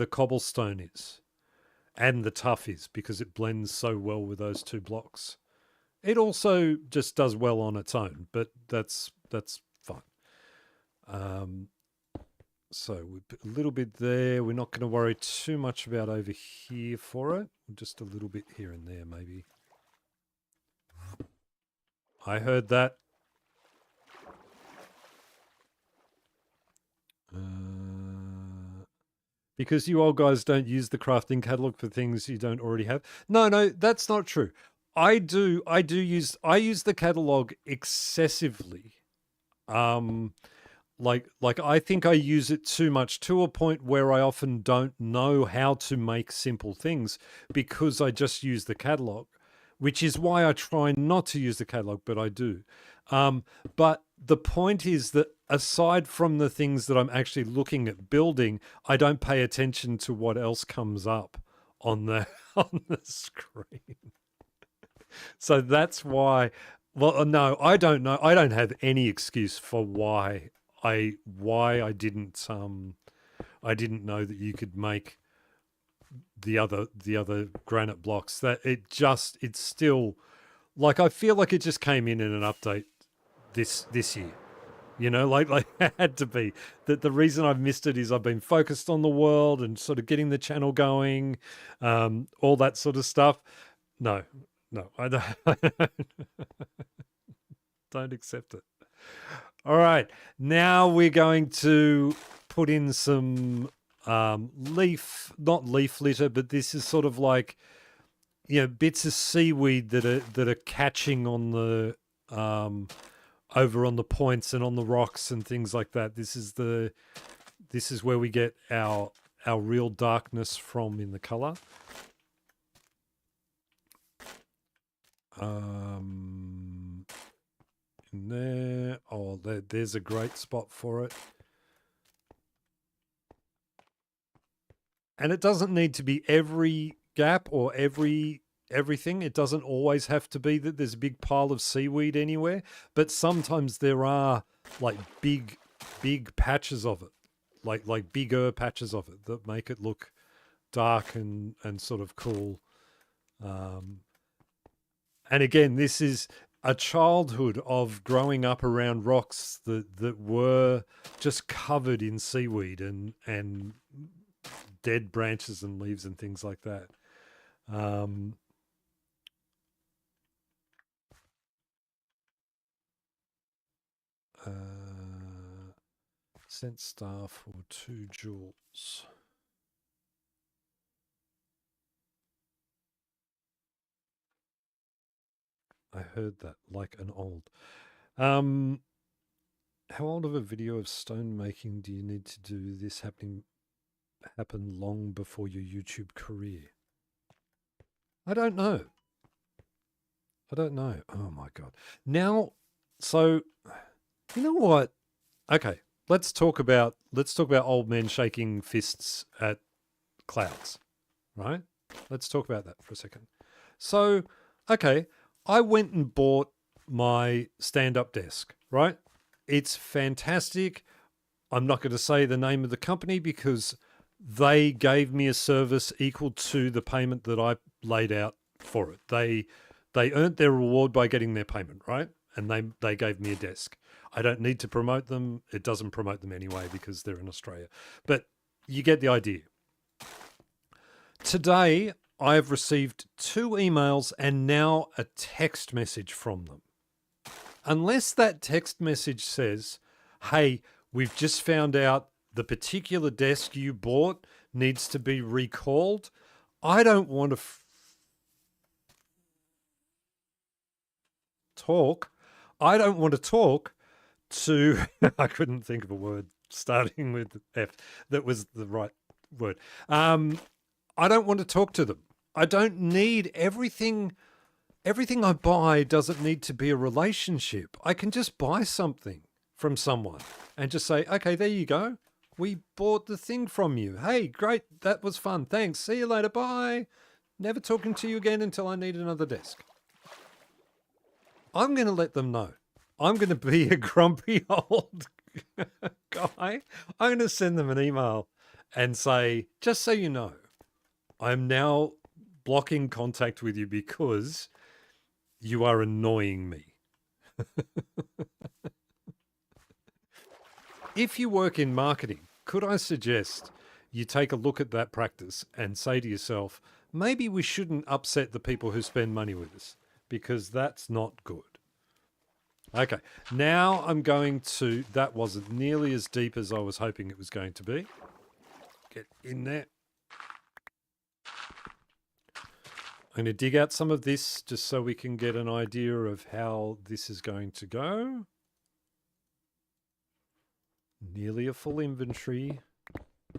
cobblestone is and the tuff is, because it blends so well with those two blocks. It also just does well on its own, but that's fine. So we put a little bit there. We're not going to worry too much about over here for it. Just a little bit here and there, maybe. I heard that. Because you old guys don't use the crafting catalog for things you don't already have. No, that's not true. I use the catalog excessively. Like I think I use it too much, to a point where I often don't know how to make simple things because I just use the catalog, which is why I try not to use the catalog, but I do. But the point is that aside from the things that I'm actually looking at building, I don't pay attention to what else comes up on the screen. So that's why. Well, no, I don't know. I don't have any excuse for why I didn't know that you could make the other granite blocks. That it's still, like, I feel like it just came in an update this year. You know, like it had to be. That the reason I've missed it is I've been focused on the world and sort of getting the channel going, all that sort of stuff. No, I don't accept it. All right, now we're going to put in some not leaf litter, but this is sort of like, bits of seaweed that are catching on the over on the points and on the rocks and things like that. This is where we get our real darkness from in the color. In there. Oh, there's a great spot for it. And it doesn't need to be every gap or everything. It doesn't always have to be that there's a big pile of seaweed anywhere, but sometimes there are like big patches of it, like bigger patches of it that make it look dark and sort of cool. And again, this is a childhood of growing up around rocks that were just covered in seaweed and dead branches and leaves and things like that. Scent star for 2 joules. I heard that, like an old. How old of a video of stone making do you need to do this happen long before your YouTube career? I don't know. Oh my God. Now, so you know what? Okay, let's talk about old men shaking fists at clouds, right? Let's talk about that for a second. So, okay, I went and bought my stand-up desk, right? It's fantastic. I'm not going to say the name of the company because they gave me a service equal to the payment that I laid out for it. They earned their reward by getting their payment, right? And they gave me a desk. I don't need to promote them. It doesn't promote them anyway because they're in Australia. But you get the idea. Today, I have received 2 emails and now a text message from them. Unless that text message says, hey, we've just found out the particular desk you bought needs to be recalled, I don't want to talk. I don't want to talk to, I couldn't think of a word starting with F that was the right word. I don't want to talk to them. I don't need everything. Everything I buy doesn't need to be a relationship. I can just buy something from someone and just say, okay, there you go. We bought the thing from you. Hey, great. That was fun. Thanks. See you later. Bye. Never talking to you again until I need another desk. I'm going to let them know. I'm going to be a grumpy old guy. I'm going to send them an email and say, just so you know, I'm now blocking contact with you because you are annoying me. If you work in marketing, could I suggest you take a look at that practice and say to yourself, maybe we shouldn't upset the people who spend money with us because that's not good. Okay, now I'm going to, that wasn't nearly as deep as I was hoping it was going to be. Get in there. I'm going to dig out some of this just so we can get an idea of how this is going to go. Nearly a full inventory.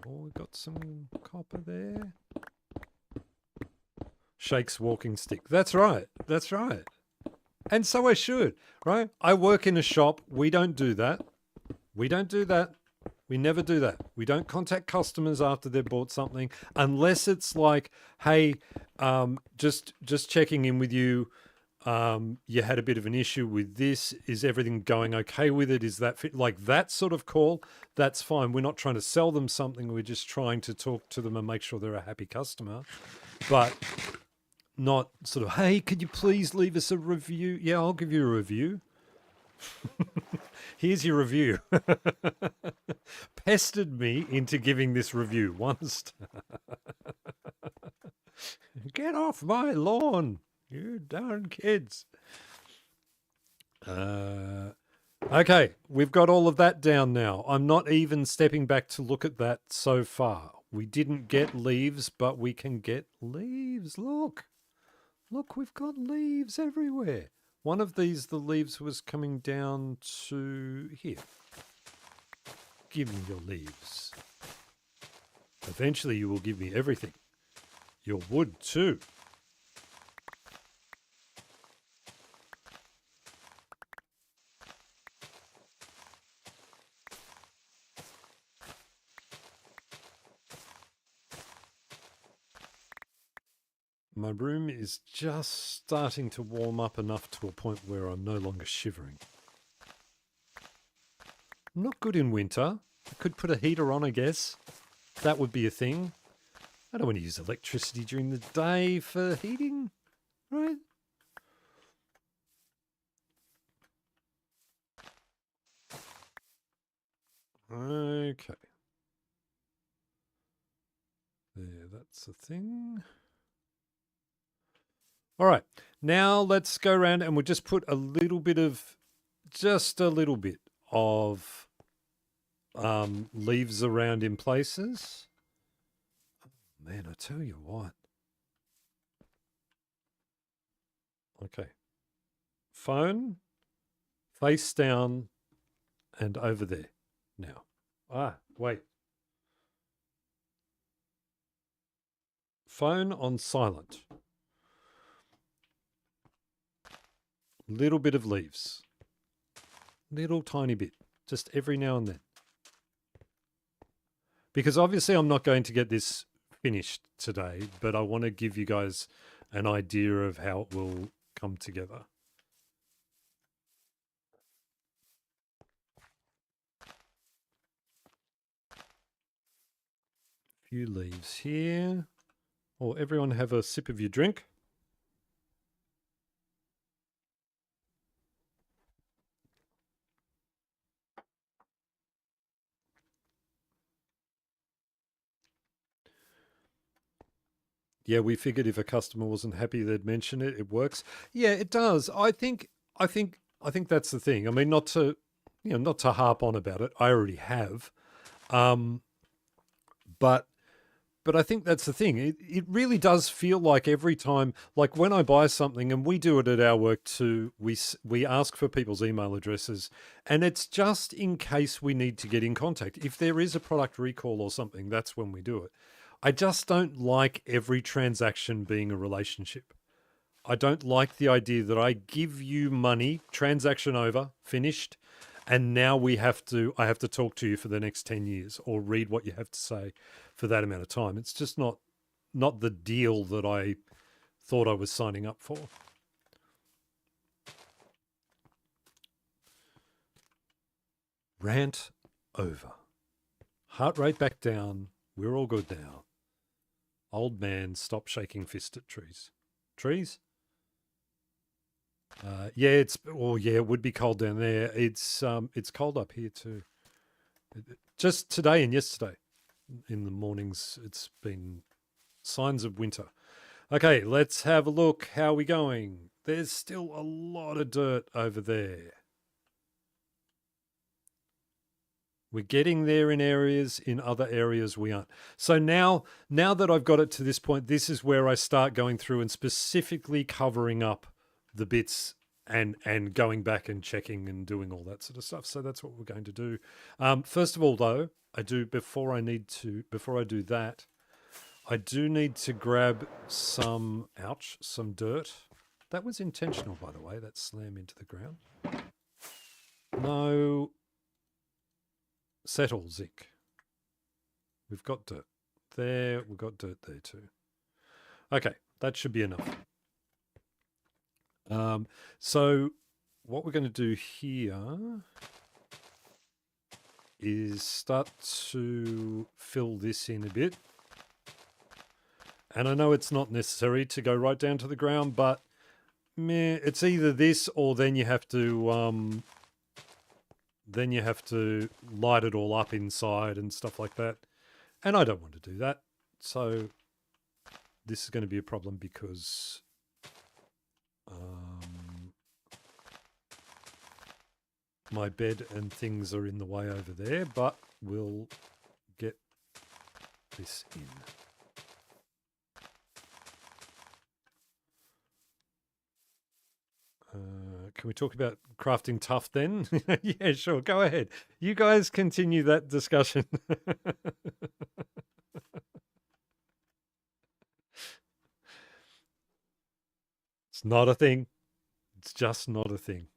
Oh, we've got some copper there. Shake's walking stick. That's right. That's right. And so I should, right? I work in a shop. We don't do that. We don't do that. We never do that. We don't contact customers after they've bought something unless it's like, hey, just checking in with you. You had a bit of an issue with this. Is everything going okay with it? Is that fit? Like that sort of call? That's fine. We're not trying to sell them something. We're just trying to talk to them and make sure they're a happy customer. But not sort of, hey, could you please leave us a review? Yeah, I'll give you a review. Here's your review. Pestered me into giving this review. 1 star. Get off my lawn, you darn kids. Okay, we've got all of that down now. I'm not even stepping back to look at that so far. We didn't get leaves, but we can get leaves. Look, we've got leaves everywhere. One of these, the leaves was coming down to here. Give me your leaves. Eventually you will give me everything. Your wood too. My room is just starting to warm up enough to a point where I'm no longer shivering. I'm not good in winter. I could put a heater on, I guess. That would be a thing. I don't want to use electricity during the day for heating, right? Okay. There, that's a thing. All right, now let's go around and we'll just put a little bit of, just a little bit of leaves around in places. Oh, man, I tell you what. Okay. Phone, face down, and over there now. Ah, wait. Phone on silent. Little bit of leaves. Little tiny bit. Just every now and then. Because obviously I'm not going to get this finished today, but I want to give you guys an idea of how it will come together. Few leaves here. Oh, everyone have a sip of your drink. Yeah, we figured if a customer wasn't happy, they'd mention it. It works. Yeah, it does. I think that's the thing. I mean, not to harp on about it. I already have, but But I think that's the thing. It really does feel like every time, like when I buy something, and we do it at our work too, we ask for people's email addresses, and it's just in case we need to get in contact. If there is a product recall or something, that's when we do it. I just don't like every transaction being a relationship. I don't like the idea that I give you money, transaction over, finished, and now I have to talk to you for the next 10 years or read what you have to say for that amount of time. It's just not the deal that I thought I was signing up for. Rant over. Heart rate back down. We're all good now. Old man, stop shaking fist at trees. Trees? Yeah, it would be cold down there. It's cold up here too. Just today and yesterday in the mornings, it's been signs of winter. Okay, let's have a look. How are we going? There's still a lot of dirt over there. We're getting there in areas, in other areas we aren't. So now that I've got it to this point, this is where I start going through and specifically covering up the bits and going back and checking and doing all that sort of stuff. So that's what we're going to do. First of all, though, before I do that, I do need to grab some dirt. That was intentional, by the way, that slam into the ground. No. Settle, Zinc. We've got dirt there. We've got dirt there too. Okay, that should be enough. So what we're going to do here is start to fill this in a bit. And I know it's not necessary to go right down to the ground, but it's either this or then you have to light it all up inside and stuff like that. And I don't want to do that. So this is going to be a problem because my bed and things are in the way over there, but we'll get this in. Can we talk about crafting tough then? Yeah, sure. Go ahead. You guys continue that discussion. It's not a thing. It's just not a thing.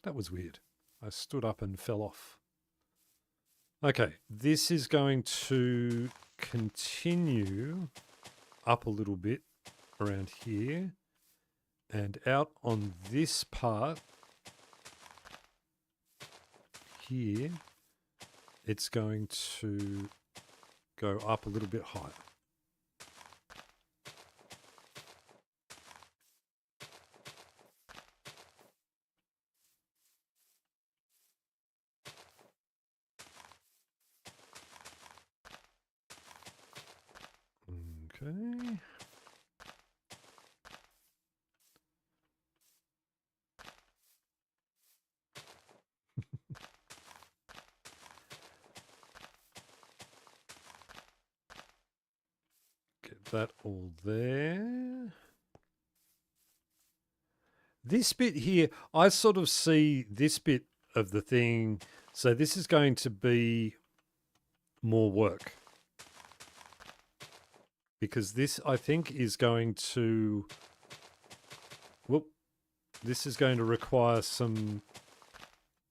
That was weird. I stood up and fell off. Okay, this is going to continue up a little bit around here. And out on this part here, it's going to go up a little bit higher. Okay. Get that all there. This bit here, I sort of see this bit of the thing. So this is going to be more work. Because this, I think, is going to... This is going to require some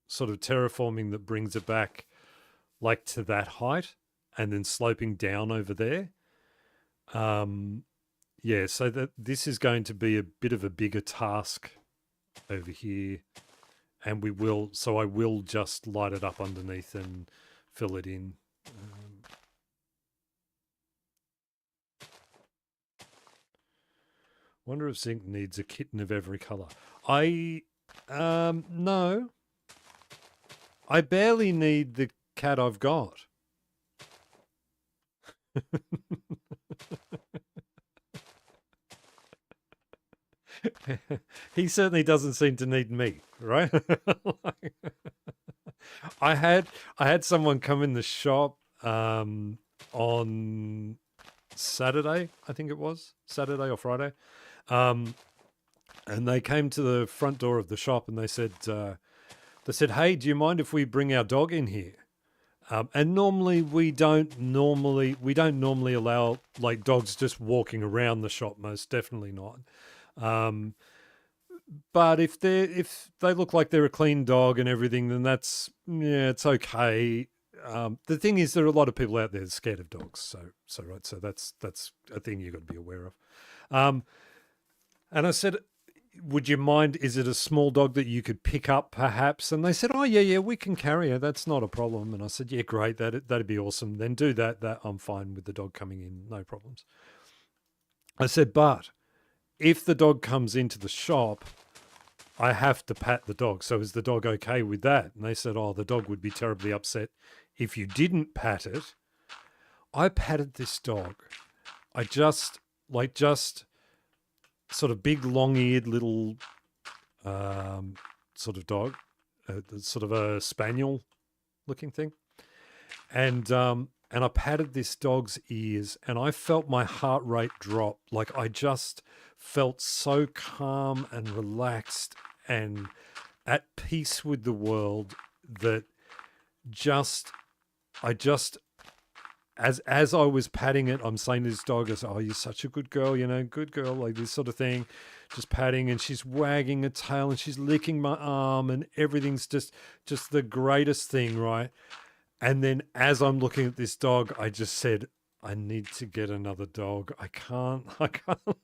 sort of terraforming that brings it back like to that height and then sloping down over there. Yeah, so that this is going to be a bit of a bigger task over here. And I will just light it up underneath and fill it in. Wonder if Zinc needs a kitten of every colour. No. I barely need the cat I've got. He certainly doesn't seem to need me, right? I had someone come in the shop on Saturday, I think it was Saturday or Friday, and they came to the front door of the shop and they said, "Hey, do you mind if we bring our dog in here?" And normally we don't normally allow like dogs just walking around the shop. Most definitely not. Um, but if they look like they're a clean dog and everything, then it's okay. The thing is, there are a lot of people out there scared of dogs. So that's a thing you've got to be aware of. And I said, would you mind? Is it a small dog that you could pick up, perhaps? And they said, oh yeah, we can carry her. That's not a problem. And I said, yeah, great. That'd be awesome. Then do that. That I'm fine with the dog coming in, no problems. I said, but if the dog comes into the shop, I have to pat the dog. So is the dog okay with that? And they said, oh, the dog would be terribly upset if you didn't pat it. I patted this dog. I just sort of big, long-eared little sort of dog, sort of a spaniel-looking thing, and I patted this dog's ears, and I felt my heart rate drop. Like I just felt so calm and relaxed and at peace with the world that I just as I was patting it, I'm saying to this dog, I said, oh, you're such a good girl, good girl, like this sort of thing, just patting, and she's wagging her tail and she's licking my arm and everything's just the greatest thing, right? And then as I'm looking at this dog, I just said, I need to get another dog. I can't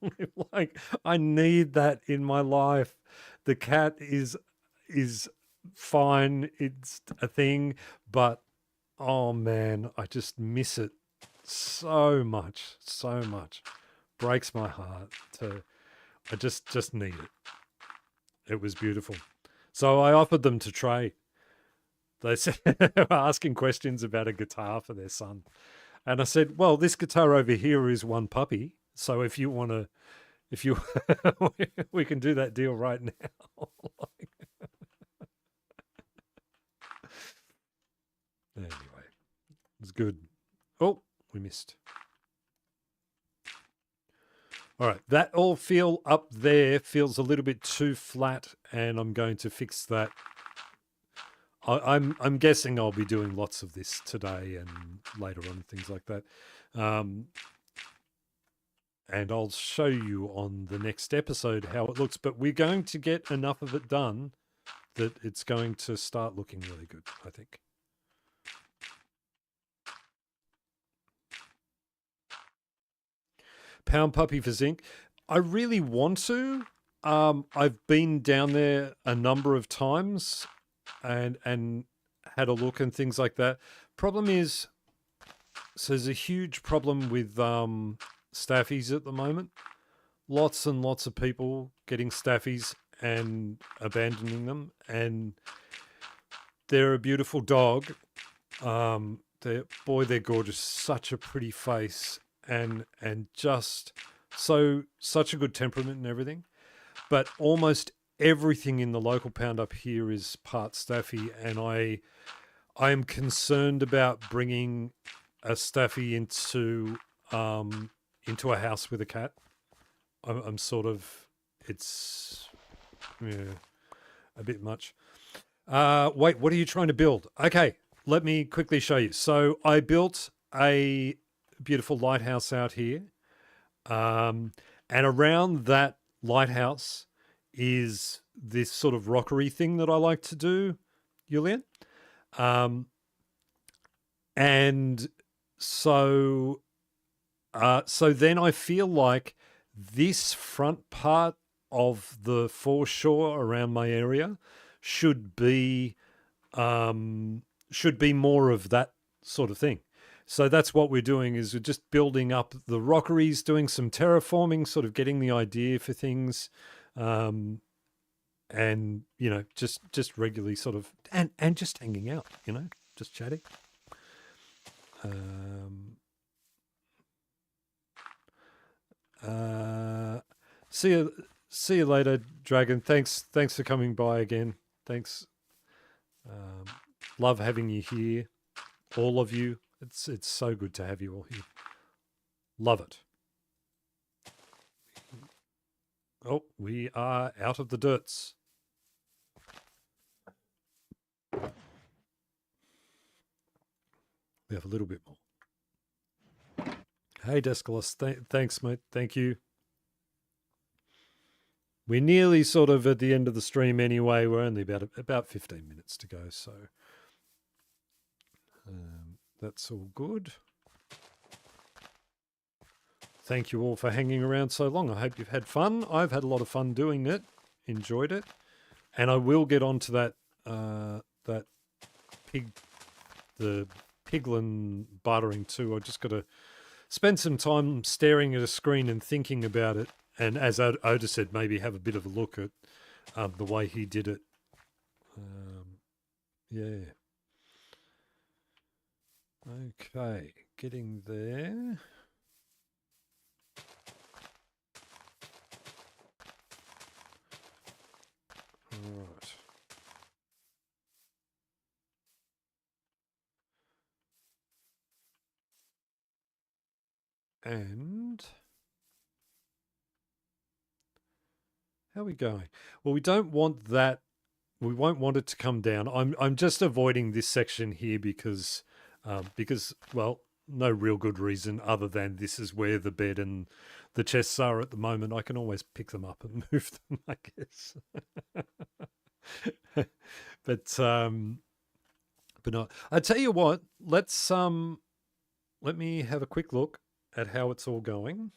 live like I need that in my life. The cat is fine. It's a thing, but oh man, I just miss it so much, so much. Breaks my heart I just need it. It was beautiful. So I offered them to trade. They said they were asking questions about a guitar for their son. And I said, well, this guitar over here is one puppy. So if you we can do that deal right now. Anyway, it was good. Oh, we missed. All right, that all feel up there feels a little bit too flat, and I'm going to fix that. I'm guessing I'll be doing lots of this today and later on, things like that. And I'll show you on the next episode how it looks. But we're going to get enough of it done that it's going to start looking really good, I think. Pound puppy for Zinc. I really want to. I've been down there a number of times and had a look and things like that. Problem is, so there's a huge problem with staffies at the moment. Lots and lots of people getting staffies and abandoning them, and they're a beautiful dog. They're gorgeous. Such a pretty face, and just such a good temperament and everything. But almost everything in the local pound up here is part staffy, and I am concerned about bringing a staffy into a house with a cat. I'm sort of, it's a bit much. Wait, what are you trying to build? Okay, let me quickly show you. So I built a beautiful lighthouse out here, and around that lighthouse is this sort of rockery thing that I like to do, Julian. And so then I feel like this front part of the foreshore around my area should be more of that sort of thing. So that's what we're doing, is we're just building up the rockeries, doing some terraforming, sort of getting the idea for things, and just regularly sort of and just hanging out, just chatting. See you later, Dragon. Thanks for coming by again. Thanks. Love having you here, all of you. It's so good to have you all here. Love it. Oh, we are out of the dirts. We have a little bit more. Hey, Descalos. Thanks, mate. Thank you. We're nearly sort of at the end of the stream anyway. We're only about 15 minutes to go, so that's all good. Thank you all for hanging around so long. I hope you've had fun. I've had a lot of fun doing it. Enjoyed it. And I will get on to that the piglin bartering too. I just got to spend some time staring at a screen and thinking about it. And as Oda said, maybe have a bit of a look at the way he did it. Yeah. Okay, getting there. All right. And how are we going? Well, we don't want that. We won't want it to come down. I'm just avoiding this section here because well, no real good reason other than this is where the bed and the chests are at the moment. I can always pick them up and move them, I guess. but no. I tell you what. Let me have a quick look at how it's all going.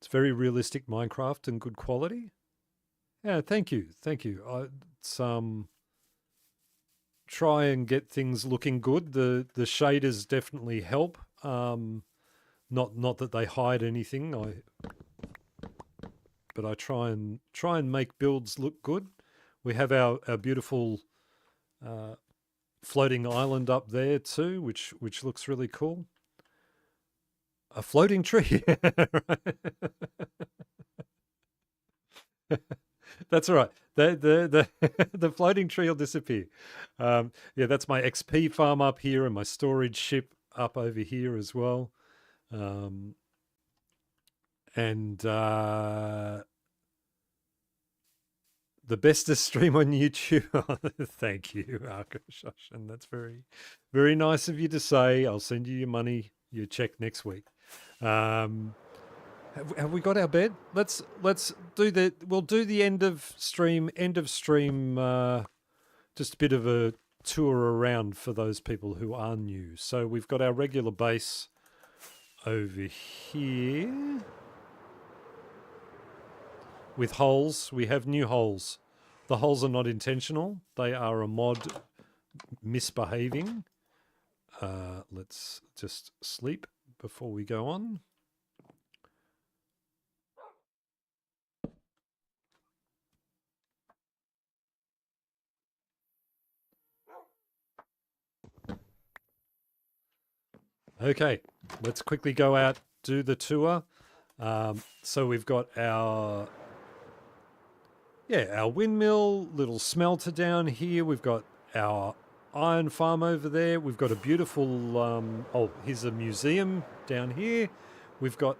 It's very realistic Minecraft and good quality. Yeah, thank you. It's try and get things looking good. The shaders definitely help. Not that they hide anything. But I try and make builds look good. We have our beautiful floating island up there too, which looks really cool. A floating tree. That's all right. The floating tree will disappear. Yeah, that's my XP farm up here and my storage ship up over here as well. And the bestest stream on YouTube. Thank you, Arkosh, and that's very, very nice of you to say. I'll send you your money, your check next week. Have we got our bed? Let's do the. We'll do the end of stream. Just a bit of a tour around for those people who are new. So we've got our regular base over here with holes. We have new holes. The holes are not intentional. They are a mod misbehaving. Let's just sleep before we go on. Okay, let's quickly go out, do the tour. So we've got our windmill, little smelter down here. We've got our iron farm over there. We've got a beautiful, here's a museum down here. We've got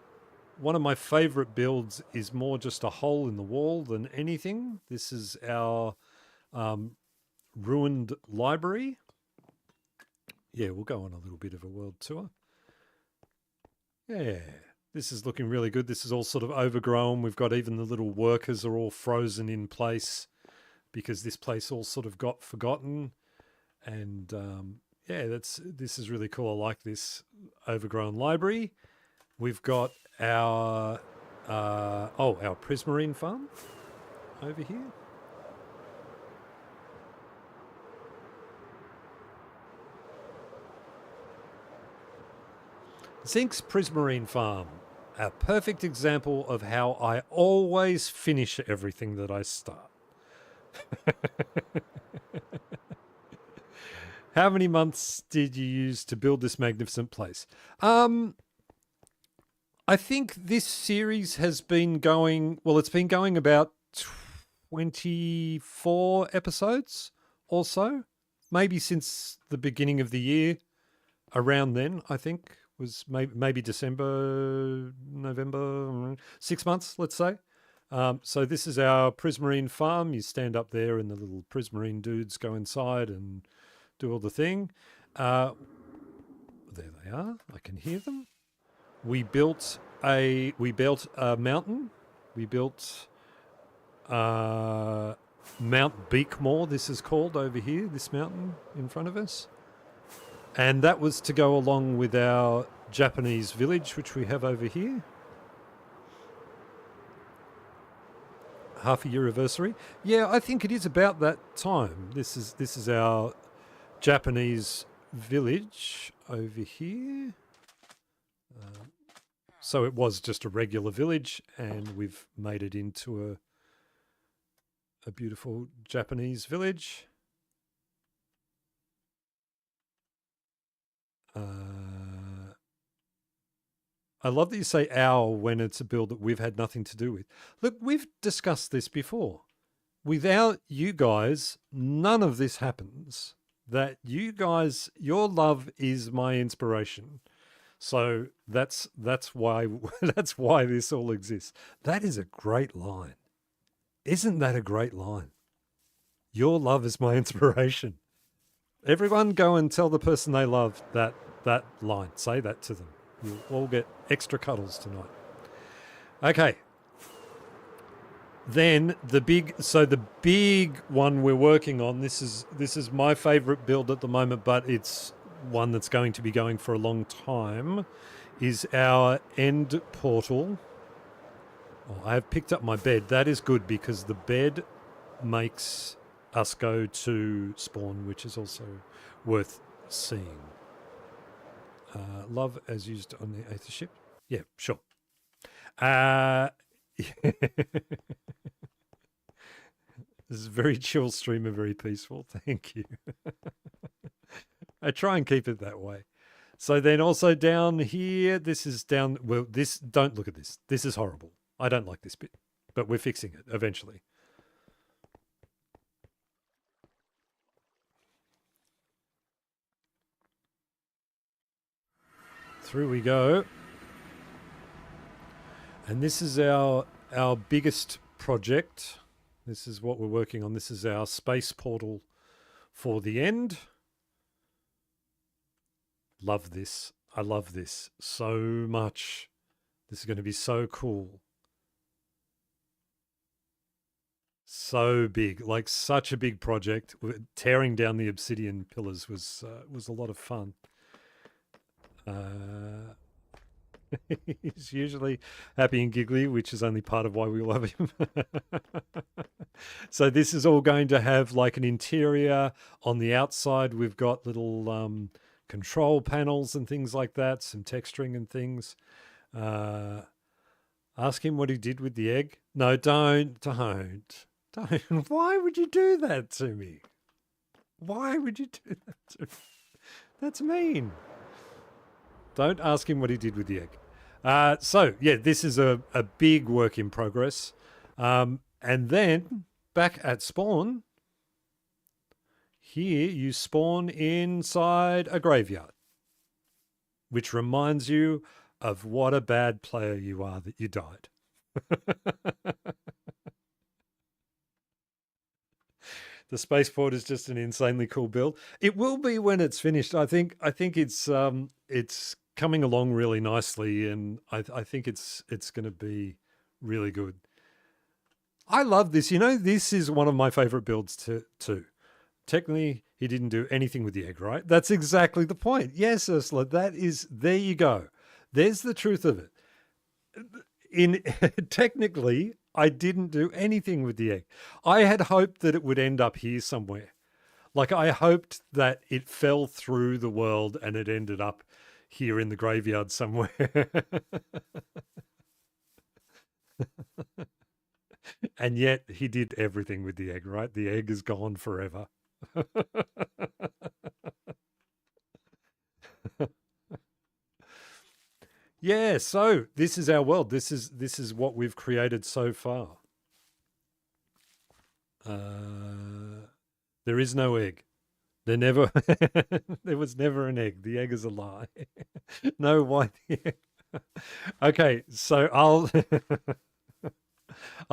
one of my favorite builds is more just a hole in the wall than anything. This is our ruined library. Yeah, we'll go on a little bit of a world tour. Yeah, this is looking really good. This is all sort of overgrown. We've got even the little workers are all frozen in place because this place all sort of got forgotten. And yeah, this is really cool. I like this overgrown library. We've got our prismarine farm over here. Zinc's Prismarine Farm, a perfect example of how I always finish everything that I start. How many months did you use to build this magnificent place? I think this series has been going, well, it's been going about 24 episodes or so, maybe since the beginning of the year. Around then, I think, was maybe December, November, 6 months, let's say. So this is our prismarine farm. You stand up there and the little prismarine dudes go inside and do all the thing. There they are. I can hear them. We built a mountain. We built Mount Beekmore, this is called over here, this mountain in front of us. And that was to go along with our Japanese village, which we have over here. Half a year anniversary. Yeah, I think it is about that time. This is our Japanese village over here. So it was just a regular village, and we've made it into a beautiful Japanese village. I love that you say our when it's a build that we've had nothing to do with. Look, we've discussed this before. Without you guys, none of this happens. That you guys, your love is my inspiration. So that's why that's why this all exists. That is a great line. Isn't that a great line? Your love is my inspiration. Everyone go and tell the person they love that line. Say that to them. You'll all get extra cuddles tonight. Okay. Then the big one we're working on, this is my favorite build at the moment, but it's one that's going to be going for a long time, is our end portal. Oh, I have picked up my bed. That is good because the bed makes us go to spawn, which is also worth seeing. Love as used on the Aether ship. Yeah, sure. This is a very chill stream and very peaceful. Thank you. I try and keep it that way. So then also down here, this is down, well, this, don't look at this. This is horrible. I don't like this bit, but we're fixing it eventually. Through we go. And this is our biggest project. This is what we're working on. This is our space portal for the end. Love this. I love this so much. This is going to be so cool. So big, like such a big project. Tearing down the obsidian pillars was a lot of fun. He's usually happy and giggly, which is only part of why we love him. So this is all going to have like an interior. On the outside, we've got little control panels and things like that, some texturing and things. Ask him what he did with the egg. No, don't. Why would you do that to me? Why would you do that to me? That's mean. Don't ask him what he did with the egg. So, yeah, this is a big work in progress. And then back at spawn, here you spawn inside a graveyard, which reminds you of what a bad player you are that you died. The spaceport is just an insanely cool build. It will be when it's finished. I think it's coming along really nicely, and I think it's going to be really good. I love this. You know, this is one of my favorite builds too. Technically, he didn't do anything with the egg, right? That's exactly the point. Yes, Ursula, there you go. There's the truth of it. Technically, I didn't do anything with the egg. I had hoped that it would end up here somewhere. Like I hoped that it fell through the world and it ended up here in the graveyard somewhere. And yet he did everything with the egg, right? The egg is gone forever. Yeah, so this is our world. This is what we've created so far. There is no egg. There never, there was never an egg. The egg is a lie. No white egg. Okay, so I'll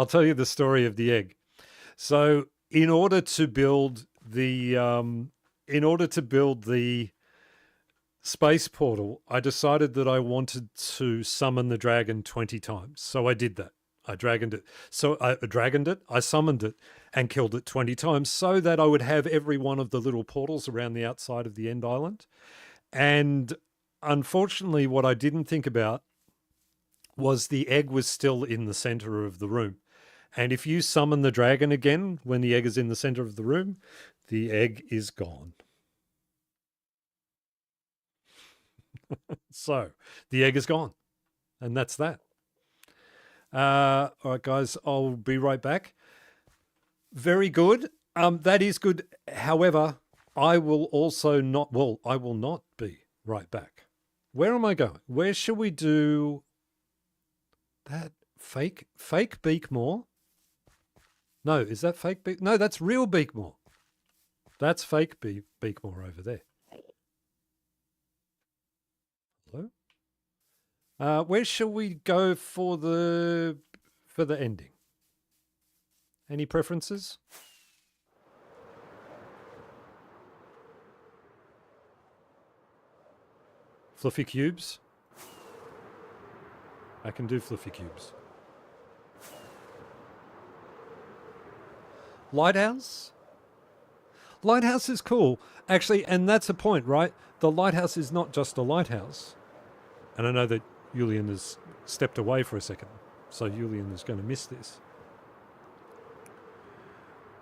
tell you the story of the egg. So in order to build the space portal, I decided that I wanted to summon the dragon 20 times. So I did that. I dragoned it. So I dragoned it, I summoned it and killed it 20 times so that I would have every one of the little portals around the outside of the end island. And unfortunately, what I didn't think about was the egg was still in the center of the room. And if you summon the dragon again when the egg is in the center of the room, the egg is gone. So the egg is gone. And that's that. All right, guys, I'll be right back. Very good. That is good. However, I will not be right back. Where am I going? Where shall we do that? Fake Beakmore? No, is that fake Beak? No, that's real Beakmore. That's fake Beakmore over there. Hello? Where shall we go for the ending? Any preferences? Fluffy cubes? I can do fluffy cubes. Lighthouse? Lighthouse is cool. Actually, and that's a point, right? The lighthouse is not just a lighthouse. And I know that Julian has stepped away for a second, so Julian is going to miss this.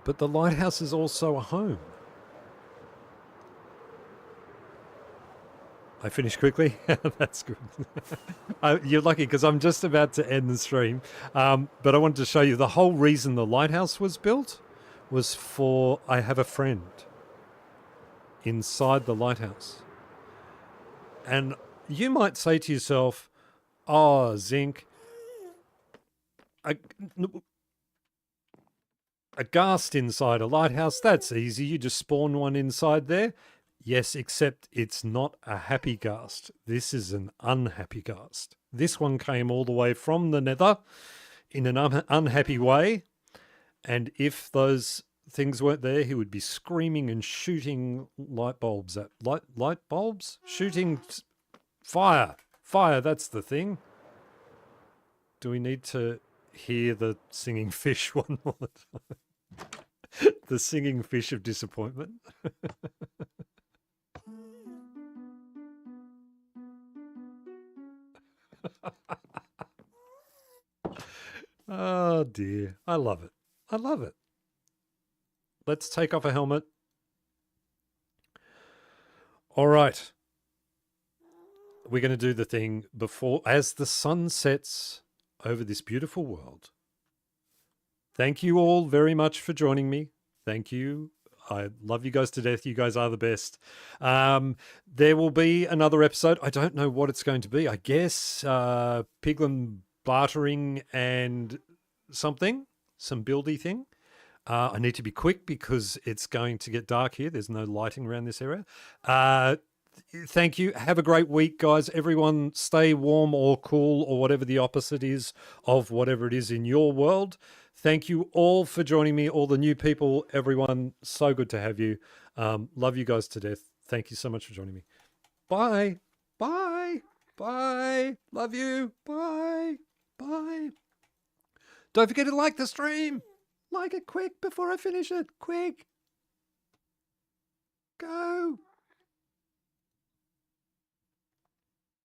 But the lighthouse is also a home. I finished quickly? That's good. You're lucky because I'm just about to end the stream. But I wanted to show you the whole reason the lighthouse was built was for I have a friend inside the lighthouse. And you might say to yourself, oh, Zinc, a ghast inside a lighthouse, that's easy. You just spawn one inside there. Yes, except it's not a happy ghast. This is an unhappy ghast. This one came all the way from the nether in an unhappy way. And if those things weren't there, he would be screaming and shooting light bulbs at light bulbs? Shooting fire. Fire, that's the thing. Do we need to hear the singing fish one more time? The singing fish of disappointment. Oh dear. I love it. I love it. Let's take off a helmet. All right. We're going to do the thing before, as the sun sets over this beautiful world. Thank you all very much for joining me. Thank you. I love you guys to death. You guys are the best. There will be another episode. I don't know what it's going to be. I guess piglin bartering and some buildy thing. I need to be quick because it's going to get dark here. There's no lighting around this area. Thank you. Have a great week, guys. Everyone stay warm or cool or whatever the opposite is of whatever it is in your world. Thank you all for joining me, all the new people, everyone. So good to have you. Love you guys to death. Thank you so much for joining me. Bye. Bye. Bye. Love you. Bye. Bye. Don't forget to like the stream. Like it quick before I finish it. Quick. Go.